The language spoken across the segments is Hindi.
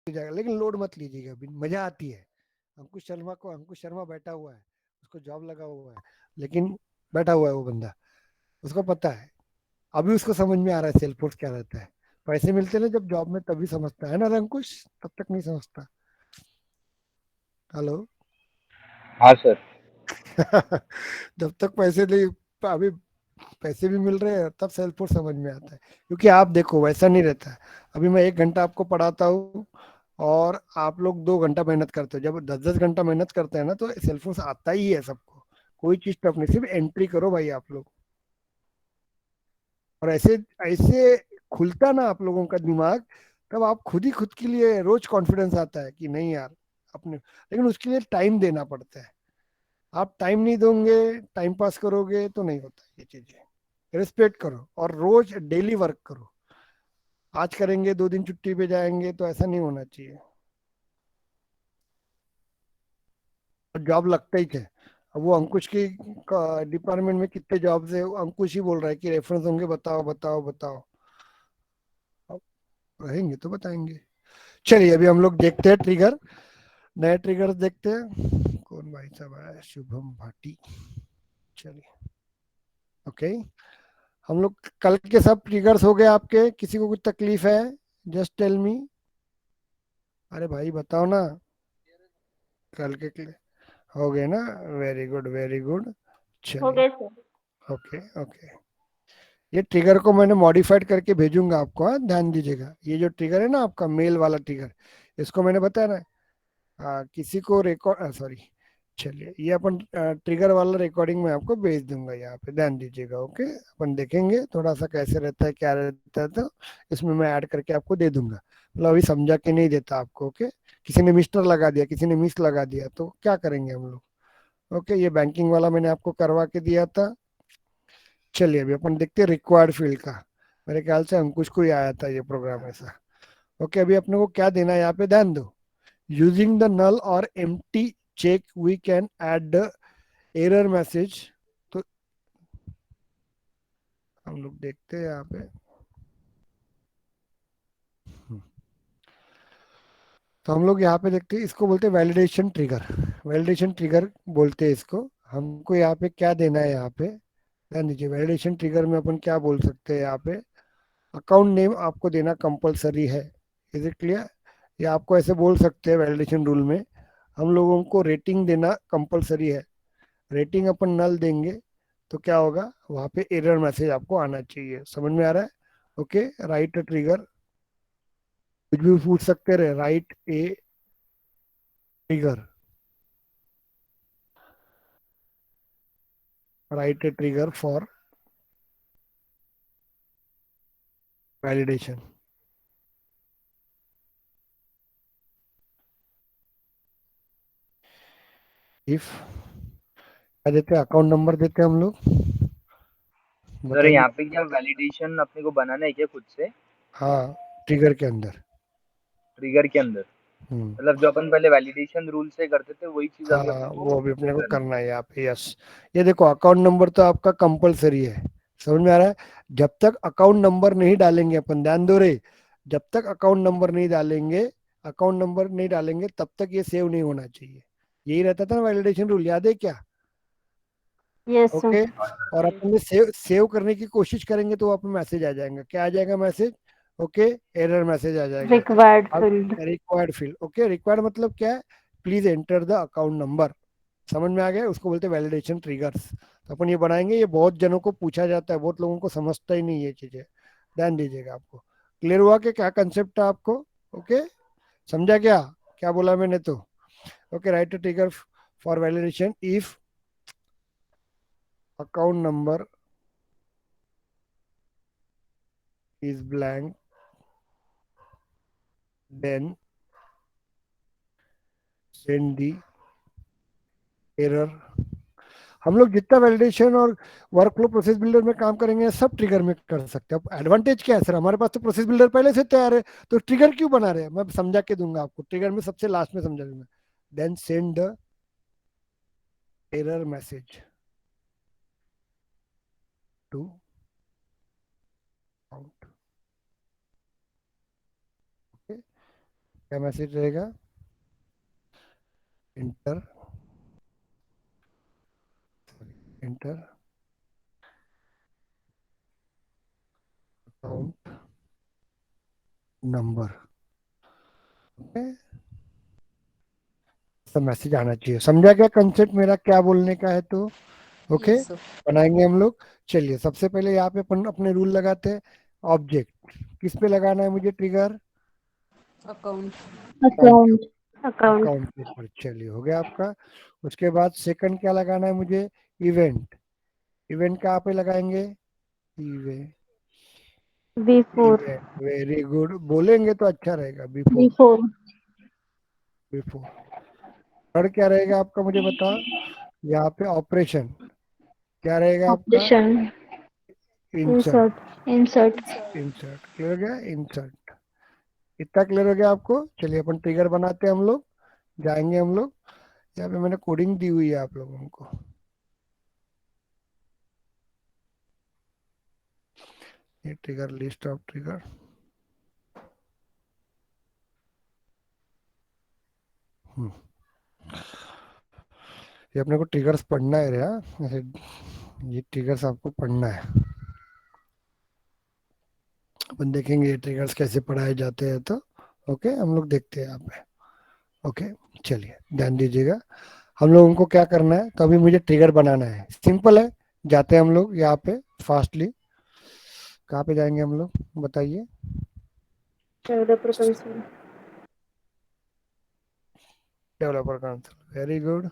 जाएगा, लेकिन लोड मत लीजिएगा, अभी मजा आती है। अंकुश शर्मा बैठा हुआ है, उसको जॉब लगा हुआ है, लेकिन बैठा हुआ है वो बंदा, उसको पता है। अभी उसको समझ में आ रहा है सेल फोर्स क्या रहता है। पैसे मिलते ना जब जॉब में, तभी समझता है ना अंकुश, तब तक नहीं समझता। हेलो। हाँ सर। जब तक पैसे नहीं, अभी पैसे भी मिल रहे हैं तब सेल फोर्स समझ में आता है। क्योंकि आप देखो वैसा नहीं रहता है। अभी मैं 1 घंटा आपको पढ़ाता हूँ, और आप लोग 2 घंटा मेहनत करते हो। जब 10-10 घंटा मेहनत करते हैं ना, तो सेल फोर्स आता ही है सबको। कोई चीज टफ नहीं, सिर्फ एंट्री करो भाई आप लोग। और ऐसे ऐसे खुलता ना आप लोगों का दिमाग, तब आप खुद ही खुद के लिए रोज कॉन्फिडेंस आता है कि नहीं यार अपने। लेकिन उसके लिए टाइम देना पड़ता है। आप टाइम नहीं दोगे, टाइम पास करोगे तो नहीं होता ये चीजें। रिस्पेक्ट करो और रोज डेली वर्क करो। आज करेंगे 2 दिन छुट्टी पे जाएंगे, तो ऐसा नहीं होना चाहिए। और जॉब लगता ही थे। अब वो अंकुश की डिपार्टमेंट में कितने जॉब्स है, वो अंकुश ही बोल रहा है कि रेफरेंस होंगे, बताओ बताओ बताओ। अब रहेंगे तो बताएंगे। चलिए अभी हम लोग देखते हैं ट्रिगर, नए ट्रिगर देखते हैं। कौन भाई साहब है, शुभम भाटी। चलिए ओके। हम लोग कल के सब ट्रिगर्स हो गए आपके, किसी को कुछ तकलीफ है? Just tell me. अरे भाई बताओ ना। कल के हो गए ना? Very good very good. हो चलिए गए सर। Okay okay. ये ट्रिगर को मैंने मॉडिफाइड करके भेजूंगा आपको, हाँ ध्यान दीजिएगा। ये जो ट्रिगर है ना आपका मेल वाला ट्रिगर, इसको मैंने बताया ना, किसी को रिकॉर्ड, सॉरी, चलिए ये अपन ट्रिगर वाला रिकॉर्डिंग में आपको भेज दूंगा, यहाँ पे ध्यान दीजिएगा। ओके, अपन देखेंगे थोड़ा सा कैसे रहता है क्या रहता है, तो इसमें मैं ऐड करके आपको दे दूंगा। मतलब अभी समझा के नहीं देता आपको। ओके, किसी ने मिस्टर लगा दिया, किसी ने मिस लगा दिया, तो क्या करेंगे हम लोग? ओके, ये बैंकिंग वाला मैंने आपको करवा के दिया था। चलिए अभी अपन देखते हैं रिक्वायर्ड फील्ड का। मेरे ख्याल से अंकुश को ही आया था ये प्रोग्राम ऐसा। ओके, अभी अपने को क्या देना है यहाँ पे, ध्यान दो। यूजिंग द नल और empty check we can add the error message. तो हम लोग देखते हैं यहाँ पे। तो हम लोग यहाँ पे देखते हैं, इसको बोलते हैं वैलिडेशन ट्रिगर। वैलिडेशन ट्रिगर बोलते हैं इसको। हमको यहाँ पे क्या देना है, यहाँ पे ध्यान दीजिए। वैलिडेशन ट्रिगर में अपन क्या बोल सकते हैं यहाँ पे, अकाउंट नेम आपको देना कंपलसरी है। Is it clear? या आपको ऐसे बोल सकते हैं वैलिडेशन रूल में, हम लोगों को रेटिंग देना कंपलसरी है। रेटिंग अपन नल देंगे तो क्या होगा, वहाँ पे एरर मैसेज आपको आना चाहिए। समझ में आ रहा है? ओके, राइट ट्रिगर, कुछ भी पूछ सकते रहे, right A trigger, right A trigger for validation. If क्या देते हैं, अकाउंट नंबर देते हैं हम लोग, सर बताइए। यहाँ पे क्या वैलिडेशन अपने को बनाना है क्या खुद से, हाँ, ट्रिगर के अंदर। ट्रिगर के अंदर? हम्म। मतलब जो अपन पहले वैलिडेशन रूल से करते थे वही चीज अभी हाँ अपने को वो अभी इससे अपने को करनी करना है यहाँ पे, यस। ये देखो अकाउंट नंबर तो आपका कंपलसरी है। समझ में आ रहा है? जब तक अकाउंट नंबर नहीं डालेंगे अपन, ध्यान दो रे, जब तक अकाउंट नंबर नहीं डालेंगे, अकाउंट नंबर नहीं डालेंगे तब तक ये सेव नहीं होना चाहिए। यही रहता था ना वैलिडेशन रूल, याद है क्या? Yes sir. ओके। और अपन सेव सेव करने की कोशिश करेंगे तो वहाँ पे मैसेज आ जाएगा, क्या आ जाएगा मैसेज? ओके, एरर मैसेज आ जाएगा। रिक्वायर्ड अब field. Required field, okay, required मतलब क्या है, please enter the account number. समझ में आ गया? उसको बोलते हैं वैलिडेशन ट्रिगर्स। तो अपन ये बनाएंगे, ये बहुत जनों को पूछा जाता है, बहुत लोगों को समझता ही नहीं ये चीजें। ध्यान दीजिएगा। आपको क्लियर हुआ कि क्या कंसेप्ट है आपको? ओके, समझा क्या क्या बोला मैंने तो? Okay, right trigger for validation if account number is blank, then send the error. हम लोग जितना वैलिडेशन और वर्कफ्लो प्रोसेस बिल्डर में काम करेंगे सब ट्रिगर में कर सकते हैं। अब एडवांटेज क्या है सर, हमारे पास तो प्रोसेस बिल्डर पहले से तैयार है, तो ट्रिगर क्यों बना रहे हैं? मैं समझा के दूंगा आपको, ट्रिगर में सबसे लास्ट में समझा दूंगा। Then send the error message to account. क्या मैसेज रहेगा? Enter enter account number. Okay, सब मैसेज आना चाहिए। समझा क्या कंसेप्ट मेरा क्या बोलने का है? तो ओके, यस सर। बनाएंगे हम लोग। चलिए सबसे पहले यहाँ पे अपन अपने रूल लगाते हैं। ऑब्जेक्ट किस पे लगाना है मुझे ट्रिगर? अकाउंट। अकाउंट के अकाउंट ऊपर। अकाउंट अकाउंट के ऊपर, चलिए हो गया आपका। उसके बाद सेकंड क्या लगाना है मुझे? इवेंट। इवेंट कहाँ पे लगाएंगे? Event. Before event, very good, बोलेंगे तो अच्छा रहेगा। बिफोर। Before before. थर्ड क्या रहेगा आपका मुझे बताओ? यहाँ पे ऑपरेशन क्या रहेगा आपका? Operation insert. Insert insert insert clear हो गया? इंसर्ट। इतना क्लियर हो गया आपको? चलिए अपन ट्रिगर बनाते हैं हम लोग। जाएंगे हम लोग। यहाँ पे मैंने कोडिंग दी हुई है आप लोगों को। ये ट्रिगर, लिस्ट ऑफ ट्रिगर। ये अपने को ट्रिगर्स पढ़ना है रे, हाँ? ऐसे ये ट्रिगर्स आपको पढ़ना है। अपन देखेंगे ये ट्रिगर्स कैसे पढ़ाए जाते हैं। तो ओके, हम लोग देखते हैं यहाँ पे। ओके, चलिए ध्यान दीजिएगा। हम लोगों को क्या करना है? तो अभी मुझे ट्रिगर बनाना है, सिंपल है। जाते हैं हम लोग यहाँ पे फास्टली। कहाँ पे जाएंगे हम लोग बताइए? Developer console developer console, very good.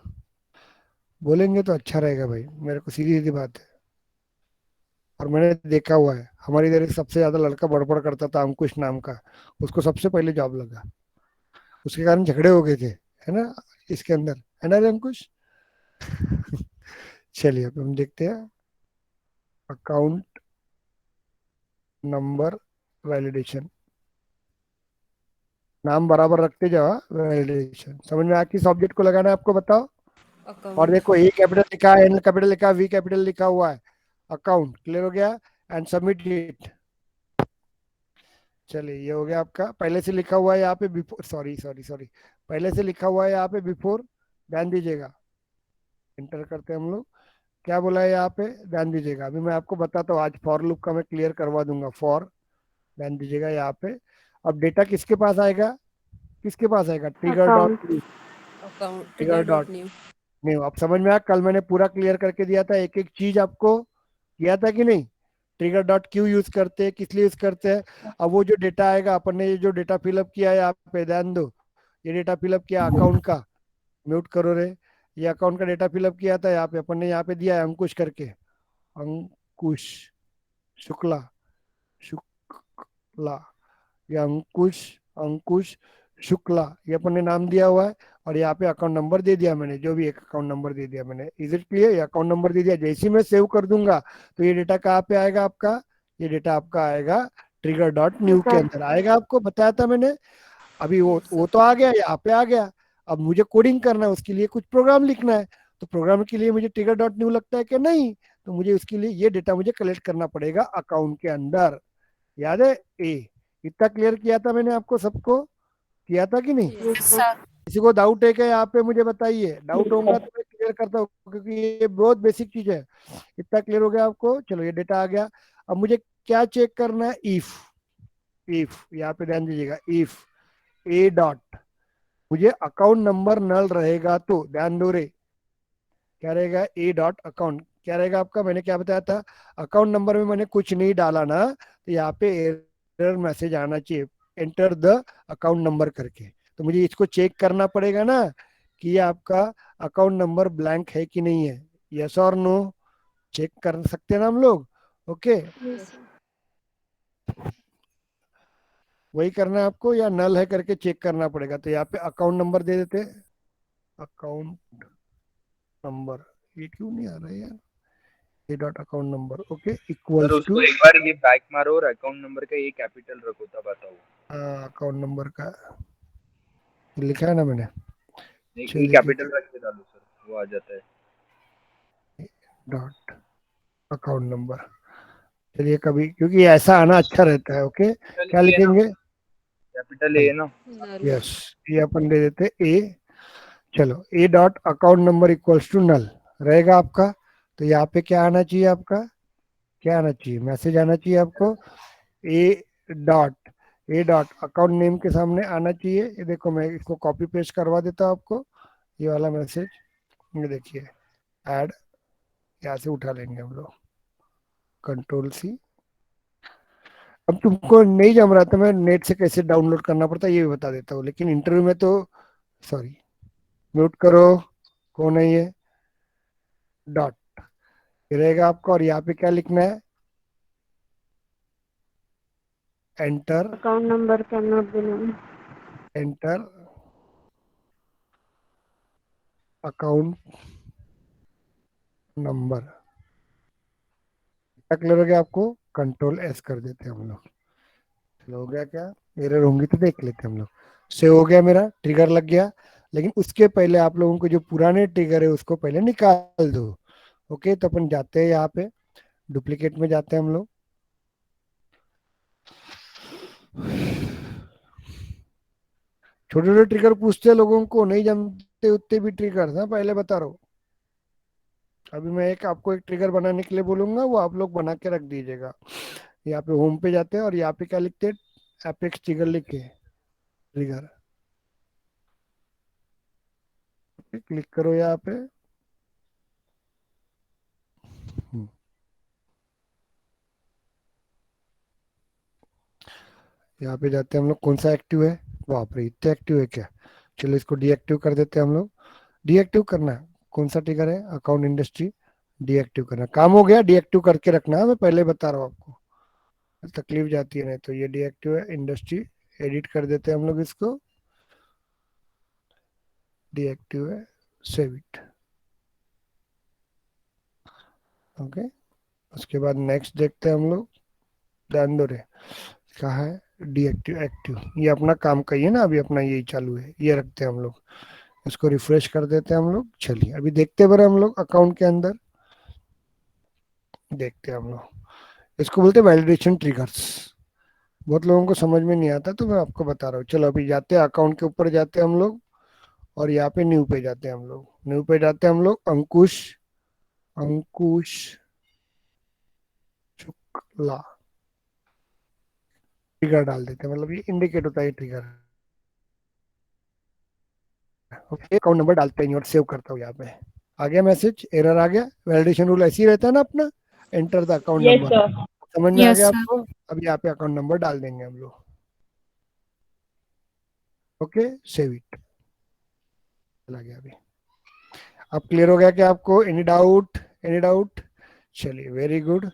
बोलेंगे तो अच्छा रहेगा भाई, मेरे को सीधी सीधी बात है। और मैंने देखा हुआ है, हमारे इधर एक सबसे ज्यादा लड़का बड़बड़ करता था, अंकुश नाम का। उसको सबसे पहले जॉब लगा, उसके कारण झगड़े हो गए थे, है ना, इसके अंदर, है ना रे अंकुश? चलिए अब हम देखते हैं। Account number validation. नाम बराबर रखते जाओ, वैलिडेशन। समझ में आया किस ऑब्जेक्ट को लगाना है आपको? बताओ। और अकाउंट। देखो, ए कैपिटल लिखा है, एन कैपिटल लिखा है, वी कैपिटल लिखा हुआ है। अकाउंट क्लियर हो गया? And submit it. चलिए ये हो गया आपका। पहले से लिखा हुआ है यहाँ पे बिफोर, सॉरी सॉरी सॉरी, पहले से लिखा हुआ है यहाँ पे बिफोर। ध्यान दीजिएगा। इंटर करते हैं हम लोग। क्या बोला है यहाँ पे? ध्यान दीजिएगा, अभी मैं आपको बताता हूँ। आज फॉर लूप का मैं क्लियर करवा दूंगा। फॉर, ध्यान दीजिएगा यहाँ पे। अब डेटा किसके पास आएगा? किसके पास आएगा? Trigger dot account new. Account trigger trigger dot dot new. New. अब समझ में आया? कल मैंने पूरा क्लियर करके दिया था, एक एक चीज आपको किया था कि नहीं? ट्रिगर डॉट क्यू यूज करते हैं, किस लिए यूज करते हैं? अब वो जो डेटा आएगा, अपन ने ये जो डेटा फिलअप किया है यहाँ पे, ध्यान दो। ये डेटा फिलअप किया अकाउंट का, म्यूट करो रे। ये अकाउंट का डेटा फिलअप किया था यहाँ पे, अपन ने यहाँ पे दिया है अंकुश करके। अंकुश शुक्ला, शुक्ला, ये अंकुश, अंकुश शुक्ला, ये अपन ने नाम दिया हुआ है। और यहाँ पे अकाउंट नंबर दे दिया मैंने, जो भी एक अकाउंट नंबर दे दिया मैंने। Is it clear? ये अकाउंट नंबर दे दिया। जैसे ही मैं सेव कर दूंगा तो ये डेटा कहाँ पे आएगा आपका? ये डेटा आपका आएगा ट्रिगर डॉट न्यू के अंदर आएगा। आपको बताया था मैंने। अभी वो यस वो सर। तो आ गया, यहाँ पे आ गया। अब मुझे कोडिंग करना है, उसके लिए कुछ प्रोग्राम लिखना है। तो प्रोग्राम के लिए मुझे ट्रिगर डॉट न्यू लगता है कि नहीं? तो मुझे उसके लिए ये डेटा मुझे कलेक्ट करना पड़ेगा अकाउंट के अंदर। याद है? ए, इतना क्लियर किया था मैंने आपको, सबको किया था कि नहीं? Yes sir. किसी को डाउट है क्या यहाँ पे? मुझे बताइए, डाउट होगा तो मैं क्लियर करता हूँ, क्योंकि ये बहुत बेसिक चीज है। इतना क्लियर हो गया आपको? चलो ये डेटा आ गया। अब मुझे क्या चेक करना है? इफ। इफ, यहाँ पे ध्यान दीजिएगा। इफ ए डॉट, मुझे अकाउंट नंबर नल रहेगा तो, ध्यान दो रे, क्या रहेगा? ए डॉट अकाउंट क्या रहेगा आपका? मैंने क्या बताया था? अकाउंट नंबर में मैंने कुछ नहीं डाला ना, तो यहाँ पे एरर मैसेज आना चाहिए, एंटर द अकाउंट नंबर करके। तो मुझे इसको चेक करना पड़ेगा ना कि ये आपका अकाउंट नंबर ब्लैंक है कि नहीं है। यस और नो? चेक कर सकते हैं ना हम लोग? ओके, यस वही करना है आपको, या नल है करके चेक करना पड़ेगा। तो यहाँ पे अकाउंट नंबर दे देते, अकाउंट नंबर। ये क्यों नहीं आ रहा है यार? ए dot account number, okay, sir equals उसको टू एक बार ये बैक मारो और अकाउंट नंबर का ये कैपिटल रखो तब आता हो। अकाउंट नंबर का लिखा है ना मैंने। नहीं, ए चलिए ठीक कैपिटल रख के डालो सर, वो आ जाता है। है, डॉट अकाउंट नंबर। चलिए कभी, क्योंकि ऐसा आना अच्छा रहता है। ओके, क्या लिखिए ना। लिखेंगे? कैपिटल ए ना। null, यस, ये अपन दे देते ए। चलो, A dot account number equals to null रहेगा आपका। तो यहाँ पे क्या आना चाहिए आपका, क्या आना चाहिए, मैसेज आना चाहिए आपको ए डॉट, ए डॉट अकाउंट नेम के सामने आना चाहिए। ये देखो, मैं इसको कॉपी पेस्ट करवा देता हूँ आपको, ये वाला मैसेज। ये देखिए, ऐड, यहाँ से उठा लेंगे हम लोग, कंट्रोल सी। अब तुमको नहीं जम रहा था मैं नेट से कैसे डाउनलोड करना पड़ता है ये भी बता देता हूँ, लेकिन इंटरव्यू में तो, सॉरी, म्यूट करो, कौन है ये, डॉट रहेगा आपका। और यहाँ पे क्या लिखना है, enter, Account number cannot be known. Enter account number. क्या क्लियर हो गया आपको, कंट्रोल एस कर देते हैं हम लोग। चलो, हो गया क्या, एरर होंगी तो देख लेते हैं हम लोग। सेव हो गया, मेरा ट्रिगर लग गया। लेकिन उसके पहले आप लोगों को जो पुराने ट्रिगर है उसको पहले निकाल दो। ओके, तो अपन जाते हैं यहाँ पे, डुप्लीकेट में जाते हैं हम लोग। छोटे छोटे ट्रिगर पूछते हैं लोगों को, नहीं जानते उतने भी ट्रिगर ना, पहले बता रहा हूँ। अभी मैं एक आपको एक ट्रिगर बनाने के लिए बोलूंगा, वो आप लोग बना के रख दीजिएगा। यहाँ पे होम पे जाते हैं और यहाँ पे क्या लिखते हैं, एपेक्स ट्रिगर लिख के, ट्रिगर क्लिक करो यहाँ पे। हम्म, यहाँ पे जाते हैं हम लोग, कौन सा एक्टिव है, बाप रे इतना एक्टिव है क्या। चलो, इसको डीएक्टिव कर देते हैं हम लोग। डीएक्टिव करना है, कौन सा ट्रिगर है, अकाउंट इंडस्ट्री, डीएक्टिव करना। काम हो गया, डीएक्टिव करके रखना है, मैं पहले बता रहा हूँ आपको, तकलीफ जाती है नहीं तो। ये डीएक्टिव है, इंडस्ट्री एडिट कर देते हैं हम लोग इसको, डीएक्टिव है, सेव इट। ओके, उसके बाद नेक्स्ट देखते हैं हम लोग, ध्यान दो रे, कहाँ है डीएक्टिव, एक्टिव, ये अपना काम का ही है ना, अभी अपना यही चालू है, ये रखते हैं हम लोग। इसको रिफ्रेश कर देते हैं हम लोग। चलिए, अभी देखते हैं बड़े हम लोग अकाउंट के अंदर, देखते हैं हम लोग। इसको बोलते हैं वैलिडेशन ट्रिगर्स। बहुत लोगों को समझ में नहीं आता तो मैं आपको बता रहा हूँ। चलो, अभी जाते हैं अकाउंट के ऊपर जाते हैं हम लोग, और यहाँ पे न्यू पे जाते हैं हम लोग। न्यू पे जाते हैं हम लोग, अंकुश, अंकुश शुक्ला, ट्रिगर डाल देते हैं, मतलब ये इंडिकेट होता है ट्रिगर। ओके, अकाउंट नंबर डालते हैं और सेव करता हूँ यहाँ पे। आ गया मैसेज, एरर आ गया। वैलिडेशन रूल ऐसे ही रहता है ना अपना, enter the account Yes, number. sir. समझ में आ Yes, गया sir. आपको। अब यहाँ पे अकाउंट नंबर डाल देंगे हम लोग। ओके, सेव इट, चला गया अभी। अब क्लियर हो गया क्या आपको, एनी डाउट, एनी डाउट। चलिए, वेरी गुड,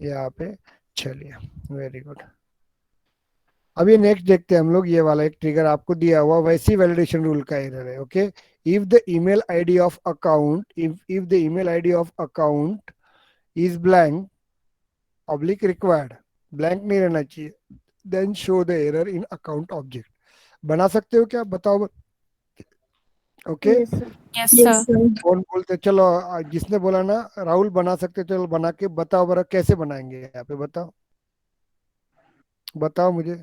यहाँ पे, चलिए, वेरी गुड। अब ये नेक्स्ट देखते हैं हम लोग, ये वाला एक ट्रिगर आपको दिया हुआ वैसी वैलिडेशन रूल का एरर है। Okay, if the email ID of account, if the email ID of account is blank, oblique required, blank नहीं रहना चाहिए, then show the error in account object. बना सकते हो क्या, बताओ। Okay, Yes, sir. Yes, sir. कौन बोलते, चलो जिसने बोला ना राहुल बना सकते, चलो बना के बताओ बरा, कैसे बनाएंगे यहाँ पे बताओ, बताओ मुझे।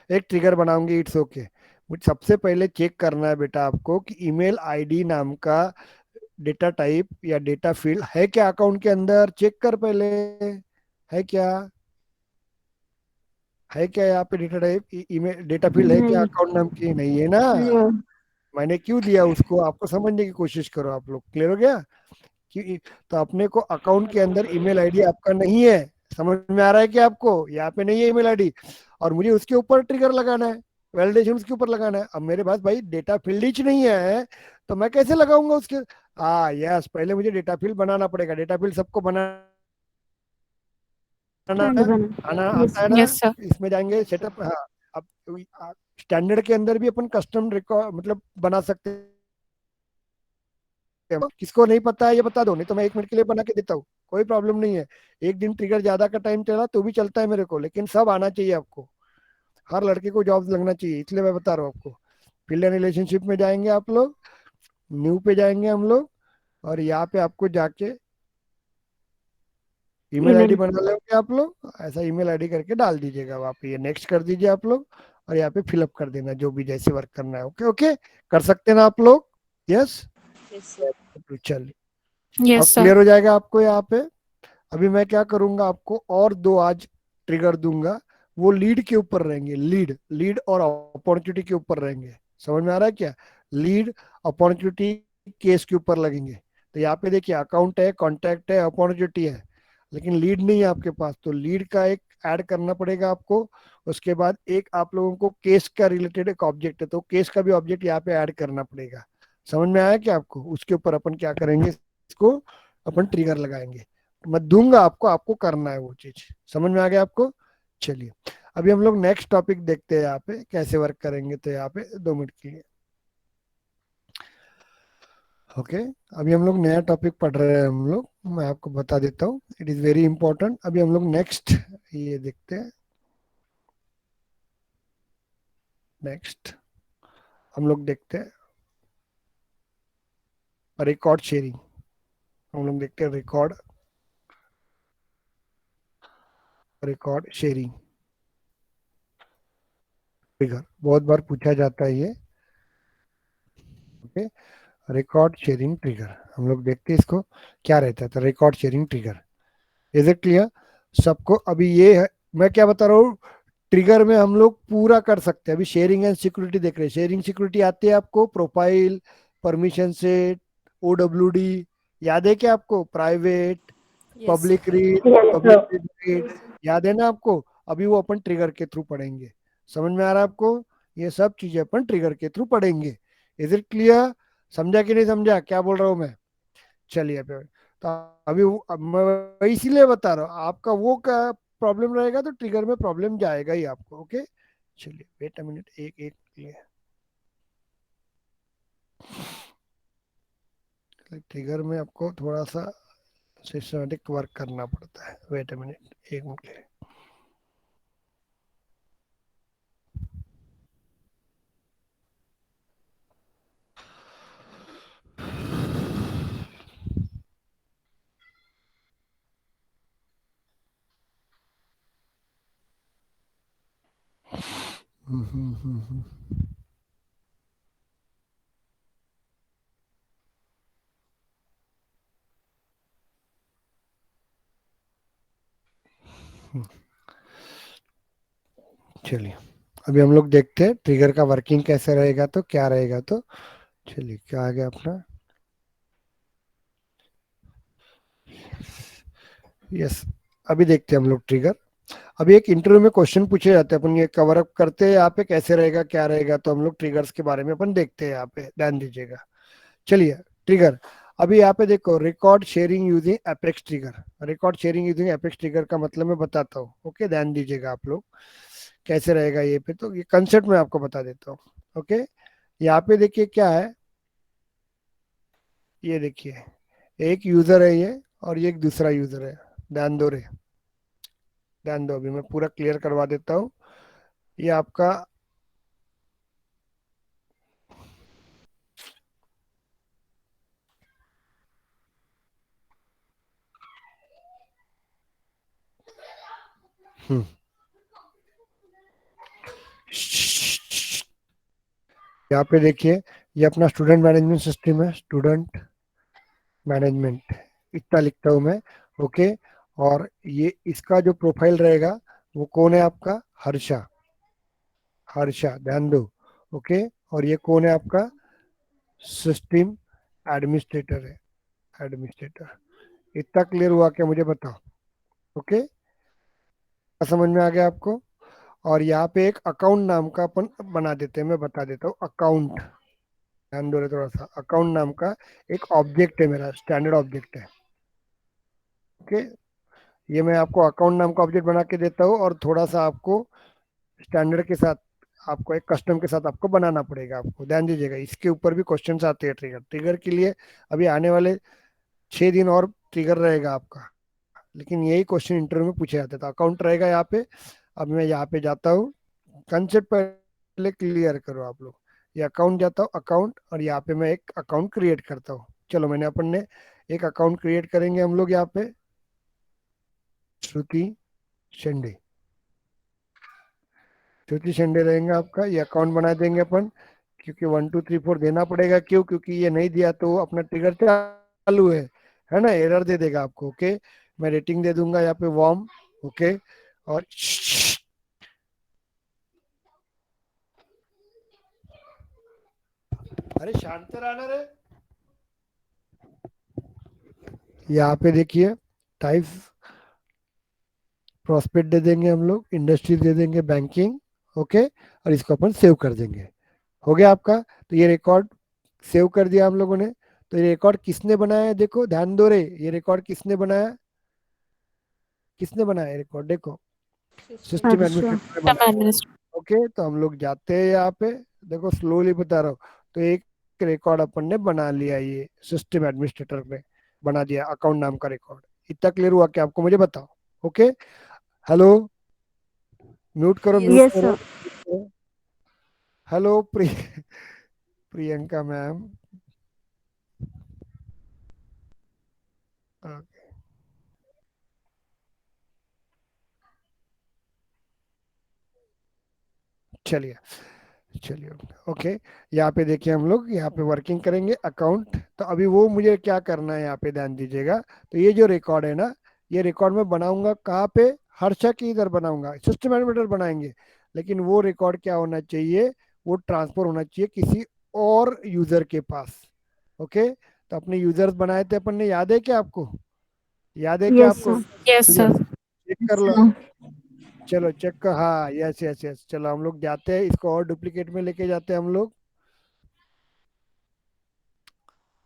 एक ट्रिगर बनाऊंगी, इट्स ओके। मुझे सबसे पहले चेक करना है बेटा आपको कि ईमेल आईडी नाम का डेटा टाइप या डेटा फील्ड है क्या अकाउंट के अंदर, चेक कर पहले, है क्या, है क्या यहाँ पे data type, email data field है क्या नहीं, अकाउंट नाम की, नहीं है ना। no. मैंने क्यों दिया उसको, आपको समझने की कोशिश करो आप लोग, क्लियर हो गया कि, तो अपने को अकाउंट के अंदर ईमेल आईडी आपका नहीं है। समझ में आ रहा है कि आपको यहाँ पे नहीं है ईमेल आईडी, और मुझे उसके ऊपर ट्रिगर लगाना है, वैलिडेशन उसके ऊपर लगाना है। अब मेरे पास भाई डेटा फील्ड ही नहीं है, तो मैं कैसे लगाऊंगा उसके। यस, पहले मुझे डेटा फील्ड बनाना पड़ेगा। डेटा फील्ड सबको बनाना And है, one. आना Yes, आता है sir. ना। Yes, sir. इसमें जाएंगे सेटअप, हाँ। अब स्टैंडर्ड के अंदर भी अपन कस्टम रिकॉर्ड मतलब बना सकते हैं। किसको नहीं पता है ये बता दो, नहीं तो मैं 1 मिनट के लिए बना के देता हूँ, कोई प्रॉब्लम नहीं है। एक दिन ट्रिगर ज्यादा का टाइम चला तो भी चलता है मेरे को, लेकिन सब आना चाहिए आपको। हर लड़के को जॉब लगना चाहिए, इसलिए मैं बता रहा हूँ आपको। फील्ड एंड रिलेशनशिप में जाएंगे आप लोग, न्यू पे जाएंगे हम लोग, और यहाँ पे आपको जाके ईमेल आईडी Email. बना लोगे आप लोग, ऐसा ईमेल आईडी करके डाल दीजिएगा। आप ये नेक्स्ट कर दीजिए आप लोग, और यहाँ पे फिलअप कर देना जो भी जैसे वर्क करना है। ओके ओके, कर सकते हैं ना आप लोग? Yes, Yes, sir. तो चलिए, अब Yes, sir. क्लियर हो जाएगा आपको यहाँ पे। अभी मैं क्या करूंगा, आपको और दो आज ट्रिगर दूंगा, वो लीड के ऊपर रहेंगे, लीड लीड और अपॉर्चुनिटी के ऊपर रहेंगे। समझ में आ रहा है क्या? लीड, अपॉर्चुनिटी, केस के ऊपर लगेंगे। तो यहाँ पे देखिए, अकाउंट है, कॉन्टैक्ट है, अपॉर्चुनिटी है, लेकिन लीड नहीं है आपके पास, तो लीड का एक ऐड करना पड़ेगा आपको। उसके बाद एक आप लोगों को केस का रिलेटेड एक ऑब्जेक्ट है, तो केस का भी ऑब्जेक्ट यहाँ पे ऐड करना पड़ेगा। समझ में आया क्या आपको? उसके ऊपर अपन क्या करेंगे, इसको अपन ट्रिगर लगाएंगे। मैं दूंगा आपको, आपको करना है वो चीज। समझ में आ गया आपको? चलिए, अभी हम लोग नेक्स्ट टॉपिक देखते हैं यहाँ पे कैसे वर्क करेंगे। तो यहाँ पे 2 मिनट के लिए, ओके। अभी हम लोग नया टॉपिक पढ़ रहे हैं हम लोग, मैं आपको बता देता हूँ, इट इज वेरी इंपॉर्टेंट। अभी हम लोग नेक्स्ट ये देखते हैं। नेक्स्ट हम लोग देखते हैं रिकॉर्ड शेयरिंग। हम लोग देखते हैं रिकॉर्ड रिकॉर्ड शेयरिंग ट्रिगर, बहुत बार पूछा जाता है ये। ओके, रिकॉर्ड शेयरिंग ट्रिगर हम लोग देखते हैं इसको क्या रहता है। तो record sharing trigger, is it clear सबको? अभी ये है, मैं क्या बता रहा हूँ, ट्रिगर में हम लोग पूरा कर सकते हैं। अभी शेयरिंग एंड सिक्योरिटी देख रहे हैं, शेयरिंग सिक्योरिटी आती है आपको, प्रोफाइल, परमिशन सेट, OWD, याद है क्या आपको? Private, Yes, sir. Public read, Yes, public sir. Read, याद है ना आपको? अभी वो अपन ट्रिगर के थ्रू पढ़ेंगे। समझ में आ रहा है आपको? ये सब चीजें अपन ट्रिगर के थ्रू पढ़ेंगे। Is it clear? समझा कि नहीं समझा क्या बोल रहा हूँ मैं? चलिए अभी, तो अभी अब मैं इसीलिए बता रहा हूँ, आपका वो का प्रॉब्लम रहेगा तो ट्रिगर में प्रॉब्लम जाएगा ही आपको। ओके, चलिए वेट अ मिनट, एक एक ट्रिगर में आपको थोड़ा सा सिस्टमेटिक वर्क करना पड़ता है। Wait a minute, 1 minute. चलिए, अभी हम लोग देखते हैं ट्रिगर का वर्किंग कैसे रहेगा, तो क्या रहेगा। तो चलिए, क्या आ गया अपना? यस, अभी देखते हैं हम लोग ट्रिगर। अभी एक इंटरव्यू में क्वेश्चन पूछे जाते हैं, अपन ये कवर अप करते हैं यहाँ पे, कैसे रहेगा क्या रहेगा। तो हम लोग ट्रिगर्स के बारे में अपन देखते हैं, यहाँ पे ध्यान दीजिएगा। चलिए, ट्रिगर, अभी यहाँ पे देखो, record sharing using apex trigger. Record sharing using apex trigger का मतलब मैं बताता हूँ। ओके, ध्यान दीजिएगा आप लोग कैसे रहेगा ये पे। तो ये कंसेप्ट मैं आपको बता देता हूँ। ओके, यहाँ पे देखिए क्या है, ये देखिए, एक यूजर है ये, और ये एक दूसरा यूजर है। ध्यान दो रे, ध्यान दो, अभी मैं पूरा क्लियर करवा देता हूँ। ये आपका हम्म, यहाँ पे देखिए, ये अपना स्टूडेंट मैनेजमेंट सिस्टम है, स्टूडेंट मैनेजमेंट, इतना लिखता हूँ मैं। ओके, और ये इसका जो प्रोफाइल रहेगा वो कौन है आपका? हर्षा, हर्षा, ध्यान दो। ओके, और ये कौन है आपका? सिस्टम एडमिनिस्ट्रेटर है, एडमिनिस्ट्रेटर। इतना क्लियर हुआ क्या, मुझे बताओ? ओके, समझ में आ गया आपको? और यहाँ पे एक अकाउंट नाम का अपन बना देते हैं, मैं बता देता हूँ। अकाउंट, ध्यान दो थोड़ा सा, अकाउंट नाम का एक ऑब्जेक्ट है मेरा, स्टैंडर्ड ऑब्जेक्ट है। ओके, ये मैं आपको अकाउंट नाम का ऑब्जेक्ट बना के देता हूँ, और थोड़ा सा आपको स्टैंडर्ड के साथ, आपको एक कस्टम के साथ आपको बनाना पड़ेगा। आपको ध्यान दीजिएगा, इसके ऊपर भी क्वेश्चंस आते हैं ट्रिगर, ट्रिगर के लिए। अभी आने वाले 6 दिन और ट्रिगर रहेगा आपका, लेकिन यही क्वेश्चन इंटरव्यू में पूछे जाते, तो अकाउंट रहेगा यहाँ पे। अब मैं यहाँ पे जाता हूँ, कंसेप्ट पहले क्लियर करो आप लोग। ये अकाउंट जाता हूँ, अकाउंट, और यहाँ पे मैं एक अकाउंट क्रिएट करता हूँ। चलो, मैंने अपन ने एक अकाउंट क्रिएट करेंगे हम लोग यहाँ पे, श्रुति शेंडे। चौथी संडे रहेगा आपका, ये अकाउंट बना देंगे अपन, क्योंकि 1 2 3 4 देना पड़ेगा। क्यों? क्योंकि ये नहीं दिया तो अपना ट्रिगर चालू है ना, एरर दे देगा आपको। ओके, मैं रेटिंग दे दूंगा यहाँ पे वार्म। ओके, और अरे शांत रहना रे। यहाँ पे देखिए टाइप्स, प्रोस्पेक्ट दे देंगे हम लोग, इंडस्ट्री दे देंगे, बैंकिंग। ओके, और इसको अपन सेव कर देंगे। हो गया आपका। तो ये रिकॉर्ड सेव कर दिया हम लोगों ने। तो ये रिकॉर्ड किसने बनाया है? देखो ध्यान दो रे, ये रिकॉर्ड किसने बनाया? किसने बनाया रिकॉर्ड? देखो, सिस्टम अच्छा। एडमिनिस्ट्रेटर ने बनाया। ओके, तो हम लोग जाते हैं यहाँ पे, देखो स्लोली बता रहा हूँ। तो एक रिकॉर्ड अपन ने बना लिया, ये सिस्टम एडमिनिस्ट्रेटर ने बना दिया, अकाउंट नाम का रिकॉर्ड। इतना क्लियर हुआ क्या आपको? मुझे बताओ। ओके, हेलो, म्यूट करो, म्यूट यस करो। सर। Hello Priyanka ma'am. चलिए, चलिए। ओके, यहाँ पे देखिए हम लोग यहाँ पे वर्किंग करेंगे अकाउंट। तो अभी वो मुझे क्या करना है, यहाँ पे ध्यान दीजिएगा। तो ये जो रिकॉर्ड है ना, ये रिकॉर्ड में बनाऊंगा कहाँ पे? हर्षा के इधर बनाऊंगा, सिस्टम एडमिनिस्ट्रेटर बनाएंगे। लेकिन वो रिकॉर्ड क्या होना चाहिए? वो ट्रांसफर होना चाहिए किसी और यूजर के पास। ओके, तो अपने यूजर्स बनाए थे अपन ने, याद है क्या आपको? याद है क्या यस आपको? सर। Yes, sir. चेक कर लो। चलो चेक कर, हाँ, यस यस यस। चलो हम लोग जाते हैं, इसको और डुप्लीकेट में लेके जाते हैं हम लोग।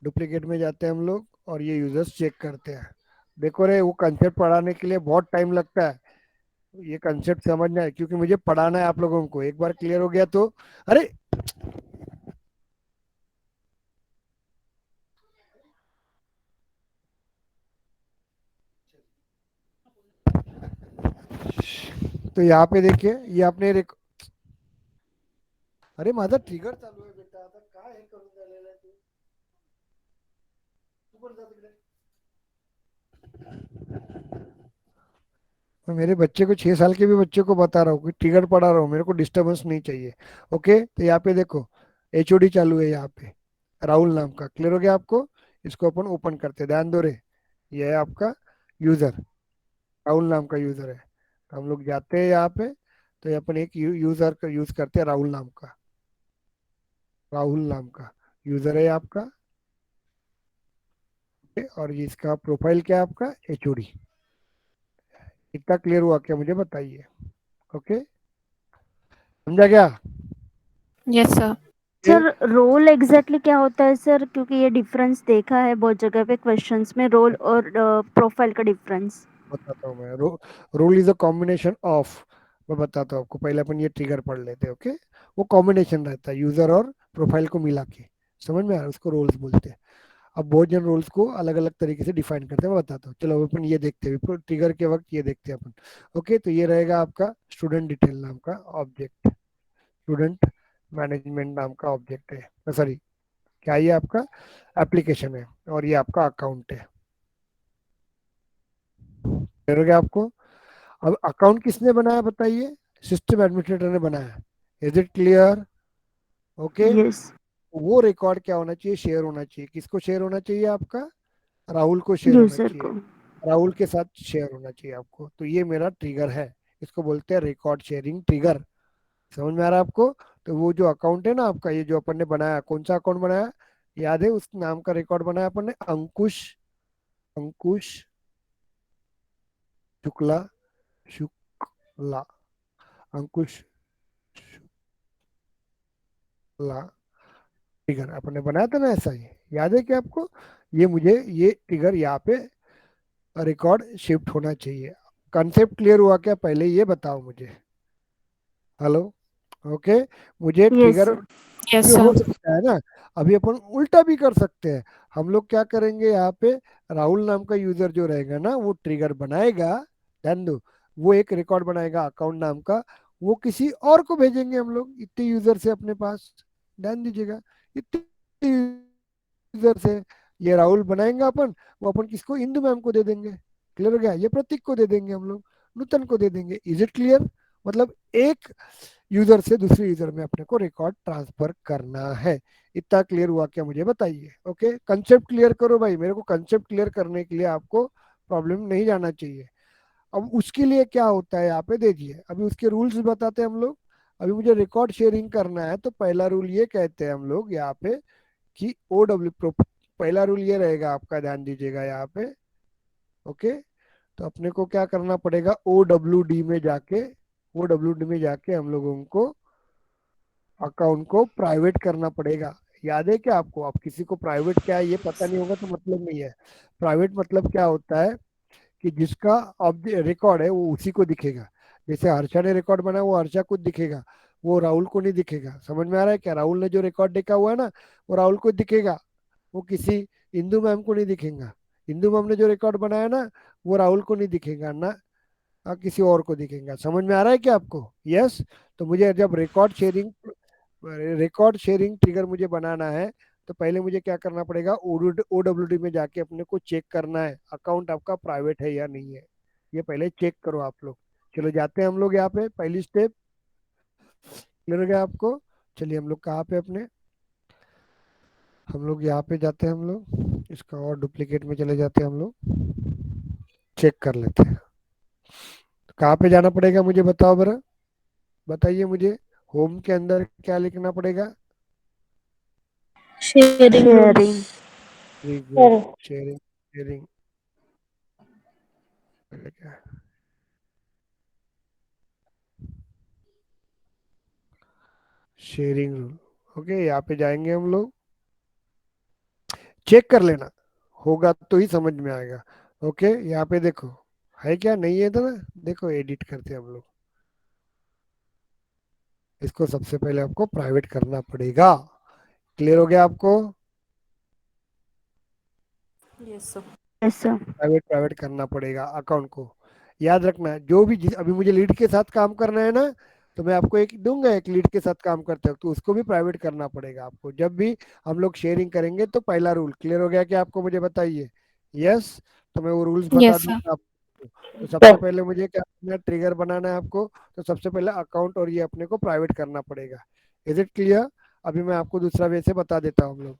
डुप्लीकेट में जाते हैं हम लोग, और ये यूजर्स चेक करते हैं। देखो रे, वो कंसेप्ट पढ़ाने के लिए बहुत टाइम लगता है, ये कंसेप्ट समझना है, क्योंकि मुझे पढ़ाना है आप लोगों को। एक बार क्लियर हो गया तो, अरे तो यहाँ पे देखिए, ये आपने अरे माझा ट्रिगर चालू आहे बेटा, आता काय हे करून झालेलं आहे तू? तू पण जा तिकडे। मैं मेरे बच्चे को, 6 साल के भी बच्चे को बता रहा हूँ कि ट्रिगर पढ़ा रहा हूँ, मेरे को डिस्टरबेंस नहीं चाहिए। ओके, तो यहाँ पे देखो एचओडी चालू है यहाँ पे, राहुल नाम का। क्लियर हो गया आपको? इसको अपन ओपन करते हैं, ध्यान दो रे। ये है आपका यूजर, राहुल नाम का यूजर है। तो हम लोग जाते हैं यहाँ पे, तो ये अपन एक यूजर का यूज करते हैं, राहुल नाम का। राहुल नाम का यूजर है आपका। और ये इसका प्रोफाइल क्या है आपका? एचओडी। इतना क्लियर हुआ क्या? मुझे बताइए। ओके, समझा क्या? Yes, sir. Sir role exactly क्या होता है सर, क्योंकि ये डिफरेंस देखा है बहुत जगह पे क्वेश्चंस में, रोल और प्रोफाइल का डिफरेंस। बताता हूँ मैं। Role is a combination of, मैं बताता हूँ आपको, पहले अपन ये ट्रिगर पढ़ लेते हैं। ओके, वो कॉम्बिनेशन रहता है यूजर और प्रोफाइल को मिला के, समझ में आ रहा है? उसको रोल्स बोलते हैं। अब बहुत जन रोल्स को अलग अलग तरीके से डिफाइन करते हैं, मैं बताता हूँ। चलो अपन ये देखते हैं, ट्रिगर के वक्त ये देखते हैं अपन। ओके, तो ये रहेगा आपका स्टूडेंट डिटेल नाम का ऑब्जेक्ट, स्टूडेंट मैनेजमेंट नाम का ऑब्जेक्ट है, सॉरी क्या, ये आपका एप्लीकेशन है, और ये आपका अकाउंट है। क्लियर हो गया आपको? अब अकाउंट किसने बनाया बताइए? सिस्टम एडमिनिस्ट्रेटर ने बनाया। Is it clear? Okay, yes. वो रिकॉर्ड क्या होना चाहिए? शेयर होना चाहिए। किसको शेयर होना चाहिए आपका? राहुल को शेयर होना यूजर चाहिए। को। राहुल के साथ शेयर होना चाहिए आपको। तो ये मेरा ट्रिगर है, इसको बोलते हैं रिकॉर्ड शेयरिंग ट्रिगर। समझ में आ रहा है आपको? तो वो जो अकाउंट है ना आपका, ये जो अपन ने बनाया, कौन सा अकाउंट बनाया याद है? उस नाम का रिकॉर्ड बनाया अपन ने, अंकुश, अंकुश शुक्ला, शुक्ला, अंकुश शुक्ला ट्रिगर अपन ने बनाया था ना, ऐसा ही याद है क्या आपको? ये मुझे, ये ट्रिगर यहाँ पे रिकॉर्ड शिफ्ट होना चाहिए। कंसेप्ट क्लियर हुआ क्या? पहले ये बताओ मुझे। Hello, okay. मुझे यस ट्रिगर सर। Yes, भी sir. हो सकता है ना, अभी अपन उल्टा भी कर सकते हैं। हम लोग क्या करेंगे यहाँ पे, राहुल नाम का यूजर जो रहेगा ना, वो ट्रिगर बनाएगा, ध्यान दो, वो एक रिकॉर्ड बनाएगा अकाउंट नाम का, वो किसी और को भेजेंगे हम लोग, इतने यूजर से अपने पास। ध्यान दीजिएगा, इतने यूजर से ये राहुल बनाएंगे अपन, वो अपन किसको? इंदु मैम को दे देंगे। क्लियर हो गया? ये प्रतीक को दे देंगे हम लोग, नूतन को दे देंगे। Is it clear? मतलब एक यूजर से दूसरे यूजर में अपने को रिकॉर्ड ट्रांसफर करना है। इतना क्लियर हुआ क्या, मुझे बताइए। ओके, कंसेप्ट क्लियर करो भाई, मेरे को कंसेप्ट क्लियर करने के लिए आपको प्रॉब्लम नहीं जाना चाहिए। अब उसके लिए क्या होता है यहाँ पे देखिए, अभी उसके रूल्स बताते हैं हम लोग। अभी मुझे रिकॉर्ड शेयरिंग करना है तो पहला रूल ये कहते हैं हम लोग यहाँ पे कि ओ डब्ल्यू, पहला रूल ये रहेगा आपका, ध्यान दीजिएगा यहाँ पे। ओके, तो अपने को क्या करना पड़ेगा, ओ डब्ल्यू डी में जाके, ओ डब्ल्यू डी में जाके हम लोगों को अकाउंट को प्राइवेट करना पड़ेगा। याद है क्या आपको? आप किसी को प्राइवेट क्या है ये पता नहीं होगा तो मतलब नहीं है। प्राइवेट मतलब क्या होता है कि जिसका रिकॉर्ड है वो उसी को दिखेगा। जैसे हर्षा ने रिकॉर्ड बनाया वो हर्षा को दिखेगा, वो राहुल को नहीं दिखेगा। समझ में आ रहा है क्या? राहुल ने जो रिकॉर्ड देखा हुआ है ना, वो राहुल को दिखेगा, वो किसी इंदू मैम को नहीं दिखेगा। इंदू मैम ने जो रिकॉर्ड बनाया ना, वो राहुल को नहीं दिखेगा ना, किसी और को दिखेगा। समझ में आ रहा है क्या आपको? यस। तो मुझे जब रिकॉर्ड शेयरिंग ट्रिगर मुझे बनाना है तो पहले मुझे क्या करना पड़ेगा, ओ डब्ल्यू डी में जाके अपने को चेक करना है अकाउंट आपका प्राइवेट है या नहीं है। ये पहले चेक करो आप लोग। चलो जाते हैं हम लोग यहाँ पे, पहली स्टेप क्लियर हो गया आपको? चलिए हम लोग कहाँ पे अपने, हम लोग यहाँ पे जाते हैं, हम लोग इसका और डुप्लीकेट में चले जाते हैं, हम लोग चेक कर लेते हैं। तो कहाँ पे जाना पड़ेगा मुझे बताओ बरा, बताइए मुझे। होम के अंदर क्या लिखना पड़ेगा? Sharing sharing. rules. Very good. Sharing. Sharing, sharing क्या, शेयरिंग रूल। ओके, यहाँ पे जाएंगे हम लोग, चेक कर लेना, होगा तो ही समझ में आएगा। ओके, यहाँ पे देखो है क्या, नहीं है तो ना, देखो एडिट करते हैं हम लोग। इसको सबसे पहले आपको प्राइवेट करना पड़ेगा। क्लियर हो गया आपको? Yes, sir. Yes sir. Private private करना पड़ेगा अकाउंट को। याद रखना, जो भी अभी मुझे लीड के साथ काम करना है ना, तो मैं आपको एक दूंगा, एक लीड के साथ काम करते हो तो उसको भी प्राइवेट करना पड़ेगा आपको। जब भी हम लोग शेयरिंग करेंगे तो पहला रूल क्लियर हो गया क्या आपको, मुझे बताइए। यस। तो मैं वो रूल्स बता Yes, sir. दूंगा आपको। तो सबसे पहले मुझे क्या करना है, ट्रिगर बनाना है आपको। तो सबसे पहले अकाउंट और ये अपने को प्राइवेट करना पड़ेगा। Is it clear? अभी मैं आपको दूसरा वे से बता देता हूँ हम लोग।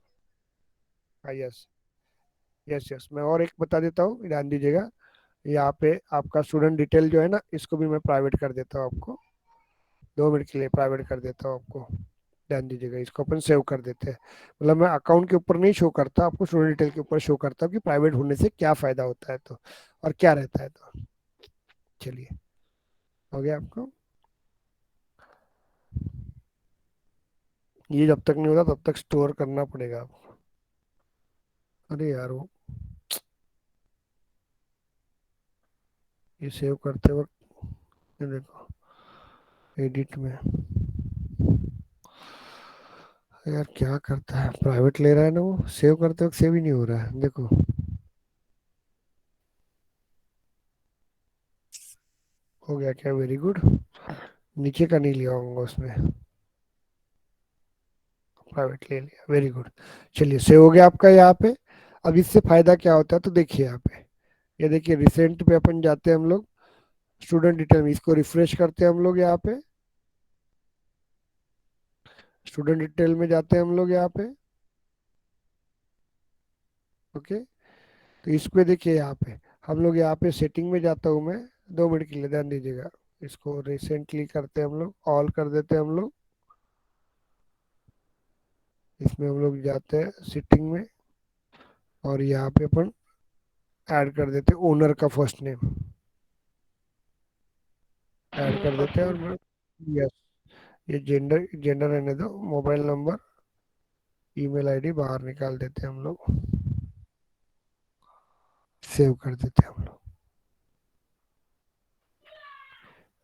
हाँ, यस, यस यस, मैं और एक बता देता हूँ, ध्यान दीजिएगा। यहाँ पे आपका स्टूडेंट डिटेल जो है ना, इसको भी मैं प्राइवेट कर देता हूँ आपको। 2 मिनट के लिए प्राइवेट कर देता हूँ आपको, ध्यान दीजिएगा। इसको अपन सेव कर देते हैं। मतलब मैं अकाउंट के ऊपर नहीं शो करता आपको, स्टूडेंट डिटेल के ऊपर शो करता हूँ कि प्राइवेट होने से क्या फायदा होता है तो, और क्या रहता है तो। चलिए, हो गया आपको? ये जब तक नहीं होता तब तक स्टोर करना पड़ेगा आपको। अरे यार वो, ये सेव करते वक्त, ये देखो एडिट में, यार क्या करता है, प्राइवेट ले रहा है ना वो, सेव करते वक्त सेव ही नहीं हो रहा है, देखो। हो गया क्या? Very good. नीचे का नहीं लिया होगा उसमें, प्राइवेट ले लिया, वेरी गुड। चलिए, सेव हो गया आपका यहाँ पे। अब इससे फायदा क्या होता है तो देखिए यहाँ पे, ये देखिए रिसेंट पे अपन जाते हैं हम लोग, स्टूडेंट डिटेल में इसको रिफ्रेश करते हैं हम लोग यहाँ पे, स्टूडेंट डिटेल में जाते हैं हम लोग यहाँ पे। ओके, तो इस पे देखिए यहाँ पे, हम लोग यहाँ पे सेटिंग में जाता हूँ मैं। 2 मिनट के लिए ध्यान दीजिएगा। इसको रिसेंटली करते हैं हम लोग, ऑल कर देते हैं हम लोग। इसमें हम लोग जाते हैं सेटिंग में, और यहाँ पे अपन ऐड कर देते हैं ओनर का फर्स्ट नेम, ऐड कर देते हैं। और मैं, यस, ये जेंडर जेंडर रहने दो, मोबाइल नंबर, ईमेल आईडी बाहर निकाल देते हैं हम लोग, सेव कर देते हैं हम लोग।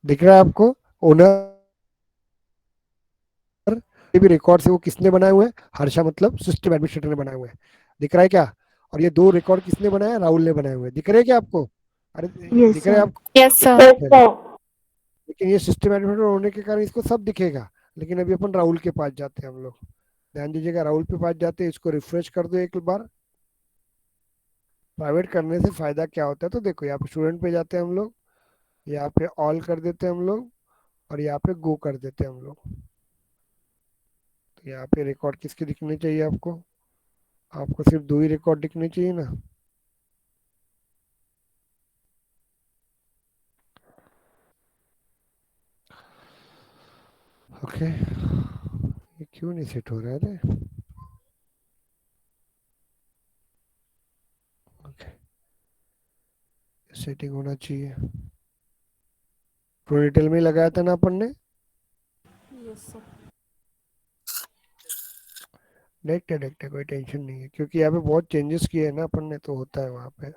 दिख रहा है आपको? ओनर, ये भी रिकॉर्ड से वो किसने बनाए हुए हैं, हर्षा मतलब सिस्टम एडमिनिस्ट्रेटर ने बनाए हुए हैं। दिख रहा है क्या? और ये 2 रिकॉर्ड किसने बनाया है, राहुल ने बनाए हुए हैं। दिख रहे हैं क्या आपको? अरे, यस दिख रहे हैं सर। आपको? Yes, sir. चलिए, लेकिन ये सिस्टम एडमिनिस्ट्रेटर होने के कारण इसको सब दिखेगा। लेकिन अभी अपन राहुल के पास जाते हैं हम लोग, ध्यान दीजिएगा, राहुल के पास जाते हैं, इसको रिफ्रेश कर दो एक बार। प्राइवेट करने से फायदा क्या होता है तो देखो, यहाँ पे स्टूडेंट पे जाते हैं हम लोग, यहाँ पे ऑल कर देते हैं हम लोग, और यहाँ पे गो कर देते हैं हम लोग। तो यहाँ पे रिकॉर्ड किसके दिखने चाहिए आपको? आपको सिर्फ दो ही रिकॉर्ड दिखने चाहिए ना। ओके, ये क्यों नहीं सेट हो रहा है रे? ओके, सेटिंग होना चाहिए। प्रो डिटेल में लगाया था ना अपन ने। Yes, sir. देखते देखते, कोई टेंशन नहीं है, क्योंकि यहाँ पे बहुत चेंजेस किए हैं ना अपन ने, तो होता है वहाँ पे।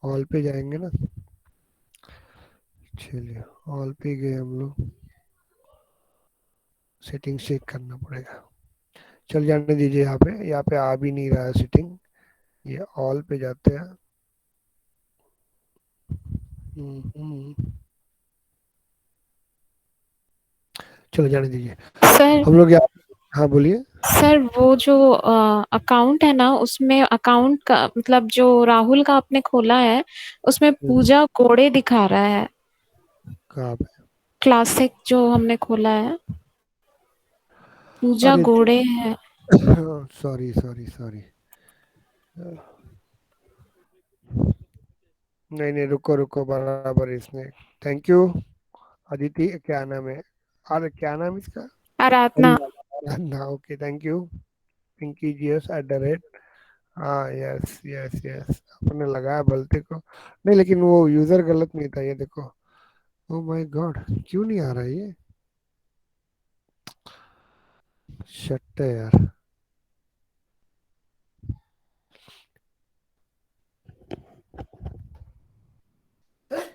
ऑल पे जाएंगे ना। चलिए, ऑल पे गए हम लोग। सेटिंग चेक करना पड़ेगा। चल जाने दीजिए, यहाँ पे आ भी नहीं रहा है सेटिंग। ये ऑल पे जाते हैं। हम्म। चलो जाने दीजिए। सर हम लोग यहाँ, हाँ बोलिए। सर वो जो अकाउंट है ना, उसमें अकाउंट का मतलब जो राहुल का आपने खोला है, उसमें पूजा गोड़े दिखा रहा है। कहाँ पे? क्लासिक जो हमने खोला है, पूजा अरे गोड़े है। Sorry sorry sorry. नहीं नहीं, रुको रुको, बराबर इसने। Thank you. अदिति, क्या नाम है? अरे क्या नाम इसका? आराधना। ना, okay, thank you. Pinky GS @ हाँ, यस यस यस, आपने लगाया बोलते को। नहीं, लेकिन वो यूजर गलत नहीं था, ये देखो। ओ माय गॉड, क्यों नहीं आ रहा है ये? शट है यार।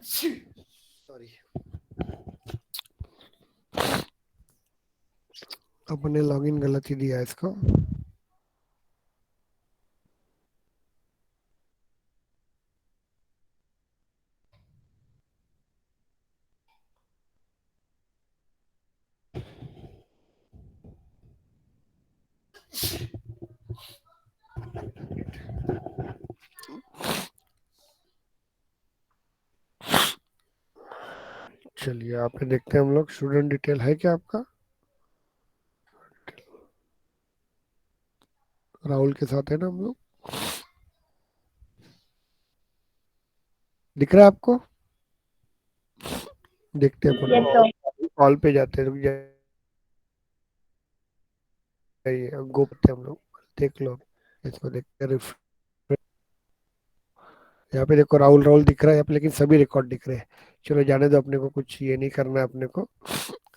सॉरी, अपने लॉगिन गलत ही दिया इसको। चलिए, यहाँ पे देखते हैं हम लोग। स्टूडेंट डिटेल है क्या आपका? राहुल के साथ है ना हम लोग? दिख रहा है आपको? देखते हैं Yes, sir. अपन। कॉल पे जाते हैं, रुक जाइए, गो करते हैं हम लोग। देख लो, इसको देखते हैं। यहाँ पे देखो, राहुल राहुल दिख रहा है यहाँ पे, लेकिन सभी रिकॉर्ड दिख रहे हैं। चलो जाने दो, अपने को कुछ ये नहीं करना है अपने को।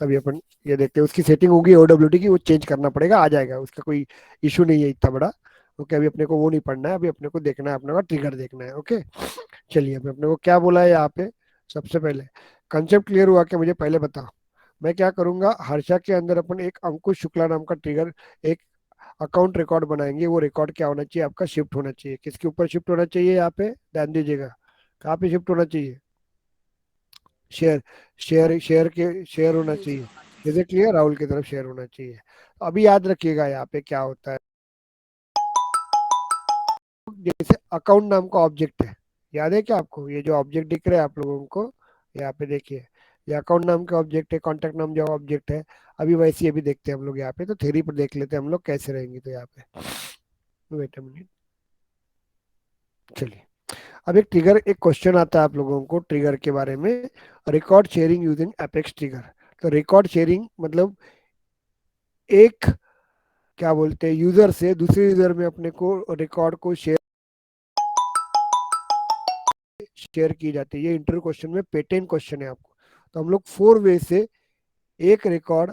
अभी अपन ये देखते हैं, उसकी सेटिंग होगी OWT की, वो चेंज करना पड़ेगा, आ जाएगा, उसका कोई इशू नहीं है इतना बड़ा। ओके, अभी अपने को वो नहीं पढ़ना है, अभी अपने को देखना है, अपने को ट्रिगर देखना है। ओके, चलिए, अभी अपने को क्या बोला है यहाँ पे। सबसे पहले कंसेप्ट क्लियर हुआ कि मुझे पहले बता। मैं क्या करूंगा, हर्षा के अंदर अपन एक अंकुश शुक्ला नाम का ट्रिगर, एक अकाउंट रिकॉर्ड बनाएंगे। वो रिकॉर्ड क्या होना चाहिए आपका? शिफ्ट होना चाहिए। किसके ऊपर शिफ्ट होना चाहिए? यहाँ पे ध्यान दीजिएगा, कहाँ पे शिफ्ट होना चाहिए? शेयर, शेयर के शेयर होना चाहिए। जैसे क्लियर, राहुल की तरफ शेयर होना चाहिए। अभी याद रखिएगा यहाँ पे क्या होता है। जैसे अकाउंट नाम का ऑब्जेक्ट है, याद है क्या आपको? ये जो ऑब्जेक्ट दिख रहा है आप लोगों को, यहाँ पे देखिए, ये अकाउंट नाम का ऑब्जेक्ट है, कॉन्टैक्ट नाम जो ऑब्जेक्ट है। अभी वैसे ही अभी देखते हैं हम लोग यहाँ पे, तो थ्योरी पर देख लेते हैं हम लोग कैसे रहेंगे। तो यहाँ पे वेट अ मिनट, चलिए। अब एक ट्रिगर, एक क्वेश्चन आता है आप लोगों को ट्रिगर के बारे में। Record sharing using apex trigger. तो रिकॉर्ड शेयरिंग मतलब एक, क्या बोलते हैं, यूजर से दूसरे यूजर में अपने को रिकॉर्ड को शेयर शेयर की जाती है। ये इंटरव्यू क्वेश्चन में पेटेंट क्वेश्चन है आपको। तो हम लोग 4 वे से एक रिकॉर्ड,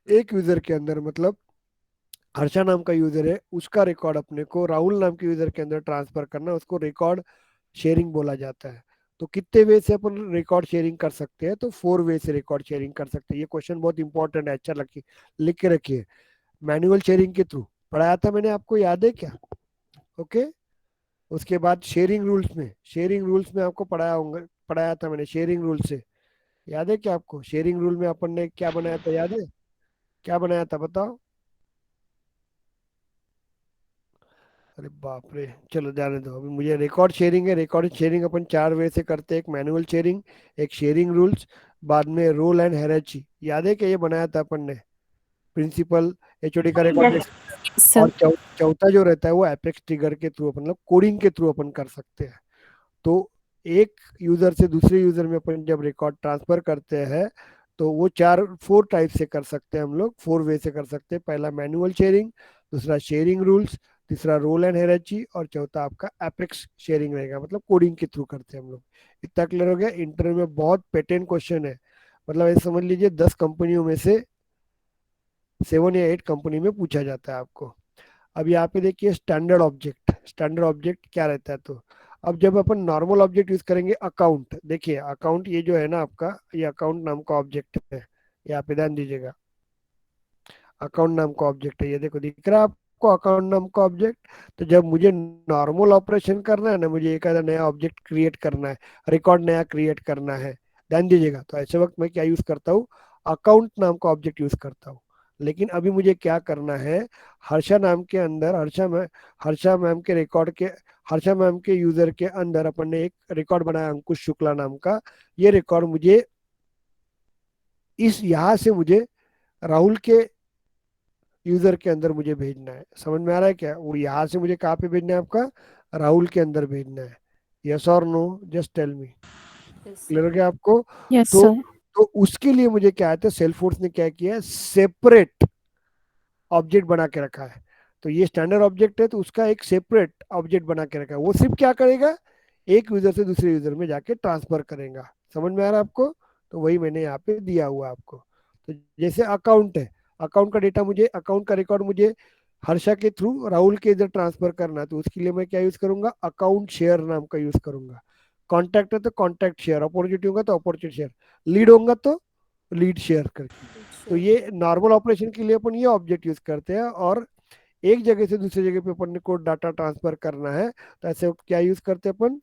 एक यूजर के अंदर, मतलब हर्षा नाम का यूजर है, उसका रिकॉर्ड अपने को राहुल नाम के यूजर के अंदर ट्रांसफर करना, उसको रिकॉर्ड शेयरिंग बोला जाता है। तो कितने वे से अपन रिकॉर्ड शेयरिंग कर सकते हैं? तो 4 वे से रिकॉर्ड शेयरिंग कर सकते हैं। ये क्वेश्चन बहुत इंपॉर्टेंट है, अच्छा लगे, लिख के रखिए। मैनुअल शेयरिंग के थ्रू पढ़ाया था मैंने आपको, याद है क्या? ओके। उसके बाद शेयरिंग रूल्स में आपको पढ़ाया होंगे, पढ़ाया था मैंने शेयरिंग रूल से। याद है क्या आपको? शेयरिंग रूल में अपन ने क्या बनाया था, याद है? क्या बनाया था बताओ? अरे बाप रे, चलो जाने दो, अभी मुझे रिकॉर्ड शेयरिंग है। रिकॉर्ड शेयरिंग अपन 4 वे से करते हैं। एक मैनुअल शेयरिंग, एक शेयरिंग रूल्स, बाद में रोल एंड हायरार्की, याद है कि ये बनाया था अपन ने, प्रिंसिपल एचओडी का रिकॉर्ड। Yes. और सर। चौथा जो रहता है वो एपेक्स ट्रिगर के थ्रू, मतलब कोडिंग के थ्रू अपन कर सकते हैं। तो एक यूजर से दूसरे यूजर में अपन जब रिकॉर्ड ट्रांसफर करते हैं तो वो 4 टाइप से कर सकते हैं हम लोग, 4 वे से कर सकते हैं। पहला मैनुअल शेयरिंग, दूसरा शेयरिंग रूल्स, तीसरा रोल एंड हायरार्की, और चौथा आपका एपेक्स शेयरिंग रहेगा, मतलब कोडिंग के थ्रू करते हैं हम लोग। इतना क्लियर हो गया? इंटरव्यू में बहुत पेटेंट क्वेश्चन है, मतलब ऐसे समझ लीजिए 10 कंपनियों में से 7 या 8 कंपनी में पूछा जाता है आपको। अब यहाँ पे देखिए स्टैंडर्ड ऑब्जेक्ट, स्टैंडर्ड ऑब्जेक्ट क्या रहता है। तो अब जब अपन नॉर्मल ऑब्जेक्ट यूज करेंगे, अकाउंट, देखिए अकाउंट ये जो है ना आपका, ये अकाउंट नाम का ऑब्जेक्ट है, यहाँ पे ध्यान दीजिएगा, अकाउंट नाम का ऑब्जेक्ट है, ये देखो दिख रहा है आपको अकाउंट नाम का ऑब्जेक्ट। तो जब मुझे नॉर्मल ऑपरेशन करना है ना, मुझे एक आधा नया ऑब्जेक्ट क्रिएट करना है, रिकॉर्ड नया क्रिएट करना है, ध्यान दीजिएगा, तो ऐसे वक्त मैं क्या यूज करता हूँ, अकाउंट नाम का ऑब्जेक्ट यूज करता हूँ। लेकिन अभी मुझे क्या करना है, हर्षा नाम के अंदर, हर्षा मैम के रिकॉर्ड के, हर्षा मैम के यूजर के अंदर अपन ने एक रिकॉर्ड बनाया अंकुश शुक्ला नाम का। ये रिकॉर्ड मुझे इस यहाँ से मुझे राहुल के यूजर के अंदर मुझे भेजना है। समझ में आ रहा है क्या? वो यहाँ से मुझे कहाँ पे भेजना है, आपका राहुल के अंदर भेजना है। यस और no, just tell me. Clear हो गया आपको? यस तो सर। तो उसके लिए मुझे क्या है, सेल्सफोर्स ने क्या किया है, सेपरेट ऑब्जेक्ट बना के रखा है। तो ये स्टैंडर्ड ऑब्जेक्ट है, तो उसका एक सेपरेट ऑब्जेक्ट बना के रखा है। वो सिर्फ क्या करेगा, एक यूजर से दूसरे यूजर में जाके ट्रांसफर करेगा। समझ में आ रहा है आपको? तो वही मैंने यहाँ पे दिया हुआ है आपको। तो जैसे अकाउंट है, अकाउंट का डेटा मुझे, अकाउंट का रिकॉर्ड मुझे हर्षा के थ्रू राहुल के इधर ट्रांसफर करना है, तो उसके लिए मैं क्या यूज करूंगा, अकाउंट शेयर नाम का यूज करूंगा। कॉन्टैक्ट है तो कॉन्टैक्ट शेयर, अपॉर्चुनिटी होगा तो अपॉर्चुनिटी शेयर, लीड होगा तो लीड शेयर करके। तो ये नॉर्मल ऑपरेशन के लिए अपन ये ऑब्जेक्ट यूज करते हैं। और एक जगह से दूसरी जगह पे अपन को डाटा ट्रांसफर करना है, तो ऐसे क्या यूज करते हैं अपन,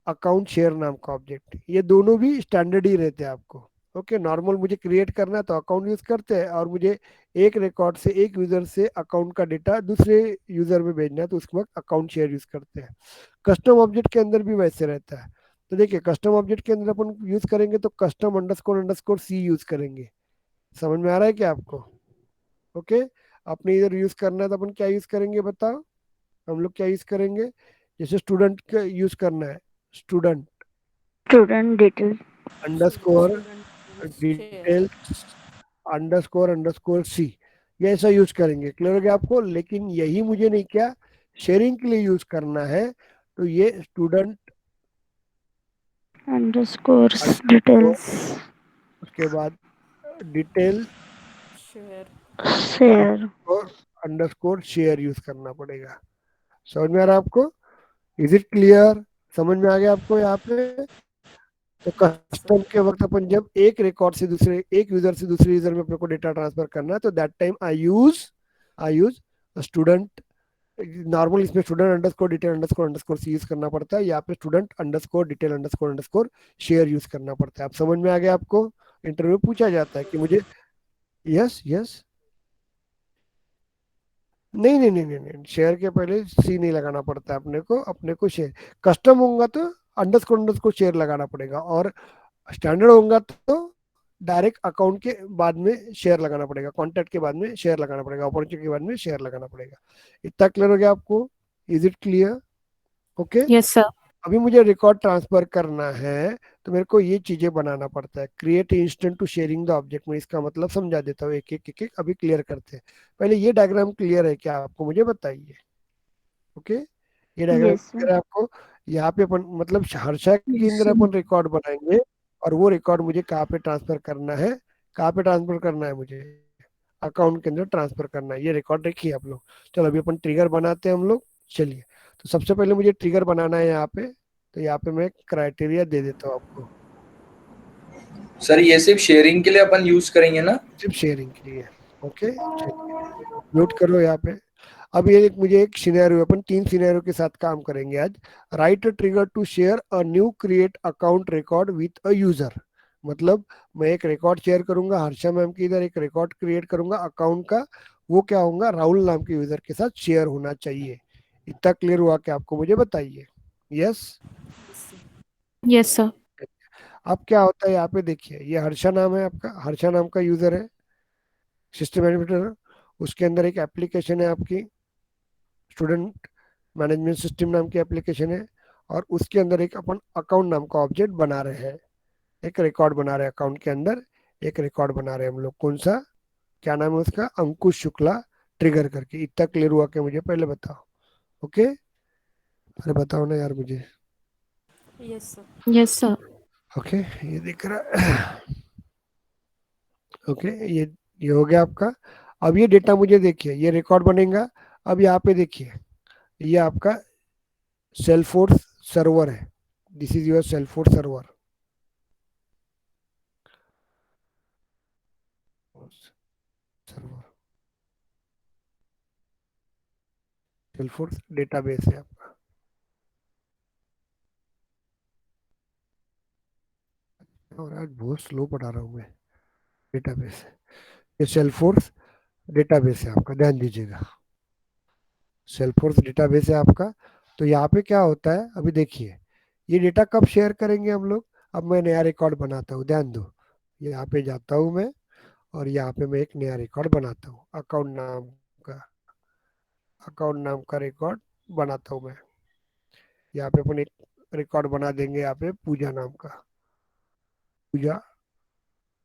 अकाउंट शेयर नाम का ऑब्जेक्ट। ये दोनों भी स्टैंडर्ड ही रहते हैं आपको। ओके, नॉर्मल मुझे क्रिएट करना है तो अकाउंट यूज करते हैं, और मुझे एक रिकॉर्ड से, एक यूजर से अकाउंट का डेटा दूसरे यूजर में भेजना है तो उसके वक्त अकाउंट शेयर यूज करते हैं। कस्टम ऑब्जेक्ट के अंदर भी वैसे रहता है। तो देखिए कस्टम ऑब्जेक्ट के अंदर अपन यूज करेंगे तो custom underscore underscore C use करेंगे। समझ में आ रहा है क्या आपको? ओके, अपने इधर यूज करना है तो अपन क्या यूज करेंगे बताओ, हम लोग क्या यूज करेंगे, जैसे स्टूडेंट का यूज करना है, student Student detail. Underscore details underscore underscore C, ये ऐसा यूज करेंगे। क्लियर हो गया आपको? लेकिन यही मुझे नहीं, क्या शेयरिंग के लिए यूज करना है, तो ये स्टूडेंट Underscores अंडरस्कोर, details. उसके बाद detail Share. Underscore underscore share use करना पड़ेगा। समझ में आ रहा है आपको? Is it clear? समझ में आ गया आपको यहाँ पे? तो कस्टम के वक्त अपन जब एक रिकॉर्ड से दूसरे, एक यूजर से दूसरे यूजर में अपने को डेटा ट्रांसफर करना है, तो that time I use student, normal इसमें student underscore detail underscore underscore C use करना पड़ता है, यहाँ पे student underscore detail underscore underscore share use करना पड़ता है। आप समझ में आ गया आपको? इंटरव्यू पूछा जाता है कि मुझे, यस यस, नहीं नहीं नहीं नहीं नहीं, शेयर के पहले सी नहीं लगाना पड़ता है अपने को शेयर, कस्टम होगा तो अंडरस्कोर अंडरस्कोर शेयर लगाना पड़ेगा, और स्टैंडर्ड होगा तो डायरेक्ट अकाउंट के बाद में शेयर लगाना पड़ेगा, कॉन्टैक्ट के बाद में शेयर लगाना पड़ेगा, अपॉर्चुनिटी के बाद में शेयर लगाना पड़ेगा। इतना क्लियर हो गया आपको? Is it clear? Okay. Yes sir. अभी मुझे रिकॉर्ड ट्रांसफर करना है, तो मेरे को ये चीजें बनाना पड़ता है, create instant to sharing the object में। इसका मतलब समझा देता हूँ, एक एक एक एक अभी क्लियर करते हैं। पहले ये डायग्राम क्लियर है क्या आपको, मुझे बताइए। ओके, ये डायग्राम Yes, sir. क्लियर है आपको? यहाँ पे अपन मतलब हर्षा के Yes, अंदर sir. अपन रिकॉर्ड बनाएंगे, और वो रिकॉर्ड मुझे कहाँ पे ट्रांसफर करना है, कहाँ पे ट्रांसफर करना है, मुझे अकाउंट के अंदर ट्रांसफर करना है। ये रिकॉर्ड रखिए आप लोग। चलो अभी अपन ट्रिगर बनाते हैं हम लोग। चलिए, तो सबसे पहले मुझे ट्रिगर बनाना है यहाँ पे, तो यहाँ पे मैं क्राइटेरिया दे देता हूँ आपको, सर ये सिर्फ शेयरिंग के लिए अपन यूज करेंगे ना? सिर्फ शेयरिंग के लिए। ओके, चलिए म्यूट करो यहाँ पे। अब ये मुझे एक सिनेरियो, अपन 3 सिनेरियो के साथ काम करेंगे आज। Write a trigger to share a new create account record with a user, मतलब मैं एक रिकॉर्ड शेयर करूंगा हर्षा मैम की इधर, एक रिकॉर्ड क्रिएट करूंगा अकाउंट का, वो क्या होगा, राहुल नाम के यूजर के साथ शेयर होना चाहिए। इतना क्लियर हुआ क्या आपको, मुझे बताइए। Yes, yes sir. अब क्या होता है यहाँ पे देखिए, ये हर्षा नाम है आपका, हर्षा नाम का यूजर है सिस्टम एडमिनिस्ट्रेटर। उसके अंदर एक एप्लीकेशन है आपकी, स्टूडेंट मैनेजमेंट सिस्टम नाम की एप्लीकेशन है। और उसके अंदर एक अपन अकाउंट नाम का ऑब्जेक्ट बना रहे हैं, एक रिकॉर्ड बना रहे हैं अकाउंट के अंदर। एक रिकॉर्ड बना रहे हैं हम लोग, कौन सा, क्या नाम है उसका, अंकुश शुक्ला ट्रिगर करके। इतना क्लियर हुआ क्या, मुझे पहले बताओ। ओके, अरे बताओ ना यार मुझे। Yes sir. Yes sir. Okay, ये दिख रहा है। ओके, ये हो गया आपका। अब ये डेटा मुझे देखिए, ये रिकॉर्ड बनेगा। अब यहाँ पे देखिए, ये आपका सेल्फोर्स सर्वर है। This is your Salesforce server, server Salesforce database है आपका। और आज बहुत स्लो पढ़ा रहा हूँ मैं। डेटाबेस, ये सेल्फोर्स डेटाबेस है आपका, ध्यान दीजिएगा। सेल्फोर्स डेटाबेस है आपका। तो यहाँ पे क्या होता है, अभी देखिए, ये डेटा कब शेयर करेंगे हम लोग। अब मैं नया रिकॉर्ड बनाता हूँ, ध्यान दो। यहाँ पे जाता हूँ मैं, और यहाँ पे मैं एक नया रिकॉर्ड बनाता हूँ का अकाउंट नाम का रिकॉर्ड बनाता हूँ मैं। यहाँ पे अपन एक रिकॉर्ड बना देंगे, यहाँ पे पूजा नाम का, पूजा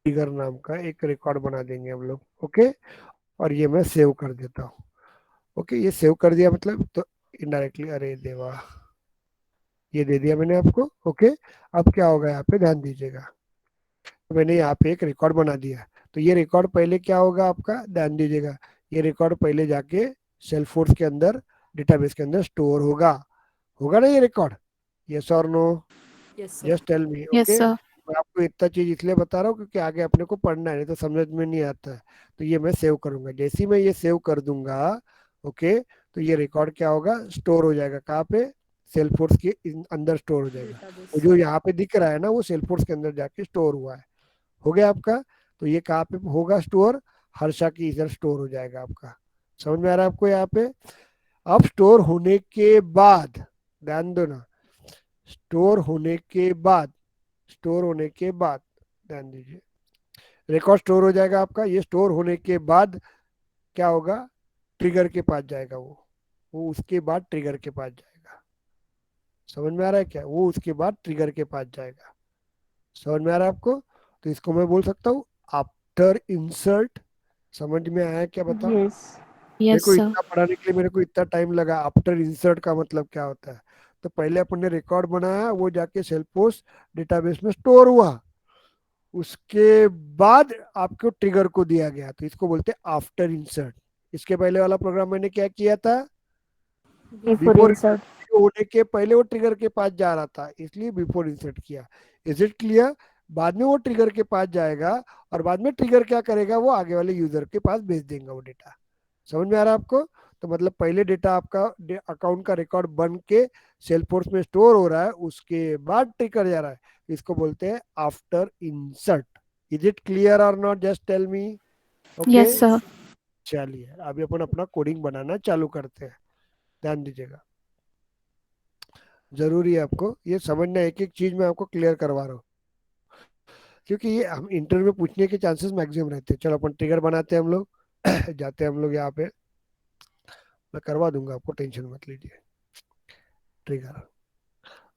टिगर नाम का एक रिकॉर्ड बना देंगे हम लोग। ओके, और ये मैं सेव कर देता हूँ। ओके, ये सेव कर दिया मतलब, तो इनडायरेक्टली, अरे देवा, ये दे दिया मैंने आपको। ओके, अब क्या होगा यहाँ पे, ध्यान दीजिएगा। तो मैंने यहाँ पे एक रिकॉर्ड बना दिया। तो ये रिकॉर्ड पहले क्या होगा आपका, ध्यान दीजिएगा। ये रिकॉर्ड पहले जाके सेल्फोर्स के अंदर, डेटाबेस के अंदर स्टोर होगा। होगा ना ये रिकॉर्ड, यस और no, yes sir. Just tell me. Yes okay, sir. मैं आपको इतना चीज इसलिए बता रहा हूँ क्योंकि आगे अपने को पढ़ना है, नहीं तो समझ में नहीं आता है। तो ये मैं सेव करूंगा, जैसे ही मैं ये सेव कर दूंगा, ओके, तो ये रिकॉर्ड क्या होगा, स्टोर हो जाएगा। कहाँ पे, सेल्फोर्स के अंदर स्टोर हो जाएगा। वो जो यहाँ पे दिख रहा है ना, वो सेल्फोर्स के अंदर जाके स्टोर हुआ है। हो गया आपका। तो ये कहाँ पे होगा स्टोर, हर्षा की इधर स्टोर हो जाएगा आपका। समझ में आ रहा है आपको यहाँ पे। अब स्टोर होने के बाद, ध्यान दो ना, स्टोर होने के बाद, स्टोर होने के बाद, ध्यान दीजिए, रिकॉर्ड स्टोर हो जाएगा आपका। ये स्टोर होने के बाद क्या होगा, ट्रिगर के पास जाएगा वो उसके बाद ट्रिगर के पास जाएगा। समझ में आ रहा है क्या, वो उसके बाद ट्रिगर के पास जाएगा। समझ में आ रहा है आपको। तो इसको मैं बोल सकता हूँ आफ्टर इंसर्ट। समझ में आया क्या, बताओ। यस। यस देखो, सर। इतना पढ़ाने के लिए मेरे को इतना टाइम लगा। आफ्टर इंसर्ट का मतलब क्या होता है, तो पहले अपन ने रिकॉर्ड बनाया, वो जाके सेल्फोर्स डेटाबेस में स्टोर हुआ। उसके बाद आपको ट्रिगर को दिया गया, तो इसको बोलते हैं आफ्टर इंसर्ट। इसके पहले वाला प्रोग्राम मैंने क्या किया था, बिफोर बिफोर इंसर्ट। होने के पहले वो ट्रिगर के पास जा रहा था, इसलिए बिफोर इंसर्ट किया। Is it clear. बाद में वो ट्रिगर के पास जाएगा, और बाद में ट्रिगर क्या करेगा, वो आगे वाले यूजर के पास भेज देगा वो डेटा। समझ में आ रहा है आपको। तो मतलब पहले डेटा आपका अकाउंट का रिकॉर्ड बन के सेल्फोर्स में स्टोर हो रहा है, उसके बाद ट्रिगर जा रहा है। इसको बोलते हैं after insert. Is it clear और not, just tell me. Okay, yes sir. चलिए अभी अपन अपना कोडिंग बनाना चालू करते हैं। ध्यान दीजिएगा, जरूरी है आपको ये समझना, एक एक चीज मैं आपको क्लियर करवा रहा हूँ, क्योंकि ये हम इंटरव्यू में पूछने के चांसेस मैक्सिमम रहते हैं। चलो अपन ट्रिगर बनाते हैं हम लोग। जाते हैं हम लोग यहाँ पे, मैं करवा दूंगा आपको, टेंशन मत लीजिए। ट्रिगर,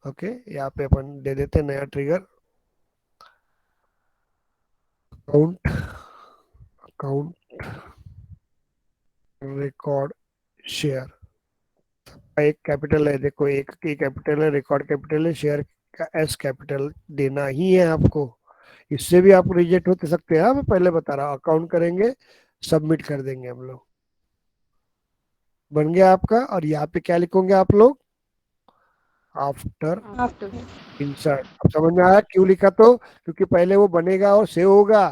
ओके, यहाँ पे अपन दे देते हैं नया trigger, account, account record share. एक कैपिटल है, देखो, एक की कैपिटल है, रिकॉर्ड कैपिटल है, शेयर का एस कैपिटल देना ही है आपको। इससे भी आप रिजेक्ट हो सकते हैं, मैं पहले बता रहा हूँ। अकाउंट करेंगे, सबमिट कर देंगे हम लोग, बन गया आपका। और यहाँ पे क्या लिखोगे आप लोग, आफ्टर आफ्टर। इंसर्ट। अब समझ में आया क्यों लिखा, तो क्योंकि पहले वो बनेगा और सेव होगा।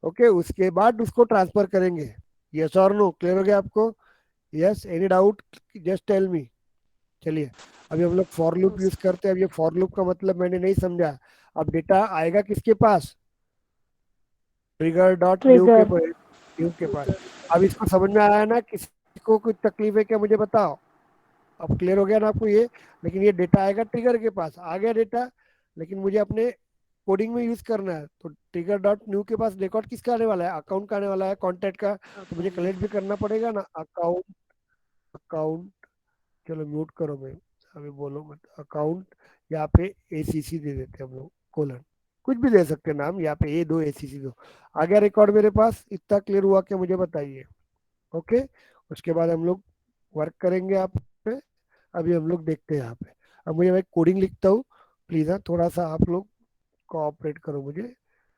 ओके, उसके बाद उसको ट्रांसफर करेंगे। यस और नो, क्लियर हो गया आपको। Yes, any doubt, just tell me. चलिए, अभी हम लोग फॉर लूप यूज करते हैं। अब ये फॉर लूप का मतलब मैंने नहीं समझा। अब डेटा आएगा किसके पास, ट्रिगर डॉट ट्रिगर। न्यू के पास। अब इसको समझ में आया ना, किसी को कुछ तकलीफ है क्या, मुझे बताओ। अब क्लियर हो गया ना आपको ये। लेकिन ये डेटा आएगा ट्रिगर के पास, आ गया डेटा, लेकिन मुझे अपने कोडिंग में यूज करना है, तो ट्रिगर डॉट न्यू के पास रिकॉर्ड किसका आने वाला है, अकाउंट का आने वाला है, कॉन्टैक्ट का, तो मुझे कलेक्ट भी करना पड़ेगा ना अकाउंट। अकाउंट, चलो म्यूट करो, मैं अभी बोलो मत, अकाउंट, यहाँ पे एसीसी दे देते हैं हम लोग, कोलन, कुछ भी दे सकते हैं नाम, यहाँ पे ए दो एसीसी दो। आ गया रिकॉर्ड मेरे पास, इतना क्लियर हुआ क्या मुझे बताइए। ओके, उसके बाद हम लोग वर्क करेंगे यहाँ पे। अभी हम लोग देखते हैं यहाँ पे। अब मुझे, मैं कोडिंग लिखता हूँ, प्लीज हाँ थोड़ा सा आप लोग कोऑपरेट करो मुझे,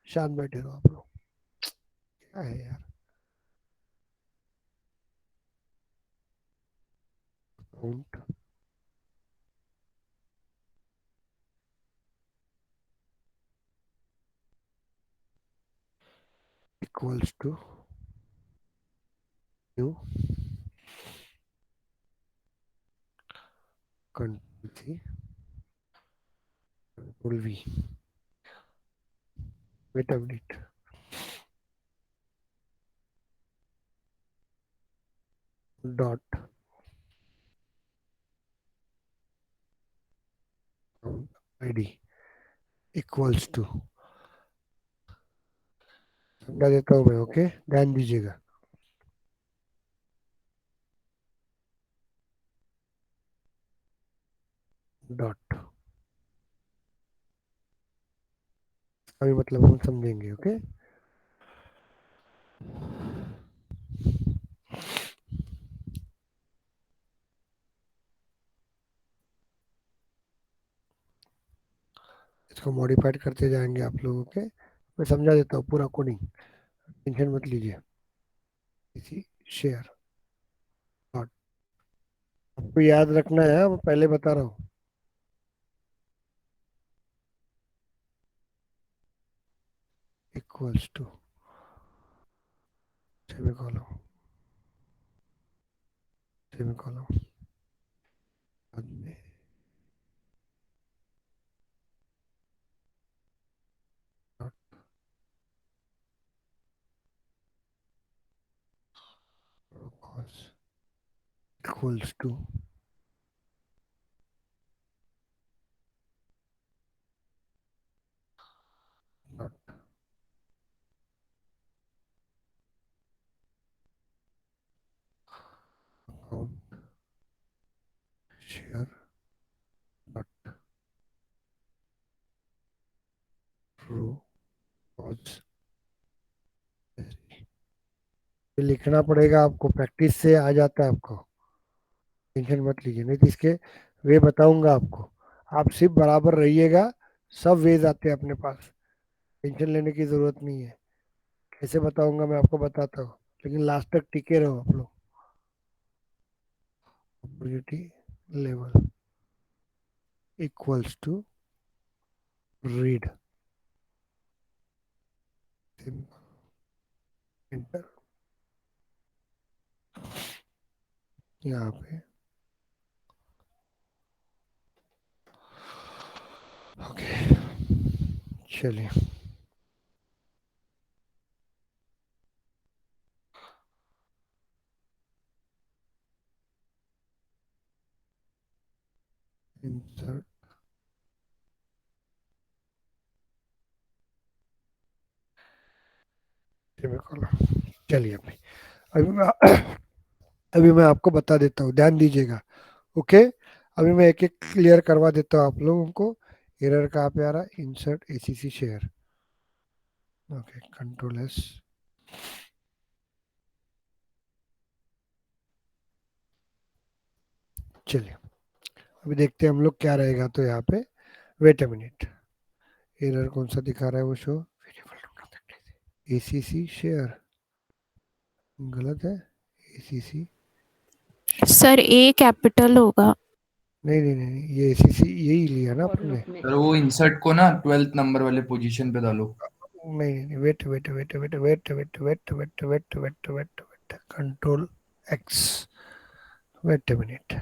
शांत बैठे रहो आप लोग, क्या है यार। Account equals to new control C control V, wait a minute, dot ID equals to, समझा देता हूँ मैं, ओके ध्यान दीजिएगा। डॉट, अभी मतलब हम समझेंगे, ओके। इसको मॉडिफाइड करते जाएंगे आप लोगों के, मैं समझा देता हूँ पूरा कोडिंग, टेंशन मत लीजिए। इसी शेयर डॉट, आपको याद रखना है, मैं पहले बता रहा हूँ, इक्वल्स टू सेमीकोलन, सेमीकोलन, बाद में dot cos equals to dot account share dot row cos. ये लिखना पड़ेगा आपको, प्रैक्टिस से आ जाता है आपको, टेंशन मत लीजिए, नहीं तो इसके वे बताऊंगा आपको, आप सिर्फ बराबर रहिएगा, सब वेज आते हैं अपने पास, टेंशन लेने की जरूरत नहीं है। कैसे बताऊंगा मैं आपको बताता हूँ, लेकिन लास्ट तक टिके रहो आप लोग। Opportunity level equals to read, enter, यहाँ पे ओके, चलिए इंसर्ट, चलिए अभी मैं अभी मैं आपको बता देता हूँ, ध्यान दीजिएगा, ओके। अभी मैं एक एक क्लियर करवा देता हूँ आप लोगों को। एरर कहाँ पे आ रहा है, insert ACC share, okay control S, चलिए अभी देखते हैं हम लोग क्या रहेगा, तो यहाँ पे वेट अ मिनट, एरर कौन सा दिखा रहा है वो शो, एसीसी शेयर गलत है, एसीसी सर ए कैपिटल होगा। नहीं नहीं नहीं, ये एसीसी यही लिया ना आपने। सर वो इंसर्ट को ना 12th नंबर वाले पोजीशन पे डालो। नहीं नहीं, wait wait wait wait wait wait wait wait wait wait wait wait, control X, wait minute,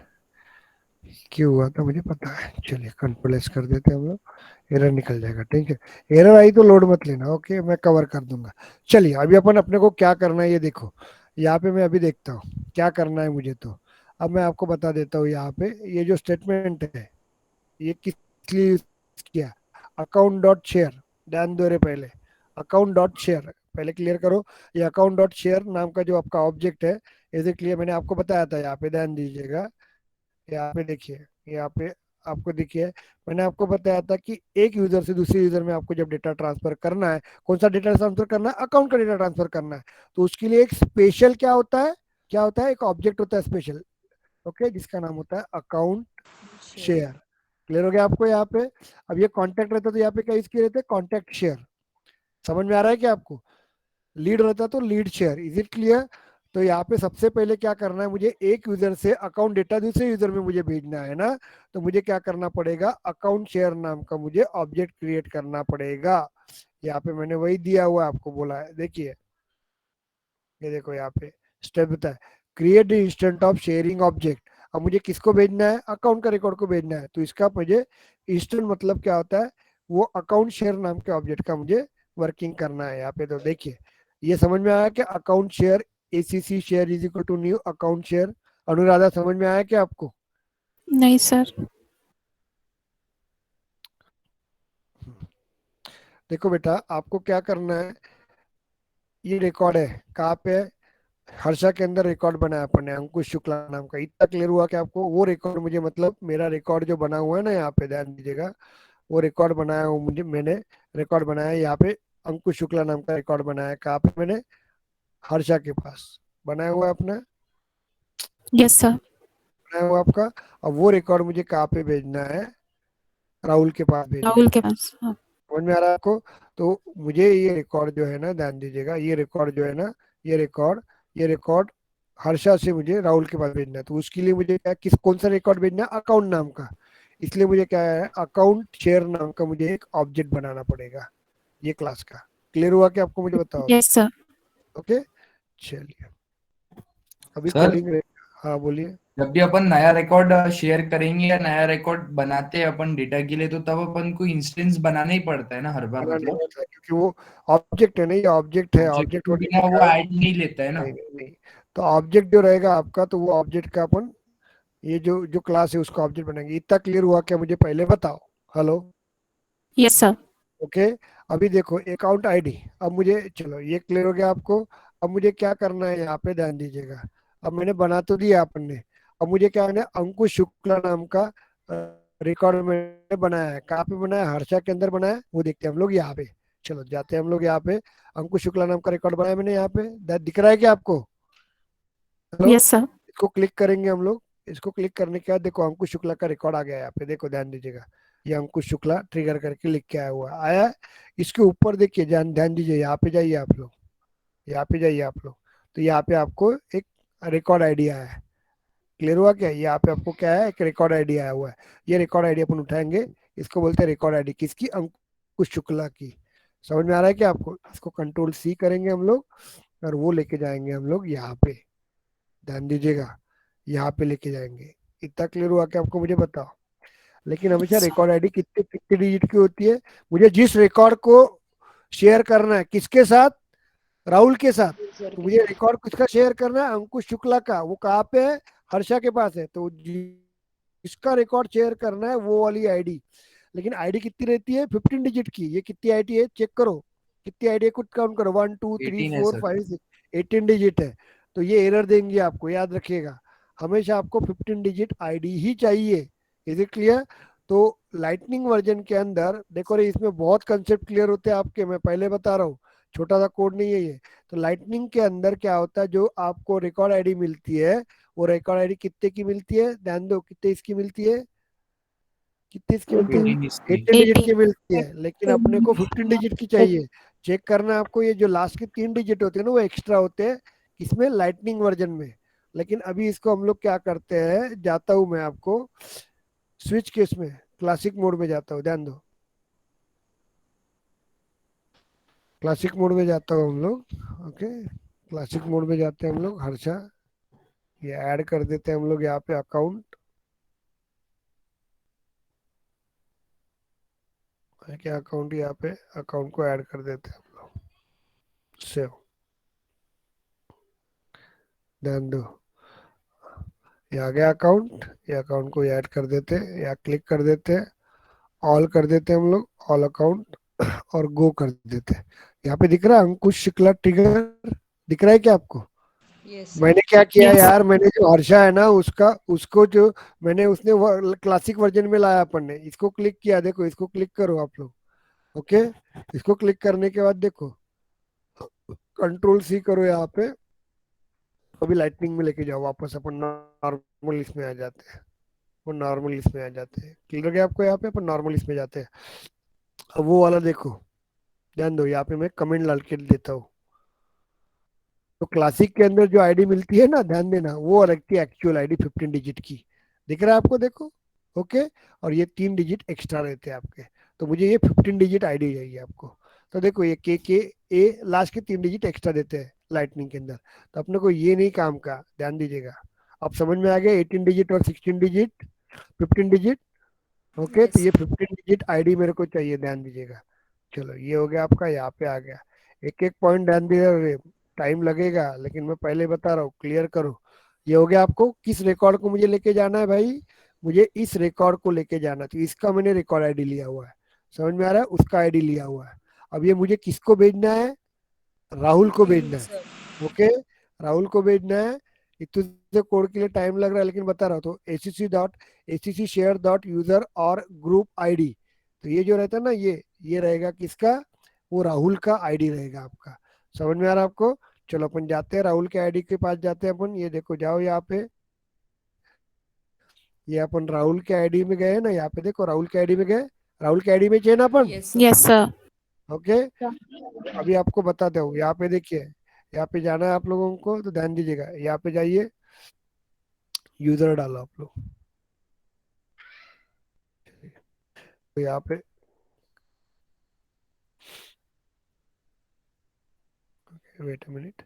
क्यों हुआ था मुझे पता है, चलिए कंट्रोल एस कर देते हैं हम लोग, एरर निकल जाएगा, ठीक है। एरर आई तो लोड मत लेना, ओके मैं कवर कर दूंगा। चलिए अभी अपन अपने को क्या करना है ये देखो, यहाँ पे मैं अभी देखता हूँ क्या करना है मुझे, तो अब मैं आपको बता देता हूँ। यहाँ पे ये जो स्टेटमेंट है, ये किस लिए यूज किया, अकाउंट डॉट शेयर, ध्यान दो रे पहले, अकाउंट डॉट शेयर पहले क्लियर करो। ये अकाउंट डॉट शेयर नाम का जो आपका ऑब्जेक्ट है, इसे क्लियर मैंने आपको बताया था, यहाँ पे ध्यान दीजिएगा। यहाँ पे देखिए, यहाँ पे आपको देखिए, मैंने आपको बताया था कि एक यूजर से दूसरे यूजर में आपको जब डेटा ट्रांसफर करना है, कौन सा डेटा ट्रांसफर करना है, अकाउंट का डेटा ट्रांसफर करना है, तो उसके लिए एक स्पेशल क्या होता है, क्या होता है, एक ऑब्जेक्ट होता है स्पेशल, ओके, जिसका नाम होता है अकाउंट शेयर। क्लियर हो गया आपको यहाँ पे। अब ये कॉन्टैक्ट रहता है तो यहाँ पे क्या यूज किए रहते हैं, कॉन्टैक्ट शेयर। समझ में आ रहा है क्या आपको? लीड रहता तो lead share, is it clear? तो यहाँ पे सबसे पहले क्या करना है, मुझे एक यूजर से अकाउंट डेटा दूसरे यूजर में मुझे भेजना है ना, तो मुझे क्या करना पड़ेगा, अकाउंट शेयर नाम का मुझे ऑब्जेक्ट क्रिएट करना पड़ेगा। यहाँ पे मैंने वही दिया हुआ है, आपको बोला है, देखिए ये देखो यहाँ पे स्टेप बता है, create instant of sharing object. अब मुझे किसको भेजना है, अकाउंट का रिकॉर्ड को भेजना है, तो इसका मुझे इंस्टेंट मतलब क्या होता है, वो अकाउंट शेयर नाम के ऑब्जेक्ट का मुझे वर्किंग करना है यहाँ पे। तो देखिए ये समझ में आया कि account share ACC share is equal to new account share. Anuradha समझ में आया क्या आपको? नहीं सर। देखो बेटा, आपको क्या करना है, ये रिकॉर्ड है कहाँ पे है? हर्षा के अंदर रिकॉर्ड बनाया अपन ने, अंकुश शुक्ला नाम का। इतना क्लियर हुआ कि आपको वो रिकॉर्ड मुझे, मतलब मेरा रिकॉर्ड जो बना हुआ है ना, यहाँ पे ध्यान दीजिएगा, वो रिकॉर्ड बनाया हूँ मुझे, मैंने रिकॉर्ड बनाया है यहाँ पे, अंकुश शुक्ला नाम का रिकॉर्ड बनाया है, कहाँ पे मैंने, हर्षा के पास बनाया हुआ है अपना, यस सर। बनाया हुआ आपका। अब वो रिकॉर्ड मुझे कहाँ पे भेजना है, राहुल के पास भेजना राहुल है। के पास, हाँ। समझ में आ रहा है आपको? तो मुझे ये रिकॉर्ड जो है ना, ध्यान दीजिएगा, ये रिकॉर्ड जो है ना, ये रिकॉर्ड हर्षा से मुझे राहुल के पास भेजना है। तो उसके लिए मुझे क्या, किस कौन सा रिकॉर्ड भेजना है, अकाउंट नाम का। इसलिए मुझे क्या है, अकाउंट शेयर नाम का मुझे एक ऑब्जेक्ट बनाना पड़ेगा ये क्लास का। क्लियर हुआ कि आपको? मुझे बताओ। Yes sir. ओके, चलिए अभी सर, कोडिंग। हाँ बोलिए। जब भी अपन नया रिकॉर्ड शेयर करेंगे या नया रिकॉर्ड बनाते हैं अपन डेटा के लिए, तो तब अपन को इंस्टेंस बनाना ही पड़ता है ना हर बार, बनाना मतलब होता है क्योंकि वो ऑब्जेक्ट है ना, ये ऑब्जेक्ट है, ऑब्जेक्ट ऑब्जेक्ट के होने के बिना वो कारण। ऐड नहीं लेता है ना। नहीं नहीं नहीं, तो ऑब्जेक्ट जो रहेगा आपका, तो वो ऑब्जेक्ट का अपन, ये जो जो क्लास है उसका ऑब्जेक्ट बनाएंगे। इतना क्लियर हुआ क्या, मुझे पहले बताओ। Hello, yes sir. ओके। अभी देखो अकाउंट आईडी, अब मुझे, चलो ये क्लियर हो गया आपको। अब मुझे क्या करना है, यहाँ पे ध्यान दीजिएगा। अब मैंने बना तो दिया अपन ने, अब मुझे क्या करना है, अंकुश शुक्ला नाम का रिकॉर्ड मैंने बनाया है। कहाँ पे बनाया है, हर्षा के अंदर बनाया है, वो देखते हैं हम लोग यहाँ पे। चलो जाते हैं हम लोग यहाँ पे, अंकुश शुक्ला नाम का रिकॉर्ड बनाया मैंने यहाँ पे, दिख रहा है क्या आपको? Hello, yes sir. इसको क्लिक करेंगे हम लोग, इसको क्लिक करने के बाद देखो अंकुश शुक्ला का रिकॉर्ड आ गया यहाँ पे, देखो ध्यान दीजिएगा, ये अंकुश शुक्ला ट्रिगर करके लिख के आया हुआ आया है। इसके ऊपर देखिए, ध्यान ध्यान दीजिए, यहाँ पे जाइए आप लोग, यहाँ पे जाइए आप लोग, तो यहाँ पे आपको एक रिकॉर्ड आईडी आया है। क्लियर हुआ क्या? यहाँ पे आपको क्या है, एक रिकॉर्ड आईडी आया हुआ है। ये रिकॉर्ड आईडी अपन उठाएंगे, इसको बोलते हैं रिकॉर्ड आईडी, किसकी, अंकुश शुक्ला की। समझ में आ रहा है क्या आपको? इसको कंट्रोल सी करेंगे हम लोग, और वो लेके जाएंगे हम लोग यहाँ पे, ध्यान दीजिएगा, यहाँ पे लेके जाएंगे। इतना क्लियर हुआ कि आपको? मुझे बताओ। लेकिन हमेशा रिकॉर्ड आईडी कितने कितने डिजिट की होती है? मुझे जिस रिकॉर्ड को शेयर करना है, किसके साथ, राहुल के साथ, तो मुझे रिकॉर्ड किसका शेयर करना है, अंकुश शुक्ला का। वो कहाँ पे है, हर्षा के पास है। तो जिसका रिकॉर्ड शेयर करना है वो वाली आईडी, लेकिन आईडी कितनी रहती है, 15 डिजिट की। ये कितनी आईडी है, चेक करो कितनी आईडी है, कुछ काउंट करो, 1 2 3 18 है 4 सर। 5 6, 18 डिजिट है। तो ये एरर देंगे आपको, याद रखिएगा, हमेशा आपको 15 डिजिट आईडी ही चाहिए। Is it clear? तो लाइटनिंग वर्जन के अंदर देखो रे, इसमें बहुत कंसेप्ट क्लियर होते हैं आपके, मैं पहले बता रहा हूँ, छोटा सा कोड नहीं है ये। तो लाइटनिंग के अंदर क्या होता है, जो आपको रिकॉर्ड आईडी मिलती है, वो रिकॉर्ड आईडी कितने की मिलती है, ध्यान दो, कितने इसकी मिलती है, कितनी इसकी मिलती है, 18 इसकी। 18 डिजिट 18। की मिलती है, लेकिन अपने को 15 डिजिट की चाहिए। चेक करना है आपको, ये जो लास्ट के 3 डिजिट होते हैं ना, वो एक्स्ट्रा होते हैं इसमें, लाइटनिंग वर्जन में। लेकिन अभी इसको हम लोग क्या करते हैं, जाता हूं मैं आपको स्विच केस में, क्लासिक मोड में जाता हूँ, ध्यान दो, क्लासिक मोड में जाता हूँ हम लोग, ओके, क्लासिक मोड में जाते हैं हम लोग, हर्षा, ये ऐड कर देते हैं हम लोग यहाँ पे अकाउंट है क्या, अकाउंट, यहाँ पे अकाउंट को ऐड कर देते हैं हम लोग, सेव, ध्यान दो, ये आ गया अकाउंट, ये अकाउंट को ऐड कर देते हैं, या क्लिक कर देते हैं, ऑल कर देते हैं हम लोग, ऑल अकाउंट, और गो कर देते हैं। यहाँ पे दिख रहा है अंकुश शुक्ला ट्रिगर, दिख रहा है क्या आपको? यस मैंने क्या किया यस यार, मैंने जो हर्षा है ना उसका, उसको जो मैंने उसने क्लासिक वर्जन में लाया अपन ने, इसको क्लिक किया, देखो इसको क्लिक करो आप लोग। ओके, इसको क्लिक करने के बाद देखो कंट्रोल सी करो यहाँ पे, अभी लाइटनिंग में लेके जाओ वापस, अपन नॉर्मल इसमें आ जाते हैं, वो नॉर्मल इसमें आ जाते हैं। क्लियर हो गया आपको? यहाँ पे अपन नॉर्मल इसमें जाते हैं। अब वो वाला देखो, ध्यान दो, यहाँ पे मैं कमेंट डाल के देता हूँ। तो क्लासिक के अंदर जो आईडी मिलती है ना, ध्यान देना, वो रखती है एक्चुअल आईडी 15 डिजिट की, दिख रहा है आपको? देखो, ओके। और ये 3 डिजिट एक्स्ट्रा रहते हैं आपके, तो मुझे ये 15 डिजिट आईडी चाहिए आपको। तो देखो ये के ए लास्ट के 3 डिजिट एक्स्ट्रा देते हैं लाइटनिंग के अंदर, तो अपने को ये नहीं काम का, ध्यान दीजिएगा। अब समझ में आ गया? 18 डिजिट और 16 डिजिट, 15 डिजिट। ओके, तो यस ये 15 डिजिट आईडी मेरे को चाहिए, ध्यान दीजिएगा। चलो ये हो गया आपका, यहाँ पे आ गया। एक एक पॉइंट ध्यान दीजिएगा, टाइम लगेगा लेकिन मैं पहले बता रहा हूँ, क्लियर करो। ये हो गया। आपको किस रिकॉर्ड को मुझे लेके जाना है भाई? मुझे इस रिकॉर्ड को लेके जाना, तो इसका मैंने रिकॉर्ड आईडी लिया हुआ है, समझ में आ रहा है? उसका आईडी लिया हुआ है। अब ये मुझे किसको भेजना है? राहुल को भेजना है। सर ओके, राहुल को भेजना है। तुझे कोड के लिए टाइम लग रहा है लेकिन बता रहा हूँ, तो acc शेयर डॉट यूजर और ग्रुप आईडी, तो ये जो रहता है ना, ये रहेगा किसका? वो राहुल का आईडी रहेगा आपका। समझ में आ रहा है आपको? चलो अपन जाते हैं राहुल के आईडी के पास, जाते हैं अपन। ये देखो, जाओ यहाँ पे, ये अपन राहुल के आईडी में गए ना, यहाँ पे देखो राहुल के आईडी में गए, राहुल के आईडी में चाहिए ना अपन। यस यस सर ओके, अभी आपको बताता हूँ, यहाँ पे देखिए, यहाँ पे जाना है आप लोगों को, तो ध्यान दीजिएगा, यहाँ पे जाइए, यूजर डालो आप लोग, तो यहाँ पे वेट अ मिनट,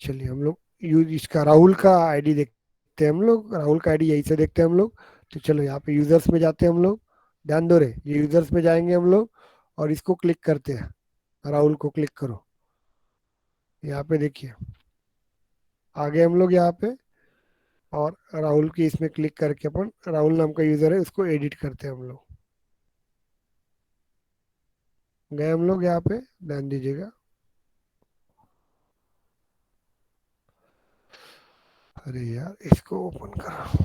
चलिए हम लोग यूज इसका राहुल का आईडी देखते हैं हम लोग, राहुल का आईडी यही से देखते हैं हम लोग। तो चलो यहाँ पे यूजर्स में जाते हैं हम लोग, ध्यान दो रे, ये यूजर्स में जाएंगे हम लोग, और इसको क्लिक करते हैं, राहुल को क्लिक करो, यहाँ पे देखिए आगे हम लोग यहाँ पे, और राहुल की इसमें क्लिक करके अपन, राहुल नाम का यूजर है, उसको एडिट करते हैं हम लोग। गए हम लोग यहाँ पे, ध्यान दीजिएगा। अरे यार, इसको ओपन करो,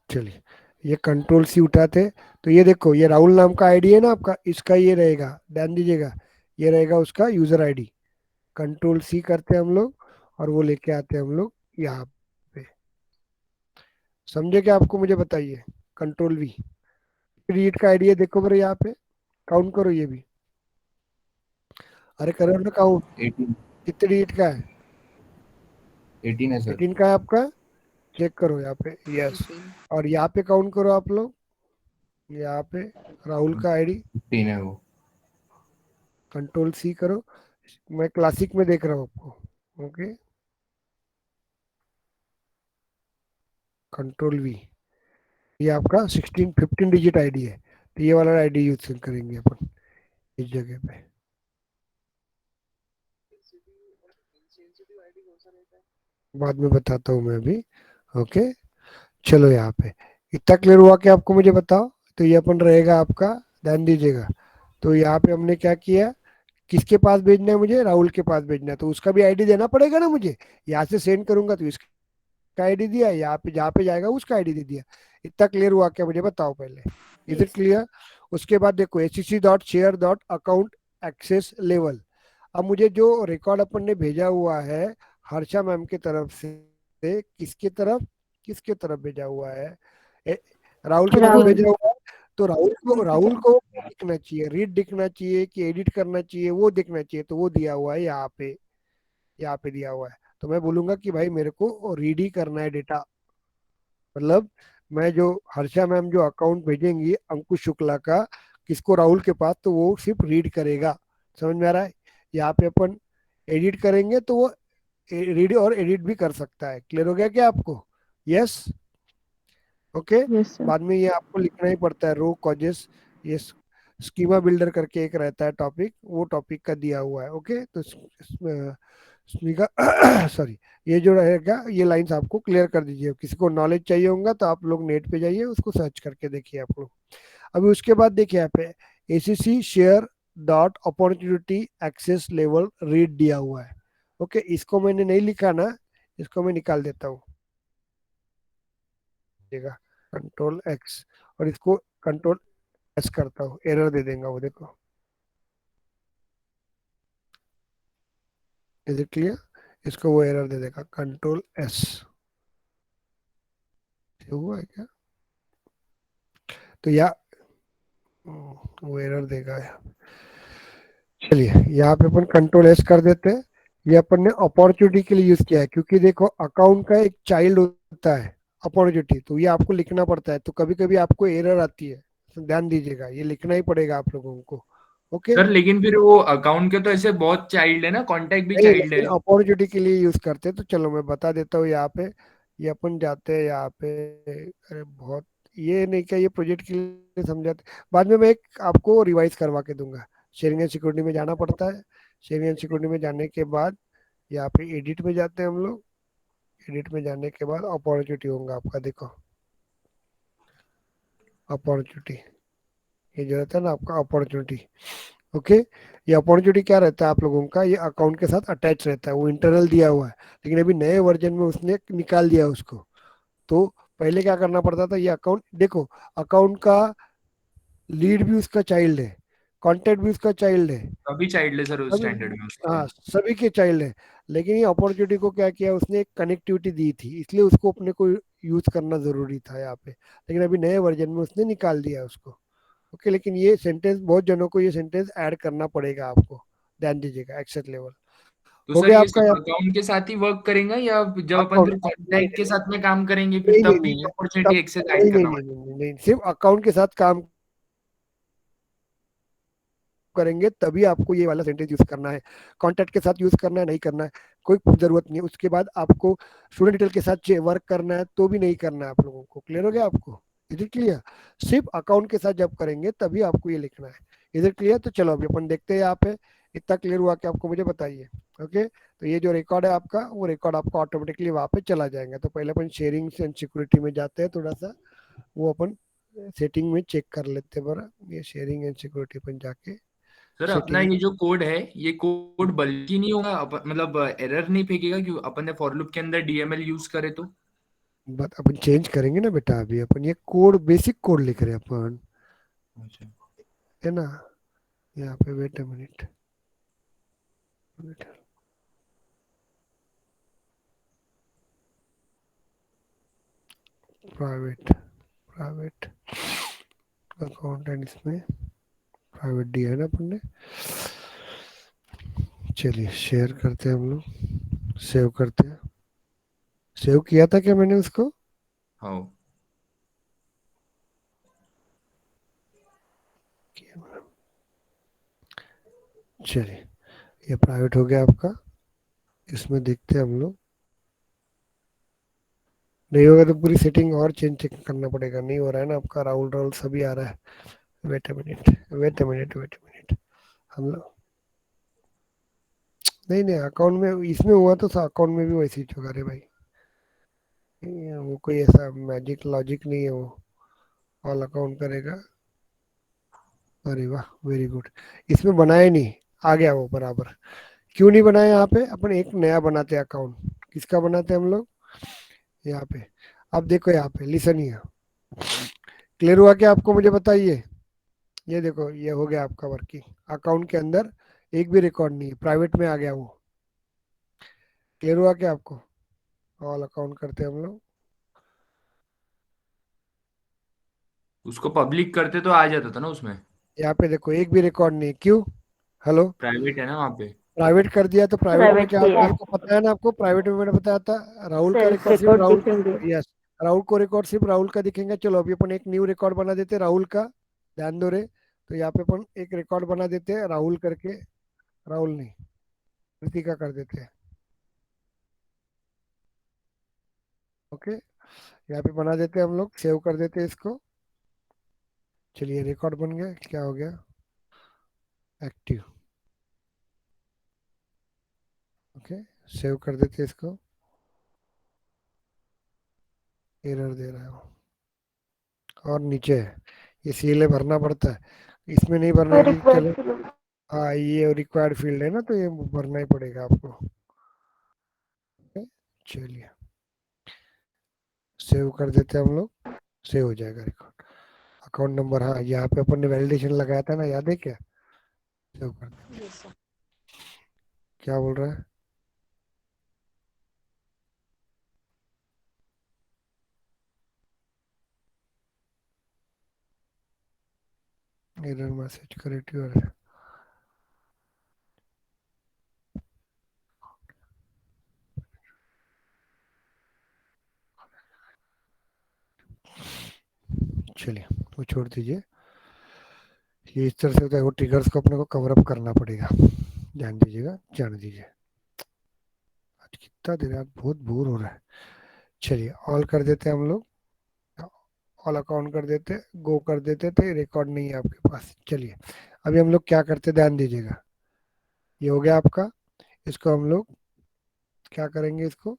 चलिए ये कंट्रोल सी उठाते, तो ये देखो, ये राहुल नाम का आईडी है ना आपका, इसका ये रहेगा, ध्यान दीजिएगा, ये रहेगा उसका यूजर आईडी। कंट्रोल सी करते हैं हम लोग, और वो लेके आते हैं हम लोग यहाँ पे। समझे क्या आपको? मुझे बताइए। कंट्रोल वी, रीड का आईडी है, देखो मेरे यहाँ पे, काउंट करो ये भी। अरे करो ना काउंट, 18 कितने डिजिट का है? 18 है सर। 18 का है आपका, चेक करो यहाँ पे, यस। 18 और यहाँ पे काउंट करो आप लोग, यहाँ पे राहुल का आईडी, 15 है वो। कंट्रोल सी करो, मैं क्लासिक में देख रहा हूँ आपको। ओके, कंट्रोल वी, ये आपका 15 डिजिट आईडी है, तो ये वाला आईडी यूज करेंगे अपन इस जगह पे। बाद में बताता हूँ मैं अभी। ओके, चलो यहाँ पे इतना क्लियर हुआ कि आपको? मुझे बताओ। तो ये अपन रहेगा आपका, ध्यान दीजिएगा। तो यहाँ पे हमने क्या किया, किसके पास भेजना है मुझे? राहुल के पास भेजना है, तो उसका भी आईडी देना पड़ेगा ना मुझे। यहाँ से सेंड करूंगा तो इसका आईडी दिया, यहाँ पे जहाँ पे जाएगा उसका आईडी दे दिया। इतना क्लियर हुआ क्या? मुझे बताओ पहले, इज इट यस क्लियर? उसके बाद देखो acc.share.account एक्सेस लेवल। अब मुझे जो रिकॉर्ड अपन ने भेजा हुआ है हर्षा मैम की तरफ से, किसके तरफ भेजा हुआ है? ए, राहुल की तरफ राहुल भेजा हुआ है। तो राहुल को दिखना चाहिए, रीड दिखना चाहिए कि एडिट करना चाहिए, वो दिखना चाहिए, तो वो दिया हुआ है यहाँ पे, यहाँ पे दिया हुआ है। तो मैं बोलूंगा कि भाई मेरे को रीड ही करना है डेटा, मतलब मैं जो हर्षा मैम जो अकाउंट भेजेंगी अंकुश शुक्ला का किसको, राहुल के पास, तो वो सिर्फ रीड करेगा। समझ में आ रहा है? यहाँ पे अपन एडिट करेंगे तो वो रीड और एडिट भी कर सकता है। क्लियर हो गया क्या आपको? Yes, okay. Yes sir. बाद में ये आपको लिखना ही पड़ता है, रो कॉजेस, यस। स्कीमा बिल्डर करके एक रहता है टॉपिक, वो टॉपिक का दिया हुआ है। ओके, तो स्पीकर सॉरी, ये जो रहेगा ये लाइंस आपको क्लियर कर दीजिए। किसी को नॉलेज चाहिए होगा तो आप लोग नेट पे जाइए, उसको सर्च करके देखिए आप लोग। अभी उसके बाद देखिए यहाँ पे ACC share dot opportunity access level read दिया हुआ है। ओके, इसको मैंने नहीं लिखा ना, इसको मैं निकाल देता हूँ, देगा Ctrl+X, और इसको Ctrl+S करता हूँ, एरर दे देगा वो, देखो। Is it clear? इसको वो एरर दे देगा, Ctrl+S। हुआ है क्या? तो या वो एरर देगा। चलिए यहाँ पे अपन Ctrl+S कर देते हैं। ये अपन ने अपॉर्चुनिटी के लिए यूज किया है, क्योंकि देखो अकाउंट का एक चाइल्ड होता है अपॉर्चुनिटी, तो ये आपको लिखना पड़ता है, तो कभी कभी आपको एरर आती है, तो ध्यान दीजिएगा, ये लिखना ही पड़ेगा आप लोगों को। ओके, सर लेकिन फिर वो अकाउंट के तो ऐसे बहुत चाइल्ड है ना, कॉन्टैक्ट भी नहीं चाइल्ड है। लेकिन अपॉर्चुनिटी के लिए यूज करते हैं, तो चलो मैं बता देता हूँ यहाँ पे। ये अपन जाते हैं यहाँ पे, अरे बहुत, ये नहीं क्या, ये प्रोजेक्ट के लिए समझाते, बाद में मैं एक आपको रिवाइज करवा के दूंगा। शेयरिंग एंड सिक्योरिटी में जाना पड़ता है। शेयरिंग एंड सिक्योरिटी में जाने के बाद यहाँ पे एडिट में जाते हैं हम लोग। एडिट में जाने के बाद अपॉर्चुनिटी होगा आपका, देखो अपॉर्चुनिटी, ये जो रहता है ना आपका अपॉर्चुनिटी। ओके, ये अपॉर्चुनिटी क्या रहता है आप लोगों का, ये अकाउंट के साथ अटैच रहता है, वो इंटरनल दिया हुआ है, लेकिन अभी नए वर्जन में उसने निकाल दिया उसको। तो पहले क्या करना पड़ता था, ये अकाउंट देखो, अकाउंट का लीड भी उसका चाइल्ड है, कॉन्टेक्ट भी उसका चाइल्ड है, अभी चाइल्ड है सर उस सभी, स्टैंडर्ड में उसके। हाँ सभी के चाइल्ड है। लेकिन ये अपॉर्चुनिटी को क्या किया उसने, एक कनेक्टिविटी दी थी, इसलिए उसको अपने को यूज करना जरूरी था यहाँ पे, लेकिन अभी नए वर्जन में उसने निकाल दिया उसको। ओके, लेकिन ये सेंटेंस बहुत जनों को ये सेंटेंस ऐड करना पड़ेगा आपको, ध्यान दीजिएगा, एक्सेस लेवल तो हो सर गया ये आपका सब यहाँ अकाउंट के साथ ही वर्क करेंगा, या जब अपन अकाउंट, फिर नहीं कॉन्टैक्ट के साथ में काम करेंगे फिर नहीं नहीं तब भी नहीं नहीं, अपॉर्चुनिटी तब एक्सेस नहीं ऐड नहीं करना नहीं पड़ेगा? नहीं नहीं नहीं, सिर्फ अकाउंट के साथ काम करेंगे तभी आपको ये वाला सेंटेंस यूज करना है। कॉन्टैक्ट के साथ यूज करना है, नहीं करना है, कोई जरूरत नहीं है। उसके बाद आपको स्टूडेंट डिटेल के साथ वर्क करना है तो भी नहीं करना है आप लोगों को। क्लियर हो गया आपको? Is it clear? सिर्फ अकाउंट के साथ जब करेंगे तभी आपको ये लिखना है। Is it clear? तो चलो अभी अपन देखते हैं यहाँ पे, इतना क्लियर हुआ कि आपको मुझे बताइए। ओके, तो ये जो रिकॉर्ड है आपका, वो रिकॉर्ड आपका ऑटोमेटिकली वहाँ पे चला जाएगा। तो पहले अपन शेयरिंग एंड सिक्योरिटी में जाते हैं, थोड़ा सा वो अपन सेटिंग में चेक कर लेते हैं बरा। ये शेयरिंग एंड सिक्योरिटी अपन जाके सर अपना सेटिंग, ये जो कोड है, ये कोड बल्कि नहीं होगा मतलब एरर नहीं फेंकेगा क्यों अपन ने फॉर लूप के अंदर डीएमएल यूज करे तो? बट अपन चेंज करेंगे ना बेटा, अभी अपन ये कोड, बेसिक कोड लिख रहे हैं अपन, अच्छा। है ना। यहाँ पे wait a minute, private, private account and इसमें प्राइवेट दिया है ना अपन ने। चलिए शेयर करते हैं हम लोग, सेव करते हैं। सेव किया था क्या मैंने उसको? हाँ। चलिए, ये प्राइवेट हो गया आपका। इसमें देखते हैं हम लोग, नहीं होगा तो पूरी सेटिंग और चेंज चेक करना पड़ेगा। नहीं हो रहा है ना आपका, राहुल राहुल सभी आ रहा है। Wait a minute, wait a minute, wait a minute, हम लोग, नहीं नहीं, अकाउंट में इसमें हुआ तो अकाउंट में भी वैसे ही होगा रे भाई। वो कोई ऐसा मैजिक लॉजिक नहीं है वो, ऑल अकाउंट करेगा। अरे वाह, वेरी गुड, इसमें बनाया नहीं, आ गया वो बराबर। क्यों नहीं बनाया? यहाँ पे अपन एक नया बनाते हैं अकाउंट। किसका बनाते हैं हम लोग? यहाँ पे। अब देखो यहाँ पे, लिसन हियर, क्लियर हुआ क्या आपको? मुझे बताइए। ये देखो, ये हो गया आपका वर्किंग। अकाउंट के अंदर एक भी रिकॉर्ड नहीं है, प्राइवेट में आ गया वो। क्लियर हुआ क्या आपको? ऑल अकाउंट करते हैं हम लोग। उसको पब्लिक करते तो आ जाता था ना उसमें। यहाँ पे देखो, एक भी रिकॉर्ड नहीं है। क्यों? हेलो, प्राइवेट है ना वहाँ पे। प्राइवेट कर दिया तो प्राइवेट में प्राइवेट क्या होता किया है है, आपको पता है ना? आपको प्राइवेट में मैंने बताया था, राहुल का सेल्फ रिकॉर्ड सिर्फ रिकॉर्ड राहुल, दिखेंगे। यस, राहुल को रिकॉर्ड सिर्फ राहुल का दिखेंगे। चलो अभी अपन एक न्यू रिकॉर्ड बना देते हैं राहुल का, ध्यान दो रे। तो यहाँ पे अपन एक रिकॉर्ड बना देते हैं राहुल करके, राहुल नहीं, कृतिका कर देते हैं। ओके, यहाँ पे बना देते हैं हम लोग, सेव कर देते हैं इसको। चलिए रिकॉर्ड बन गया, क्या हो गया? एक्टिव। ओके, सेव कर देते इसको। एरर दे रहा है और नीचे है, ये सीएलए भरना पड़ता है, इसमें नहीं भरना है कि चलो। हाँ, ये रिक्वायर्ड फील्ड है ना, तो ये भरना ही पड़ेगा आपको। ओके, चलिए सेव कर देते हैं हम लोग, सेव हो जाएगा रिकॉर्ड। अकाउंट नंबर, हाँ यहाँ पे अपन ने वैलिडेशन लगाया था ना, याद है क्या? सेव कर देते। Yes sir. क्या बोल रहा है? Error message correct your. चलिए वो छोड़ दीजिए, ये इस तरह से होता है, वो ट्रिगर्स को अपने को कवर अप करना पड़ेगा, ध्यान दीजिएगा, जान दीजिए। आज कितना देर, आज बहुत बोर हो रहा है। चलिए ऑल कर देते हैं हम लोग, ऑल अकाउंट कर देते, गो कर देते, तो रिकॉर्ड नहीं है आपके पास। चलिए अभी हम लोग क्या करते, ध्यान दीजिएगा। ये हो गया आपका, इसको हम लोग क्या करेंगे, इसको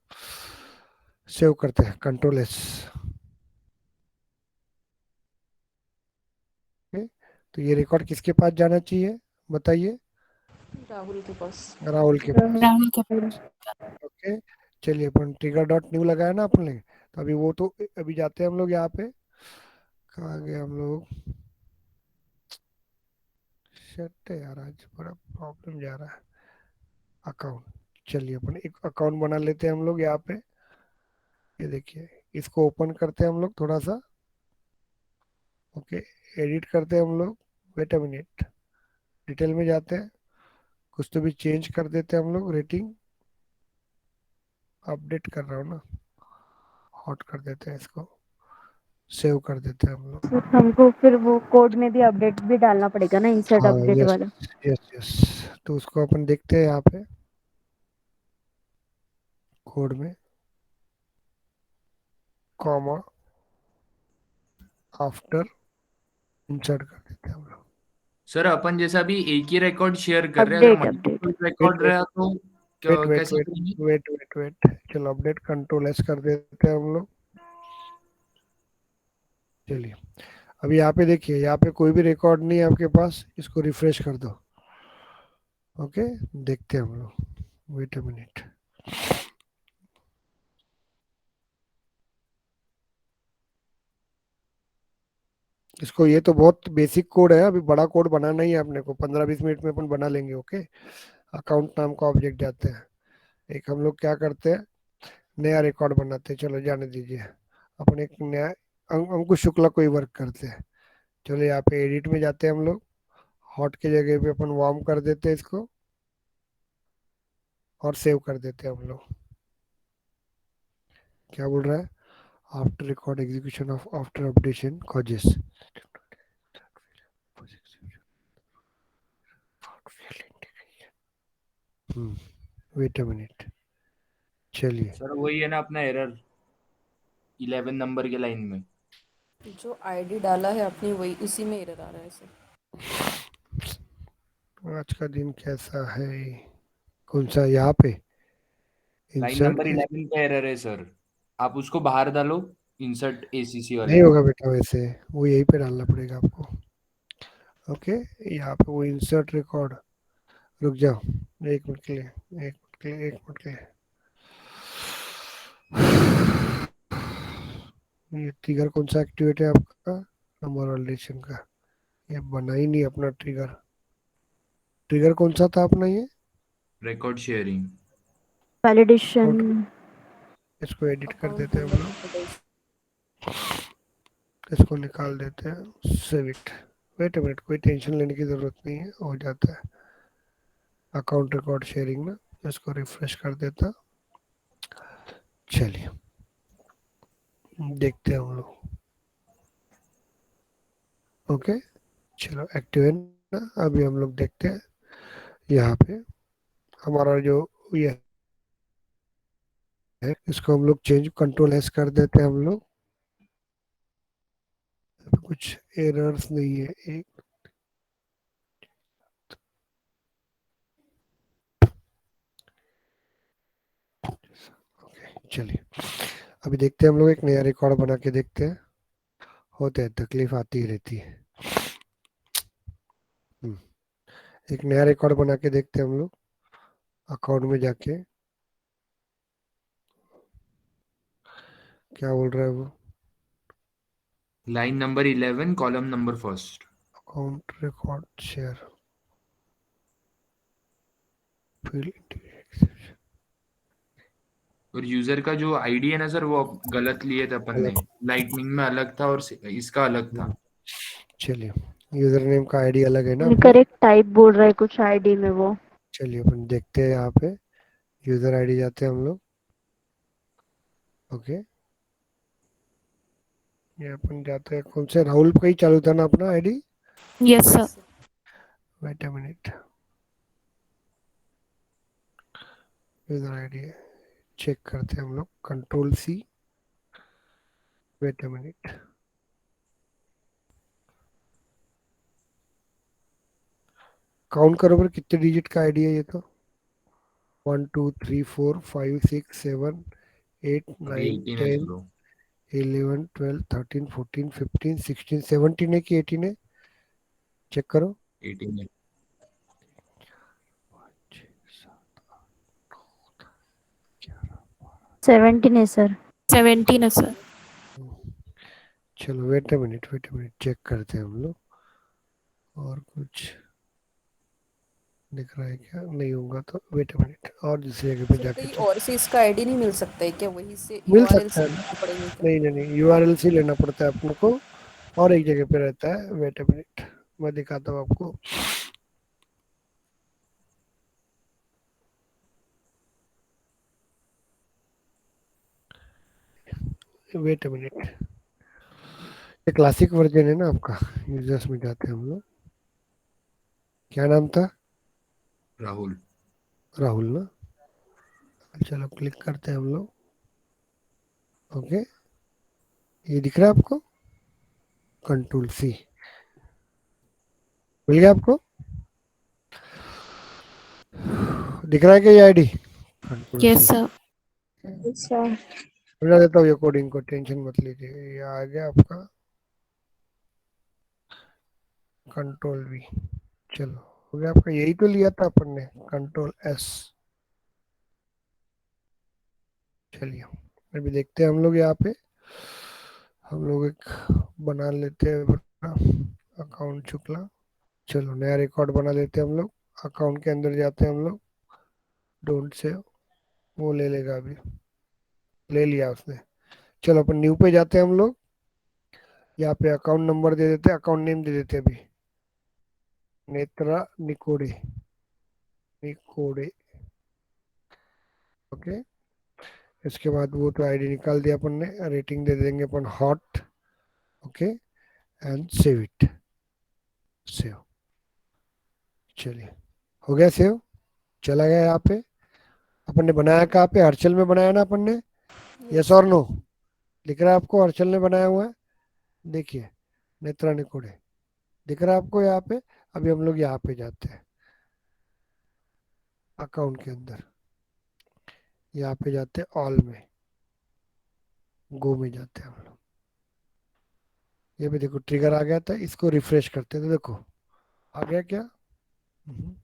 सेव करते हैं, कंट्रोल एस। तो ये रिकॉर्ड किसके पास जाना चाहिए, बताइए? राहुल के पास। राहुल के पास। राहुल कपूर। ओके, चलिए अपन ट्रिगर डॉट न्यू लगाया ना अपने, तो अभी वो तो अभी जाते हैं हम लोग यहाँ पे, कहाँ गए हम लोग? शिट यार, आज बड़ा प्रॉब्लम जा रहा है। अकाउंट, चलिए अपन एक अकाउंट बना लेते हैं हम लोग यहाँ पे। ये देखिए, इसको ओपन करते हैं हम लोग थोड़ा सा। ओके, एडिट करते हैं हम लोग। वेट अ मिनट, डिटेल में जाते हैं, कुछ तो भी चेंज कर देते हैं हम लोग। रेटिंग अपडेट कर रहा हूँ ना, हॉट कर देते हैं इसको, सेव कर देते हैं हम लोग। सर हमको फिर वो कोड में भी अपडेट भी डालना पड़ेगा ना, इंसर्ट हाँ, अपडेट यस वाला। यस यस, तो उसको अपन देखते हैं यहाँ पे कोड में, कॉमा आफ्टर इंसर्ट कर देते हैं हम लोग। सर अपन जैसा अभी एक ही रिकॉर्ड शेयर कर रहे हैं, अगर update update. Multiple wait record wait रहा तो वेट वेट कैसे वेट करेंगे? वेट वेट वेट, चलो अपडेट कंट्रोल एस कर देते हैं हम लोग। चलिए अभी यहाँ पे देखिए, यहाँ पे कोई भी रिकॉर्ड नहीं है आपके पास, इसको रिफ्रेश कर दो। ओके, देखते हैं हम लोग, वेट अ मिनट। इसको, ये तो बहुत बेसिक कोड है, अभी बड़ा कोड बनाना ही है अपने को, 15-20 मिनट में अपन बना लेंगे। ओके, अकाउंट नाम का ऑब्जेक्ट जाते हैं, एक हम लोग क्या करते हैं, नया रिकॉर्ड बनाते हैं। चलो जाने दीजिए, अपन एक नया अंकुश शुक्ला कोई वर्क करते हैं। चलो यहाँ पे एडिट में जाते हैं हम लोग, हॉट की जगह पे अपन वार्म कर देते हैं इसको, और सेव कर देते हैं हम लोग। क्या बोल रहा है? After record execution of after updation causes. Wait a minute, चलिए सर वही है ना अपना एरर 11 नंबर के लाइन में। जो आईडी डाला है अपनी, वही उसी में एरर आ रहा है सर। आज का दिन कैसा है? कौन सा, यहाँ पे लाइन इंसर्ट? नंबर 11 का एरर है सर, आप उसको बाहर डालो, इंसर्ट एसीसी वाले नहीं को। होगा बेटा, वैसे वो यहीं पे डालना पड़ेगा आपको। ओके, यहाँ पे वो इंसर्ट रिकॉर्ड, रुक जाओ, एक मिनट के लिए, एक मिनट के लिए, एक मिनट के लिए। ये ट्रिगर कौन सा एक्टिवेट है आपका? नंबर वैलिडेशन का, ये बना ही नहीं अपना ट्रिगर। ट्रिगर कौन सा था अपना ये? Record sharing. वैलिडेशन। इसको एडिट कर अकाउंट देते हैं हम नंबर लोग, एडवर्टाइज। इसको निकाल देते हैं, सेव इट। वेट मिनट, कोई टेंशन लेने की जरूरत नहीं है, हो जाता है। अकाउंट रिकॉर्ड शेयरिंग ना, इसको रिफ्रेश कर देता। चलिए देखते हैं हम लोग। ओके, चलो एक्टिव है ना, अभी हम लोग देखते हैं यहाँ पे हमारा जो ये है, इसको हम लोग चेंज कंट्रोल एस कर देते हैं हम लोग। कुछ एरर्स नहीं है, एक ओके चलिए, अभी देखते हैं हम लोग, एक नया रिकॉर्ड बना के देखते हैं। होते हैं, तकलीफ आती ही रहती है। एक नया रिकॉर्ड बना के देखते हैं हम लोग, अकाउंट में जाके। क्या बोल रहा है वो? Line number 11 column number first. Account record share field. और यूजर का जो आईडी है ना सर, वो अब गलत लिए थे अपन ने। लाइटनिंग में अलग था और इसका अलग था। चलिए, यूजर नेम का आईडी अलग है ना आपका? इनकरेक्ट टाइप बोल रहा है कुछ आईडी में वो। चलिए अपन देखते हैं यहाँ पे, यूजर आईडी जाते हैं हम लोग। ओके, ये अपन जाते हैं, कौन से राहुल का ही चालू था ना अपना ID? Yes sir. Yes, sir. Wait a minute, user ID check करते हैं हम लोग, control C. Wait a minute, count करो पर कितने डिजिट का आईडी है ये तो? 1 2 3 4 5 6 7 8 अभी 9 18 है 10 चलो। 11 12 13 14 15 16 17 है कि 18 है? चेक करो। 18 है। 17 है सर। 17 है सर। चलो वेट अ मिनट, चेक करते हैं हम लोग, और कुछ दिख रहा है क्या? नहीं होगा तो वेट अ मिनट, और दूसरी जगह पे सर जाके कहीं चेक। और से इसका आईडी नहीं मिल सकता है क्या? वहीं से मिल यूआरएल सकता से है ना? लेना पड़ेगा क्या? नहीं नहीं नहीं, यूआरएल से लेना पड़ता है अपने को, और एक जगह पे रहता है। वेट अ मिनट, मैं दिखाता हूँ आपको। वेट अ मिनट, ये क्लासिक वर्जन है ना आपका? यूजर्स में जाते हैं हम लोग, क्या नाम था? राहुल। राहुल ना? चलो क्लिक करते हैं हम लोग। ओके, ये दिख रहा है आपको? कंट्रोल सी, मिल गया आपको? दिख रहा है क्या ये आईडी? कंट्रोल यस सी। सर। अच्छा, समझा देता हूँ ये कोडिंग को, टेंशन मत लीजिए, ये आ गया आपका। कंट्रोल वी, चलो हो गया आपका। यही तो लिया था अपन ने, कंट्रोल एस। चलिए अभी देखते हैं हम लोग यहाँ पे, हम लोग एक बना लेते हैं अकाउंट शुक्ला। चलो नया रिकॉर्ड बना लेते हैं हम लोग, अकाउंट के अंदर जाते हैं हम लोग, डोंट से, वो ले लेगा अभी, ले लिया उसने। चलो अपन न्यू पे जाते हैं हम लोग, यहाँ पे अकाउंट नंबर दे देते हैं, अकाउंट नेम दे देते हैं अभी, नेत्रा निकोडे, निकोडे। ओके, इसके बाद वो तो आईडी निकाल दिया अपन ने, रेटिंग दे देंगे अपन hot. Okay, and save it, save. चलिए हो गया सेव, चला गया यहाँ पे। अपन ने बनाया कहाँ पे? हर्षल में बनाया ना अपन ने? Yes, यस और नो? दिख रहा है आपको हर्षल ने बनाया हुआ है? देखिए, नेत्रा निकोडे दिख रहा है आपको यहाँ पे? अभी हम लोग यहाँ पे जाते हैं, अकाउंट के अंदर, यहाँ पे जाते हैं ऑल में, गो में जाते हैं हम लोग। ये भी देखो ट्रिगर आ गया था, इसको रिफ्रेश करते हैं तो देखो आ गया क्या? हम्म।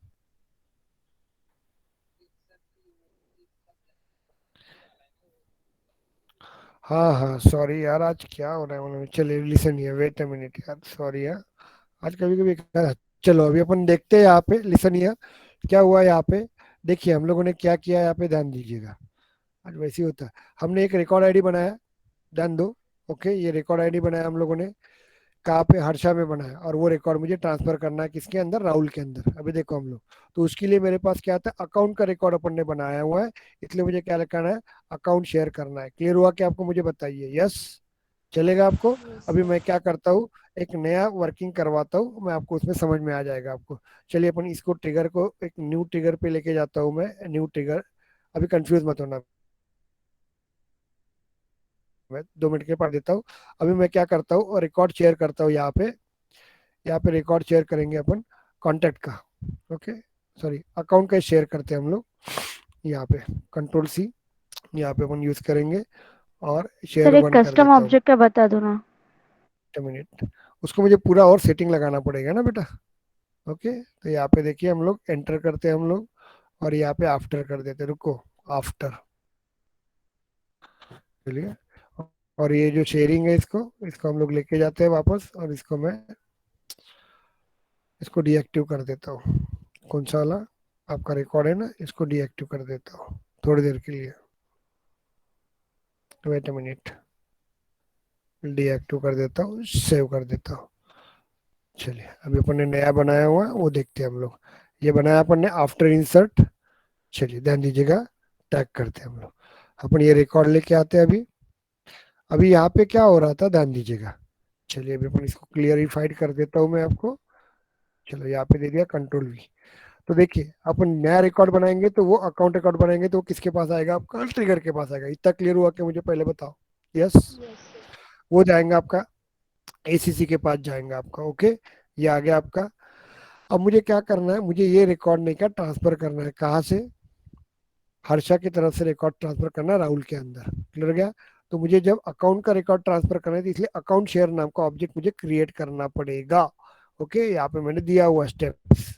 हाँ हाँ सॉरी यार, आज क्या हो रहा है मालूम है? चलिए listen here, wait a minute यार, सॉरी यार, आज कभी कभी चलो अभी अपन देखते हैं यहाँ पे, लिसन हियर क्या हुआ यहाँ पे। देखिए हम लोगों ने क्या किया यहाँ पे, ध्यान दीजिएगा, आज वैसे ही होता है। हमने एक रिकॉर्ड आईडी बनाया, ध्यान दो। ओके, ये रिकॉर्ड आईडी बनाया हम लोगों ने, कहाँ पे? हर्षा में बनाया, और वो रिकॉर्ड मुझे ट्रांसफर करना है किसके अंदर? राहुल के अंदर। अभी देखो हम लोग, तो उसके लिए मेरे पास क्या था? अकाउंट का रिकॉर्ड अपन ने बनाया हुआ है, इसलिए मुझे क्या करना है? अकाउंट शेयर करना है। क्लियर हुआ क्या आपको? मुझे बताइए, यस चलेगा आपको? yes, अभी sir. मैं क्या करता हूँ, एक नया वर्किंग करवाता हूँ मैं आपको, उसमें समझ में आ जाएगा आपको। चलिए अपन इसको ट्रिगर को एक न्यू ट्रिगर पे लेके जाता हूँ मैं, न्यू ट्रिगर। अभी कंफ्यूज मत होना, मैं 2 मिनट के बाद देता हूँ। अभी मैं क्या करता हूँ, रिकॉर्ड शेयर करता हूँ यहाँ पे, यहाँ पे रिकॉर्ड शेयर करेंगे अपन कॉन्टैक्ट का। ओके, सॉरी अकाउंट का शेयर करते हैं हम लोग, यहाँ पे कंट्रोल सी, यहाँ पे अपन यूज करेंगे और शेयर सर एक बंद कर कस्टम देता हूँ। ऑब्जेक्ट का बता दो ना। मिनट, उसको मुझे पूरा और सेटिंग लगाना पड़ेगा ना बेटा। ओके, तो यहाँ पे देखिए हम लोग एंटर करते हैं हम लोग, और यहाँ पे आफ्टर कर देते हैं, रुको, आफ्टर, चलिए। और ये जो शेयरिंग है इसको इसको हम लोग लेके जाते हैं वापस, और इसको मैं इसको डीएक्टिव कर देता हूँ। कौन सा वाला आपका रिकॉर्ड है ना, इसको डीएक्टिव कर देता हूँ थोड़ी देर के लिए। वेट अ मिनट, डीएक्टिव कर देता हूँ, सेव कर देता हूँ। चलिए, अभी अपन ने नया बनाया हुआ है वो देखते हैं हम लोग। ये बनाया अपन ने आफ्टर इंसर्ट। चलिए ध्यान दीजिएगा, टैग करते हैं हम लोग। अपन ये रिकॉर्ड लेके आते हैं अभी। अभी यहाँ पे क्या हो रहा था ध्यान दीजिएगा। चलिए अभी अपन इसको क्लियरिफाइड कर देता हूँ मैं आपको। चलो यहाँ पे दे दिया कंट्रोल V। तो देखिए अपन नया रिकॉर्ड बनाएंगे तो वो अकाउंट रिकॉर्ड बनाएंगे तो वो किसके पास आएगा, आपका ट्रिगर के पास आएगा। इतना क्लियर हुआ कि मुझे पहले बताओ। यस, वो जाएगा आपका ACC के पास जाएगा आपका। ओके, ये आ गया आपका। अब मुझे क्या करना है, मुझे ये रिकॉर्ड नहीं का ट्रांसफर करना है, कहाँ से, हर्षा की तरफ से रिकॉर्ड ट्रांसफर करना है राहुल के अंदर। क्लियर गया। तो मुझे जब अकाउंट का रिकॉर्ड ट्रांसफर करना है तो इसलिए अकाउंट शेयर नाम का ऑब्जेक्ट मुझे क्रिएट करना पड़ेगा। ओके, यहाँ पे मैंने दिया हुआ स्टेप्स।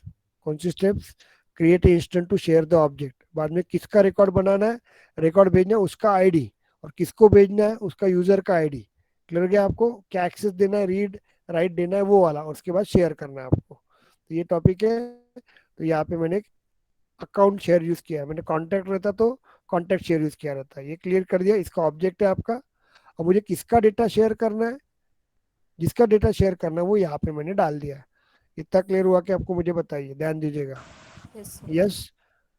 कौन सी steps, create instant to share the object, बाद में किसका रिकॉर्ड बनाना है, रिकॉर्ड भेजना है उसका आईडी, और किसको भेजना है उसका यूजर का आईडी। क्लियर गया आपको, क्या एक्सेस देना है, रीड राइट देना है वो वाला, और उसके बाद शेयर करना है आपको। तो ये टॉपिक है। तो यहाँ पे मैंने अकाउंट शेयर यूज किया है, मैंने कॉन्टैक्ट रहता तो कॉन्टैक्ट शेयर यूज किया रहता है। ये क्लियर कर दिया, इसका ऑब्जेक्ट है आपका। अब मुझे किसका डेटा शेयर करना है, जिसका डेटा शेयर करना है वो यहाँ पे मैंने डाल दिया है। इतना क्लियर हुआ कि आपको, मुझे बताइए, ध्यान दीजिएगा। Yes sir. यस,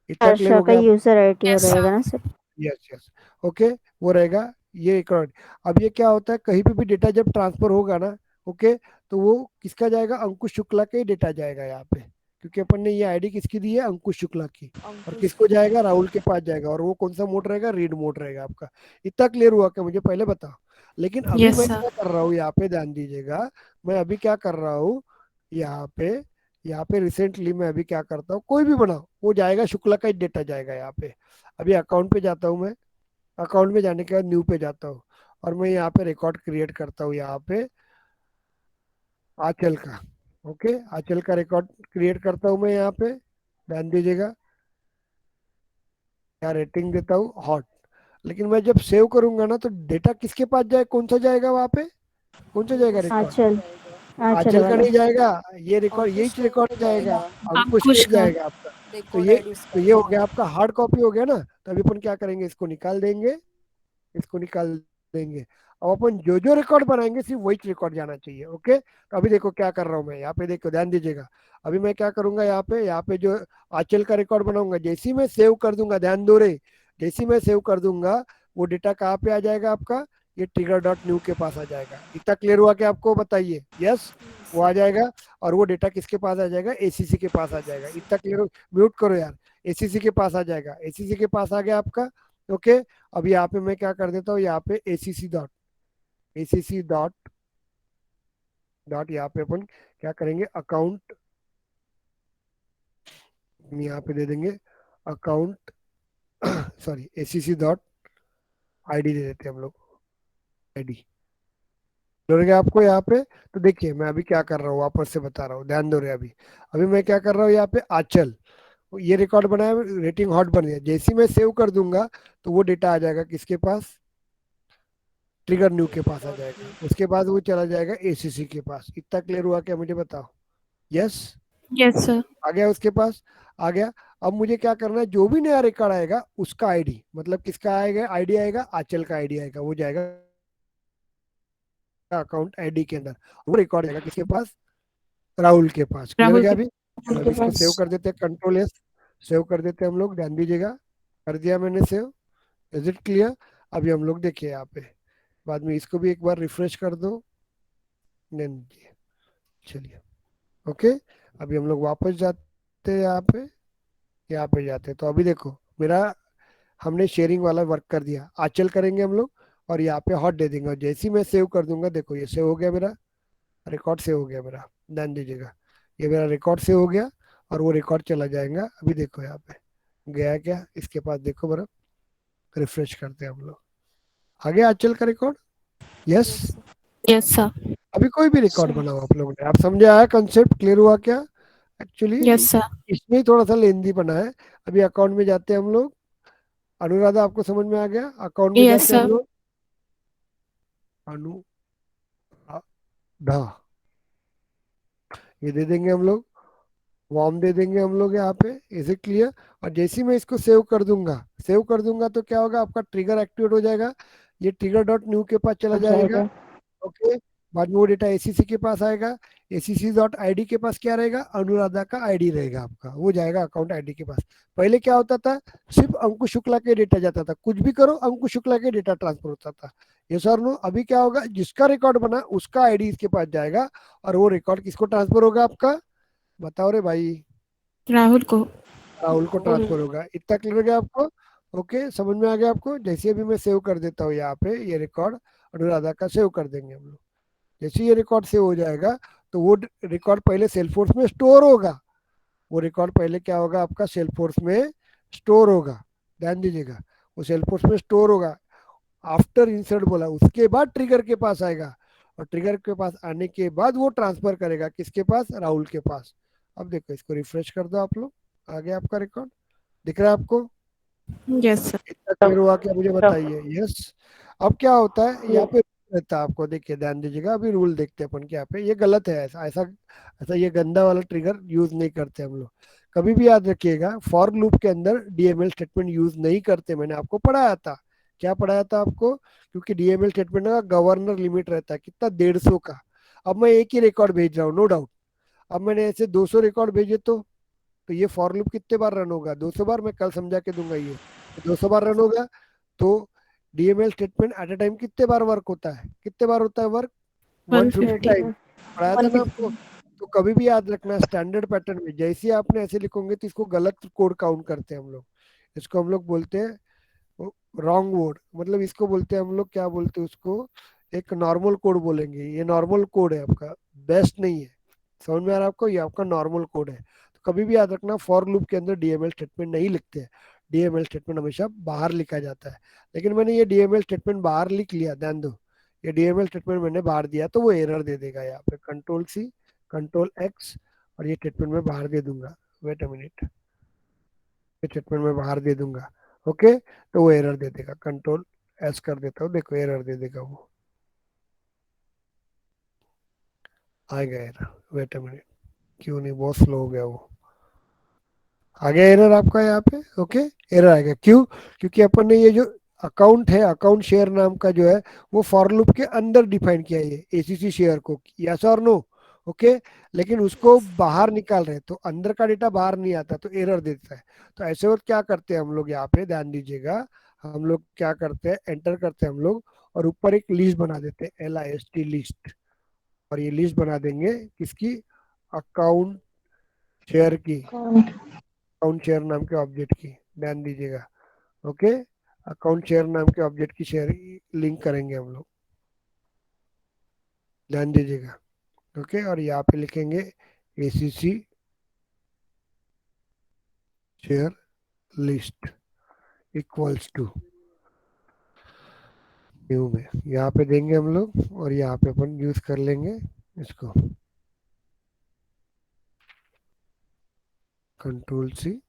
इतना क्लियर हर्षा हो का गया आप। यूजर आईडी यस रहेगा सर। ना सर? यस यस, ओके, वो रहेगा ये रिकॉर्ड। अब ये क्या होता है, कहीं पे भी डेटा जब ट्रांसफर होगा ना, ओके, तो वो किसका जाएगा, अंकुश शुक्ला का ही डेटा जाएगा यहाँ पे, क्योंकि अपन ने ये आईडी किसकी दी है, अंकुश शुक्ला की। और अंकुश किसको की। जाएगा, राहुल के पास जाएगा, और वो कौन सा मोड रहेगा, रीड मोड रहेगा आपका। इतना क्लियर हुआ कि मुझे पहले बताओ। लेकिन अभी यस मैं सर। क्या कर रहा हूँ यहाँ पे, ध्यान दीजिएगा, मैं अभी क्या कर रहा हूँ यहाँ पे, यहाँ पे रिसेंटली मैं अभी क्या करता हूँ, कोई भी बनाओ वो जाएगा, शुक्ला का ही डेटा जाएगा यहाँ पे। अभी अकाउंट पे जाता हूँ मैं, अकाउंट में जाने के बाद न्यू पे जाता हूँ, और मैं यहाँ पे रिकॉर्ड क्रिएट करता हूँ यहाँ पे आंचल का। ओके, आंचल का रिकॉर्ड क्रिएट करता हूँ मैं यहाँ पे, ध्यान दीजिएगा। यहाँ रेटिंग देता हूँ हॉट। लेकिन मैं जब सेव करूंगा ना तो डेटा किसके पास जाए, कौन सा जाएगा वहाँ पे, कौन सा जाएगा अंकुश रिकॉर्ड, का आंचल, जाएगा। आंचल आंचल का वाला। नहीं जाएगा, ये रिकॉर्ड अंकुश यही का रिकॉर्ड जाएगा, जाएगा। अंकुश का अंकुश ही का। जाएगा आपका। तो रिकॉर्ड ये, आईडी उसका तो ये हो गया आएगा। आपका हार्ड कॉपी हो गया ना। तो अभी अपन क्या करेंगे, इसको निकाल देंगे, इसको निकाल देंगे। अब अपन जो जो रिकॉर्ड बनाएंगे सिर्फ वही रिकॉर्ड जाना चाहिए। ओके, तो अभी देखो क्या कर रहा हूँ मैं यहाँ पे, देखो ध्यान दीजिएगा। अभी मैं क्या करूंगा यहाँ पे जो आंचल का रिकॉर्ड बनाऊंगा, जैसे ही मैं सेव कर दूंगा, ध्यान दो रे, जैसे ही मैं सेव कर दूंगा वो डेटा कहाँ पे आ जाएगा आपका, ये ट्रिगर डॉट न्यू के पास आ जाएगा। इतना क्लियर हुआ कि आपको, बताइए। यस, वो आ जाएगा, और वो डेटा किसके पास आ जाएगा, ACC के पास आ जाएगा। इतना क्लियर, म्यूट करो यार, ACC के पास आ जाएगा, ACC के पास आ गया आपका। ओके, अब यहाँ पे मैं क्या कर देता हूँ, यहाँ पे ACC डॉट डॉट यहाँ पे अपन क्या करेंगे, अकाउंट, यहाँ पे दे देंगे account sorry, ACC dot ID दे देते हैं हम लोग, ID जुड़ गया आपको यहाँ पे। तो देखिए मैं अभी क्या कर रहा हूँ, वापस से बता रहा हूँ, ध्यान दो रहे। अभी अभी मैं क्या कर रहा हूँ यहाँ पे, आंचल, ये रिकॉर्ड बनाया, रेटिंग हॉट बन गया। जैसे ही मैं सेव कर दूंगा तो वो डेटा आ जाएगा किसके पास, ट्रिगर न्यू के पास आ डॉट जाएगा, न्यू। उसके बाद वो चला जाएगा ACC के पास। इतना क्लियर हुआ क्या, मुझे बताओ। Yes, yes sir. आ गया उसके पास, आ गया। अब मुझे क्या करना है, जो भी नया रिकॉर्ड आएगा उसका आईडी, मतलब किसका आएगा, आईडी आएगा, आंचल का आईडी आएगा, वो जाएगा अकाउंट आईडी के अंदर। वो रिकॉर्ड आएगा किसके पास, राहुल के पास। क्लियर हो राहुल गया के अभी। चलो के अभी इसको पास। सेव कर देते हैं, कंट्रोल S, सेव कर देते हैं हम लोग, ध्यान दीजिएगा। कर दिया मैंने सेव, इज इट क्लियर। अभी हम लोग देखिए यहाँ पे, बाद में इसको भी एक बार रिफ्रेश कर दो, नहीं, चलिए, ओके। अभी हम लोग वापस जाते हैं यहाँ पे जाते हैं। तो अभी देखो मेरा, हमने शेयरिंग वाला वर्क कर दिया, आंचल करेंगे हम लोग, और यहाँ पे हॉट दे देंगे, और जैसे ही मैं सेव कर दूंगा, देखो ये सेव हो गया मेरा, रिकॉर्ड सेव हो गया मेरा, ध्यान दीजिएगा। ये मेरा रिकॉर्ड सेव हो गया, और वो रिकॉर्ड चला जाएगा। अभी देखो यहाँ पे गया क्या, इसके पास देखो बरा, रिफ्रेश करते हैं हम लोग। आगे आंचल का record. Yes, yes sir. Yes sir. अभी कोई भी रिकॉर्ड बनाओ आप लोगों ने। आप समझे आया कंसेप्ट, क्लियर हुआ क्या? Actually yes sir. इसमें ही थोड़ा सा लेंदी बना है। अभी अकाउंट में जाते हैं हम लोग। अनुराधा आपको समझ में आ गया? अकाउंट में यस जाते हैं हम सर। लोग। अनुराधा ये दे देंगे हम लोग, वॉर्म दे देंगे हम लोग यहाँ पे। Is it clear? और जैसे ही मैं इसको सेव कर दूंगा तो क्या होगा, आपका ट्रिगर एक्टिवेट हो जाएगा। ये ट्रिगर डॉट न्यू के पास चला जाएगा। ओके, बाद में वो डेटा एसीसी के पास आएगा। एसीसी डॉट आईडी के पास क्या रहेगा, अनुराधा का आईडी रहेगा आपका, वो जाएगा अकाउंट आईडी के पास। पहले क्या होता था, सिर्फ अंकुश शुक्ला के डेटा जाता था, कुछ भी करो अंकुश शुक्ला के डेटा ट्रांसफर होता था। ये सर नो, अभी क्या होगा, जिसका रिकॉर्ड बना उसका आईडी इसके पास जाएगा, और वो रिकॉर्ड किसको ट्रांसफर होगा आपका, बताओ रे भाई? राहुल को। राहुल को ट्रांसफर होगा। इतना क्लियर हो गया आपको? ओके, समझ में आ गया आपको? जैसे अभी मैं सेव कर देता हूँ यहाँ पे, ये रिकॉर्ड अनुराधा का सेव कर देंगे हम लोग। जैसे ये रिकॉर्ड सेव हो जाएगा तो वो रिकॉर्ड पहले सेल्फोर्स में स्टोर होगा। वो रिकॉर्ड पहले क्या होगा आपका, सेल्फोर्स में स्टोर होगा। ध्यान दीजिएगा, वो सेल्फोर्स में स्टोर होगा। आफ्टर इंसर्ट बोला, उसके बाद ट्रिगर के पास आएगा, और ट्रिगर के पास आने के बाद वो ट्रांसफर करेगा किसके पास, राहुल के पास। अब देखो, इसको रिफ्रेश कर दो आप लोग, आ गया आपका रिकॉर्ड। दिख रहा है आपको? Yes sir. इतना क्लियर हुआ क्या, मुझे बताइए? यस। अब क्या होता है यहाँ पे, रहता है आपको, देखिए ध्यान दीजिएगा। अभी रूल देखते हैं अपन के यहाँ पे, ये गलत है, ऐसा ऐसा ऐसा ये गंदा वाला ट्रिगर यूज नहीं करते हम लोग। कभी भी याद रखिएगा, फॉर लूप के अंदर डीएमएल स्टेटमेंट यूज नहीं करते। मैंने आपको पढ़ाया था, क्या पढ़ाया था आपको? क्योंकि डीएमएल स्टेटमेंट का गवर्नर लिमिट रहता है कितना, 150 का। अब मैं एक ही रिकॉर्ड भेज रहा हूँ, नो डाउट। अब मैंने ऐसे 200 रिकॉर्ड भेजे तो ये फॉर लूप कितने बार रन होगा, 200 बार। मैं कल समझा के दूंगा ये, 200 बार रन होगा। तो DML statement at A time कितने बार वर्क होता है, कितने बार होता है वर्क? 150 150। टाइम। पढ़ाया था ना आपको? तो कभी भी याद रखना, स्टैंडर्ड पैटर्न में जैसे ही आपने ऐसे लिखोगे तो इसको गलत कोड काउंट करते हैं हम लोग। इसको हम लोग बोलते हैं रॉन्ग वर्ड, मतलब इसको बोलते हैं हम लोग, क्या बोलते हैं उसको, एक नॉर्मल कोड बोलेंगे। ये नॉर्मल कोड है आपका, बेस्ट नहीं है। समझ में आ रहा है आपको? ये आपका नॉर्मल कोड है। तो कभी भी याद रखना, फॉर लूप के अंदर डीएमएल स्टेटमेंट नहीं लिखते हैं। डीएमएल स्टेटमेंट हमेशा बाहर लिखा जाता है। लेकिन मैंने ये डीएमएल स्टेटमेंट बाहर लिख लिया, ध्यान दो। ये डीएमएल स्टेटमेंट मैंने बाहर दिया तो वो एरर दे देगा। यहाँ पे कंट्रोल सी, कंट्रोल एक्स, और ये स्टेटमेंट मैं बाहर दे दूंगा। वेट अ मिनट, ये स्टेटमेंट मैं बाहर दे दूंगा। ओके, तो वो एरर दे देगा। कंट्रोल एस कर देता हूँ, देखो एरर दे देगा वो, आएगा एरर। वेट अ मिनट, क्यों नहीं, बहुत स्लो हो गया वो। आ गया एरर आपका यहाँ पे। ओके, एरर आएगा, क्यों? क्योंकि अपन ने ये जो अकाउंट है, अकाउंट शेयर नाम का जो है, वो फॉर लूप के अंदर डिफाइन किया है एसीसी शेयर को, यस और नो? ओके, लेकिन उसको बाहर निकाल रहे हैं तो अंदर का डेटा बाहर नहीं आता, तो एरर देता है। तो ऐसे वक्त क्या करते हैं हम लोग, यहाँ पे ध्यान दीजिएगा, हम लोग क्या करते हैं, एंटर करते हैं हम लोग, और ऊपर एक लिस्ट बना देते हैं, LIST लिस्ट। और ये लिस्ट बना देंगे किसकी, अकाउंट शेयर की, अकाउंट शेयर नाम के ऑब्जेक्ट की। ध्यान दीजिएगा। ओके, अकाउंट शेयर नाम के ऑब्जेक्ट की शेयर लिंक करेंगे हम लोग, ध्यान दीजिएगा। ओके, और यहाँ पे लिखेंगे ACC share list equals to new में, यहाँ पे देंगे हम लोग, और यहाँ पे अपन यूज कर लेंगे इसको, control C,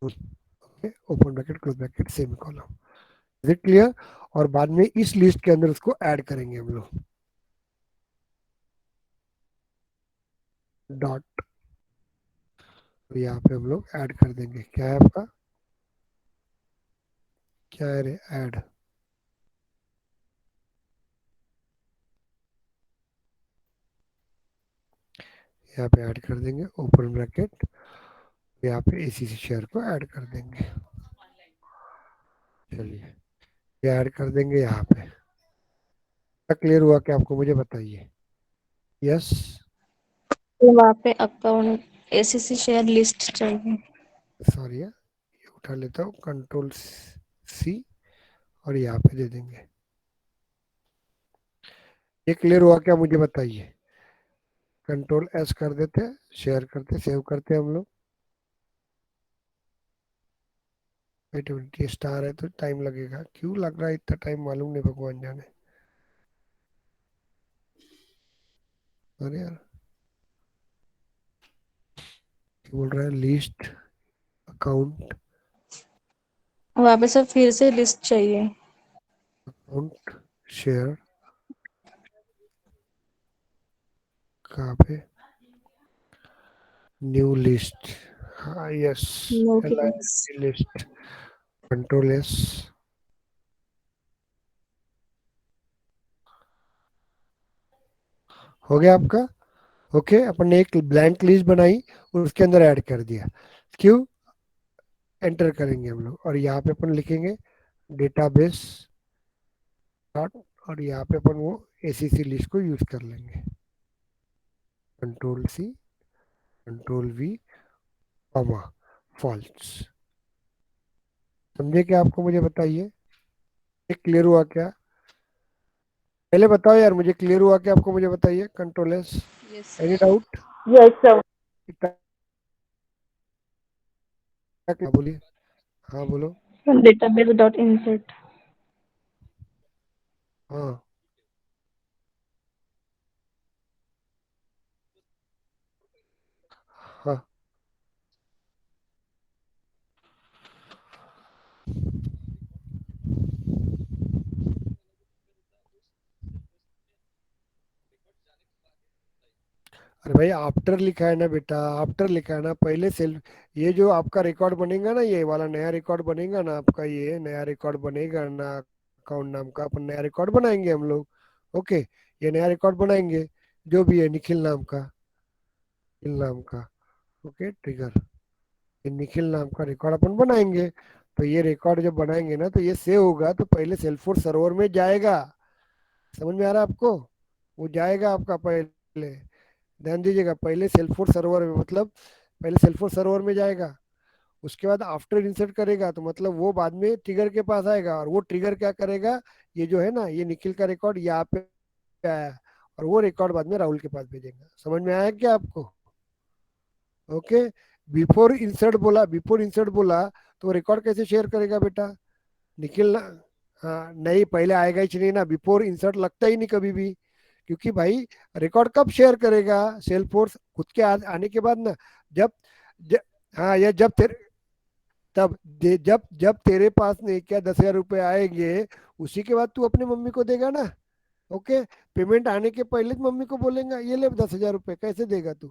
okay, open bracket close bracket semicolon. Is it clear? और बाद में इस लिस्ट के अंदर उसको ऐड करेंगे हम लोग, डॉट। तो यहाँ पे हम लोग ऐड कर देंगे, क्या है आपका, क्या है रे, ऐड। यहाँ पे ऐड कर देंगे ओपन ब्रैकेट, यहाँ पे एसीसी शेयर को ऐड कर देंगे। चलिए, ये ऐड कर देंगे यहाँ पे। क्या क्लियर हुआ क्या आपको, मुझे बताइए? यस। तो वहाँ पे अकाउंट एसीसी शेयर लिस्ट चाहिए। सॉरी, ये उठा लेता हूँ, कंट्रोल सी, और यहाँ पे दे देंगे। ये क्लियर हुआ क्या, मुझे बताइए? कंट्रोल एस कर देते हैं, शेयर करते, सेव करते हैं हम लोग। वेट मिनट, ये स्टार है तो टाइम लगेगा, क्यों लग रहा है इतना टाइम मालूम नहीं, भगवान जाने। अरे यार क्या बोल रहा है, लिस्ट अकाउंट, वहाँ पे सर फिर से लिस्ट चाहिए। अकाउंट शेयर कहाँ पे, न्यू लिस्ट, हाँ यस, नो के पास। LIST लिस्ट, कंट्रोल एस, हो गया आपका। ओके, अपन ने एक ब्लैंक लिस्ट बनाई और उसके अंदर ऐड कर दिया, क्यों, एंटर करेंगे हम लोग और यहाँ पे अपन लिखेंगे डेटाबेस डॉट, और यहाँ पे अपन वो ACC लिस्ट को यूज कर लेंगे, control C, control V, comma, false. समझे क्या आपको, मुझे बताइए, ये क्लियर हुआ क्या, पहले बताओ यार मुझे, क्लियर हुआ क्या आपको, मुझे बताइए, control S, yes any sir. Doubt, yes sir. क्या बोलिए, हाँ बोलो, डेटाबेस डॉट इंसर्ट। हाँ हाँ, अरे भाई आफ्टर लिखा है ना बेटा, आफ्टर लिखा है ना, पहले सेल्फ, ये जो आपका रिकॉर्ड बनेगा ना, ये वाला नया रिकॉर्ड बनेगा ना आपका, ये नया रिकॉर्ड बनेगा ना, अकाउंट नाम का अपन नया रिकॉर्ड बनाएंगे हम लोग। ओके, ये नया रिकॉर्ड बनाएंगे, जो भी है निखिल नाम का, निखिल नाम का, ओके ट्रिगर, ये निखिल नाम का रिकॉर्ड अपन बनाएंगे। तो ये रिकॉर्ड जब बनाएंगे ना, तो ये सेव होगा तो पहले सेल्फोर्स सर्वर में जाएगा, समझ में आ रहा है आपको, वो जाएगा आपका पहले, ध्यान दीजिएगा, पहले सेल्फोर्स सर्वर में, मतलब पहले सेल्फोर्स सर्वर में जाएगा, उसके बाद आफ्टर इंसर्ट करेगा, तो मतलब वो बाद में ट्रिगर के पास आएगा, और वो ट्रिगर क्या करेगा, ये जो है ना, ये निखिल का रिकॉर्ड यहाँ पे आया, और वो रिकॉर्ड बाद में राहुल के पास भेजेगा, समझ में आया क्या आपको। ओके, बिफोर इंसर्ट बोला, बिफोर इंसर्ट बोला, तो रिकॉर्ड कैसे शेयर करेगा बेटा, निखिल ना, हाँ नहीं, पहले आएगा ही नहीं ना, बिफोर इंसर्ट लगता ही नहीं कभी भी, क्योंकि भाई रिकॉर्ड कब शेयर करेगा, सेल्फोर्स खुद के आने के बाद ना, जब ज, हाँ या जब तेरे, तब जब जब तेरे पास नहीं क्या 10,000 रुपये आएंगे, उसी के बाद तू अपने मम्मी को देगा ना। ओके, पेमेंट आने के पहले मम्मी को बोलेगा ये ले 10,000 रुपये, कैसे देगा तू,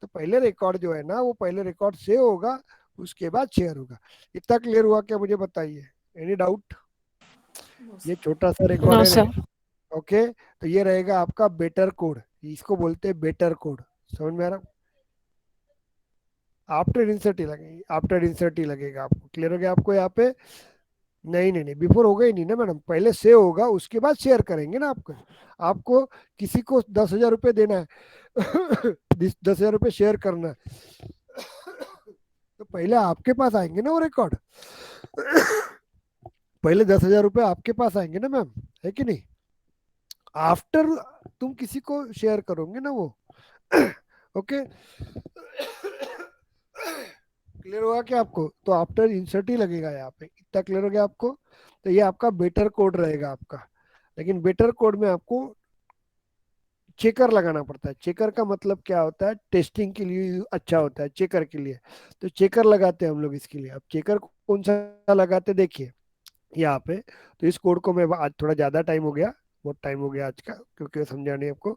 तो पहले रिकॉर्ड जो है ना, वो पहले रिकॉर्ड सेव होगा, उसके बाद शेयर होगा। इतना क्लियर हुआ क्या, मुझे बताइए, एनी डाउट, नो ये सर। छोटा सा रिकॉर्ड नो है सर। ना। ओके, तो ये रहेगा आपका बेटर कोड, इसको बोलते हैं बेटर कोड, समझ में आ रहा, आफ्टर इंसर्ट ही लगेगा, आफ्टर इंसर्ट ही लगेगा आपको, क्लियर हो गया आपको यहाँ पे, नहीं नहीं नहीं, बिफोर होगा ही नहीं ना मैडम, पहले सेव होगा उसके बाद शेयर करेंगे ना आपको, आपको किसी को 10,000 रुपये देना है 10,000 रुपये शेयर करना है, तो पहले आपके पास आएंगे ना वो रिकॉर्ड, पहले 10,000 रुपये आपके पास आएंगे ना मैम, है कि नहीं, आफ्टर तुम किसी को शेयर करोगे ना वो। ओके, क्लियर हुआ क्या आपको, तो आफ्टर इंसर्ट ही लगेगा यहाँ पे, इतना क्लियर हो गया आपको। तो ये आपका बेटर कोड रहेगा आपका, लेकिन बेटर कोड में आपको चेकर लगाना पड़ता है, चेकर का मतलब क्या होता है, टेस्टिंग के लिए अच्छा होता है चेकर के लिए, तो चेकर लगाते हैं हम लोग इसके लिए। अब चेकर कौन सा लगाते हैं, देखिए यहाँ पे, तो इस कोड को मैं आज थोड़ा ज़्यादा टाइम हो गया, बहुत टाइम हो गया आज का, क्योंकि समझा नहीं आपको,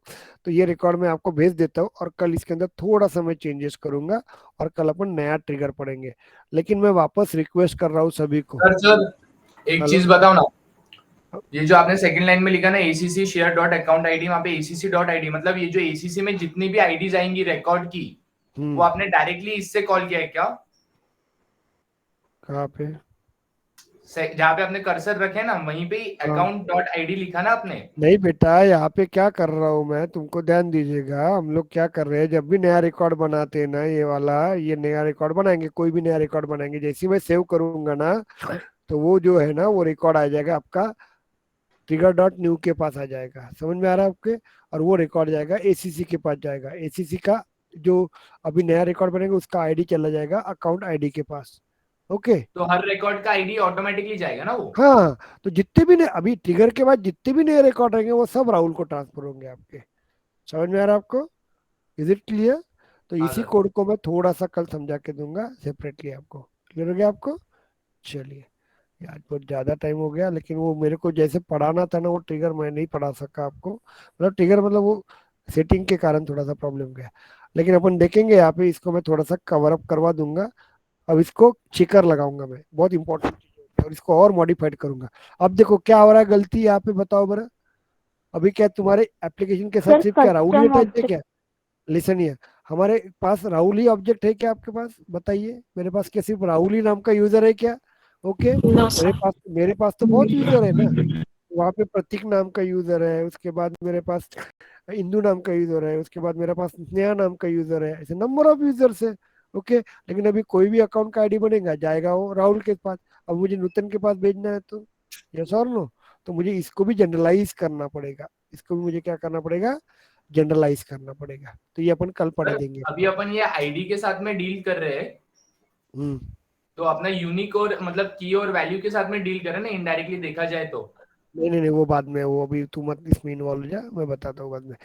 तो ये रिकॉर्ड मैं आपको भेज देता हूँ, और कल इसके अंदर थोड़ा सा मैं चेंजेस करूंगा, और कल अपन नया ट्रिगर पढ़ेंगे। लेकिन मैं वापस रिक्वेस्ट कर रहा हूँ सभी को, सर एक हेलो, चीज बताओ ना, ये जो आपने सेकंड लाइन में लिखा ना ACC share dot account ID, वहां पे ACC डॉट आईडी, मतलब ये जो ACC में जितनी भी आईडीज आएंगी रिकॉर्ड की, वो आपने डायरेक्टली इससे कॉल किया है क्या, कहाँ पे, जहाँ पे आपने कर्सर रखे ना वहीं पे हाँ अकाउंट डॉट आईडी लिखा ना आपने। नहीं बेटा, यहाँ पे क्या कर रहा हूँ मैं, तुमको ध्यान दीजिएगा, हम लोग क्या कर रहे हैं, जब भी नया रिकॉर्ड बनाते हैं ना, ये वाला, ये नया रिकॉर्ड बनाएंगे, कोई भी नया रिकॉर्ड बनाएंगे, जैसे ही मैं सेव करूंगा ना, तो वो जो है ना, वो रिकॉर्ड आ जाएगा आपका ट्रिगर डॉट न्यू के पास आ जाएगा, समझ में आ रहा है आपके, और वो रिकॉर्ड जाएगा ACC के पास जाएगा, ACC का जो अभी नया रिकॉर्ड बनेगा उसका आईडी चला जाएगा अकाउंट आईडी के पास। ओके। तो हर रिकॉर्ड का आईडी ऑटोमेटिकली जाएगा ना वो? हाँ, तो जितने भी नए अभी ट्रिगर के बाद जितने भी नए रिकॉर्ड रहेंगे वो सब राहुल को ट्रांसफर होंगे आपके। समझ में आ रहा है आपको? Is it clear? तो हाँ इसी सर। कोड को मैं थोड़ा सा कल समझा के दूंगा सेपरेटली आपको। क्लियर हो गया आपको? चलिए। यार बहुत ज्यादा टाइम हो गया, लेकिन वो मेरे को जैसे पढ़ाना था ना वो ट्रिगर मैं नहीं पढ़ा सका आपको, मतलब ट्रिगर मतलब वो सेटिंग के कारण थोड़ा सा प्रॉब्लम गया। लेकिन अपन देखेंगे यहाँ पे, इसको मैं थोड़ा सा कवर अप करवा दूंगा। अब इसको चिकर लगाऊंगा मैं, बहुत इंपॉर्टेंट चीज होती है, और इसको और मॉडिफाइड करूंगा। अब देखो क्या हो रहा है गलती यहाँ पे, बताओ बरा। अभी क्या तुम्हारे एप्लीकेशन के साथ सर सिर्फ क्या राहुल ही कस्टम अटैच है ऑब्जेक्ट। क्या? लिसन हियर, हमारे पास राहुल ही ऑब्जेक्ट है क्या आपके पास? बताइए, मेरे पास क्या सिर्फ राहुल ही नाम का यूजर है क्या? ओके। No sir. मेरे पास तो बहुत यूजर है ना। वहाँ पे प्रतीक नाम का यूजर है, उसके बाद मेरे पास इंदू नाम का यूजर है, उसके बाद मेरे पास स्नेहा नाम का यूजर है, ऐसे नंबर ऑफ यूजर्स है। ओके। लेकिन अभी कोई भी अकाउंट का आईडी बनेगा जाएगा वो राहुल के पास। अब मुझे नूतन के पास भेजना है तो यस और नो, तो मुझे इसको भी जनरलाइज करना पड़ेगा। इसको भी मुझे क्या करना पड़ेगा? जनरलाइज करना पड़ेगा। तो ये अपन कल पढ़ सर देंगे। अभी अपन ये आईडी के साथ में डील कर रहे हैं, हम्म। तो अपना यूनिक और मतलब की और वैल्यू के साथ में डील कर रहे हैं ना, इनडायरेक्टली देखा जाए तो। नहीं नहीं नहीं, वो बाद में, वो अभी तू मत इसमें इन्वॉल्व हो जा, मैं बताता हूँ बाद में।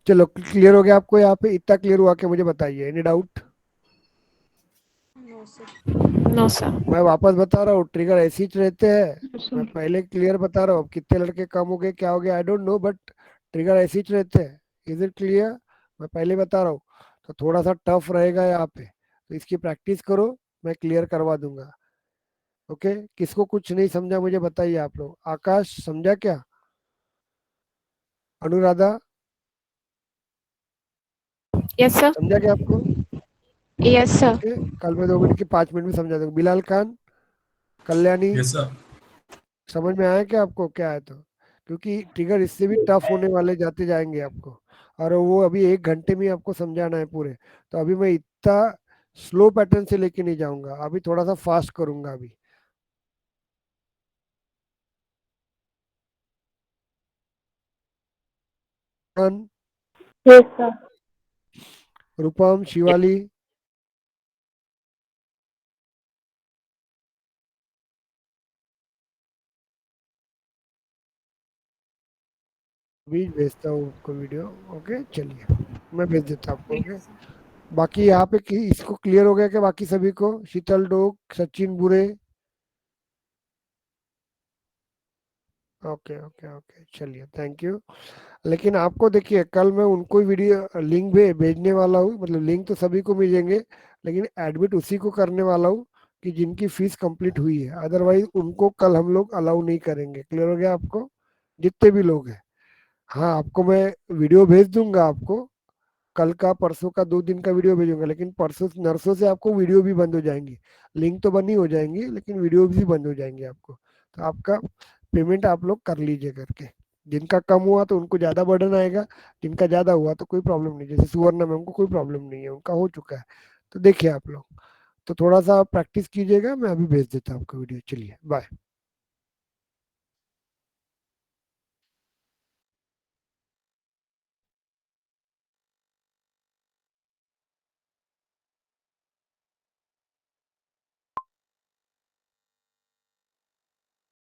चलो, क्लियर हो गया आपको? यहाँ पे इतना क्लियर हुआ कि मुझे बताइए, any doubt? No sir. No sir. मैं वापस बता रहा हूँ, ट्रिगर ऐसे ही रहते हैं। मैं पहले क्लियर बता रहा हूँ, अब कितने लड़के कम हो गए क्या हो गया I don't know, but trigger ऐसे ही रहते हैं। Is it clear? मैं पहले बता रहा हूँ। तो थोड़ा सा टफ रहेगा यहाँ पे, तो इसकी प्रैक्टिस करो, मैं क्लियर करवा दूंगा। ओके। किसको कुछ नहीं समझा मुझे बताइए आप लोग। आकाश समझा क्या? Anuradha yes sir. समझा क्या आपको? Yes sir. ओके। कल मैं 2 मिनट की 5 मिनट में समझा दूंगा। Bilal Khan, Kalyani, yes sir. समझ में आया क्या आपको क्या है? तो क्योंकि ट्रिगर इससे भी टफ होने वाले जाते जाएंगे आपको, और वो अभी 1 घंटे में ही आपको समझाना है पूरे। तो अभी मैं इतना स्लो पैटर्न से लेके नहीं जाऊंगा, अभी थोड़ा सा फास्ट करूंगा अभी। अन, यस सर। रूपम, शिवाली, अभी भेजता हूँ आपको वीडियो। ओके चलिए, मैं भेज देता हूँ आपको। ओके। बाकी यहाँ पे इसको क्लियर हो गया क्या बाकी सभी को? शीतल डोक, सचिन बुरे। ओके ओके ओके चलिए, थैंक यू। लेकिन आपको देखिए, कल मैं उनको वीडियो लिंक भेजने वाला हूँ, मतलब लिंक तो सभी को मिलेंगे, लेकिन एडमिट उसी को करने वाला हूँ कि जिनकी फीस कंप्लीट हुई है, अदरवाइज उनको कल हम लोग अलाउ नहीं करेंगे। क्लियर हो गया आपको? जितने भी लोग हैं। हाँ, आपको मैं वीडियो भेज दूंगा आपको, कल का परसों का 2 दिन का वीडियो भेजूंगा, लेकिन परसों नरसों से आपको वीडियो भी बंद हो जाएंगी। लिंक तो बनी हो जाएंगी, लेकिन वीडियो भी बंद हो जाएंगे आपको। तो आपका पेमेंट आप लोग कर लीजिए करके। जिनका कम हुआ तो उनको ज्यादा बर्डन आएगा, जिनका ज्यादा हुआ तो कोई प्रॉब्लम नहीं। जैसे सुवर्ण में उनको कोई प्रॉब्लम नहीं है, उनका हो चुका है। तो देखिए आप लोग, तो थोड़ा सा प्रैक्टिस कीजिएगा। मैं अभी भेज देता हूँ आपको वीडियो। चलिए बाय।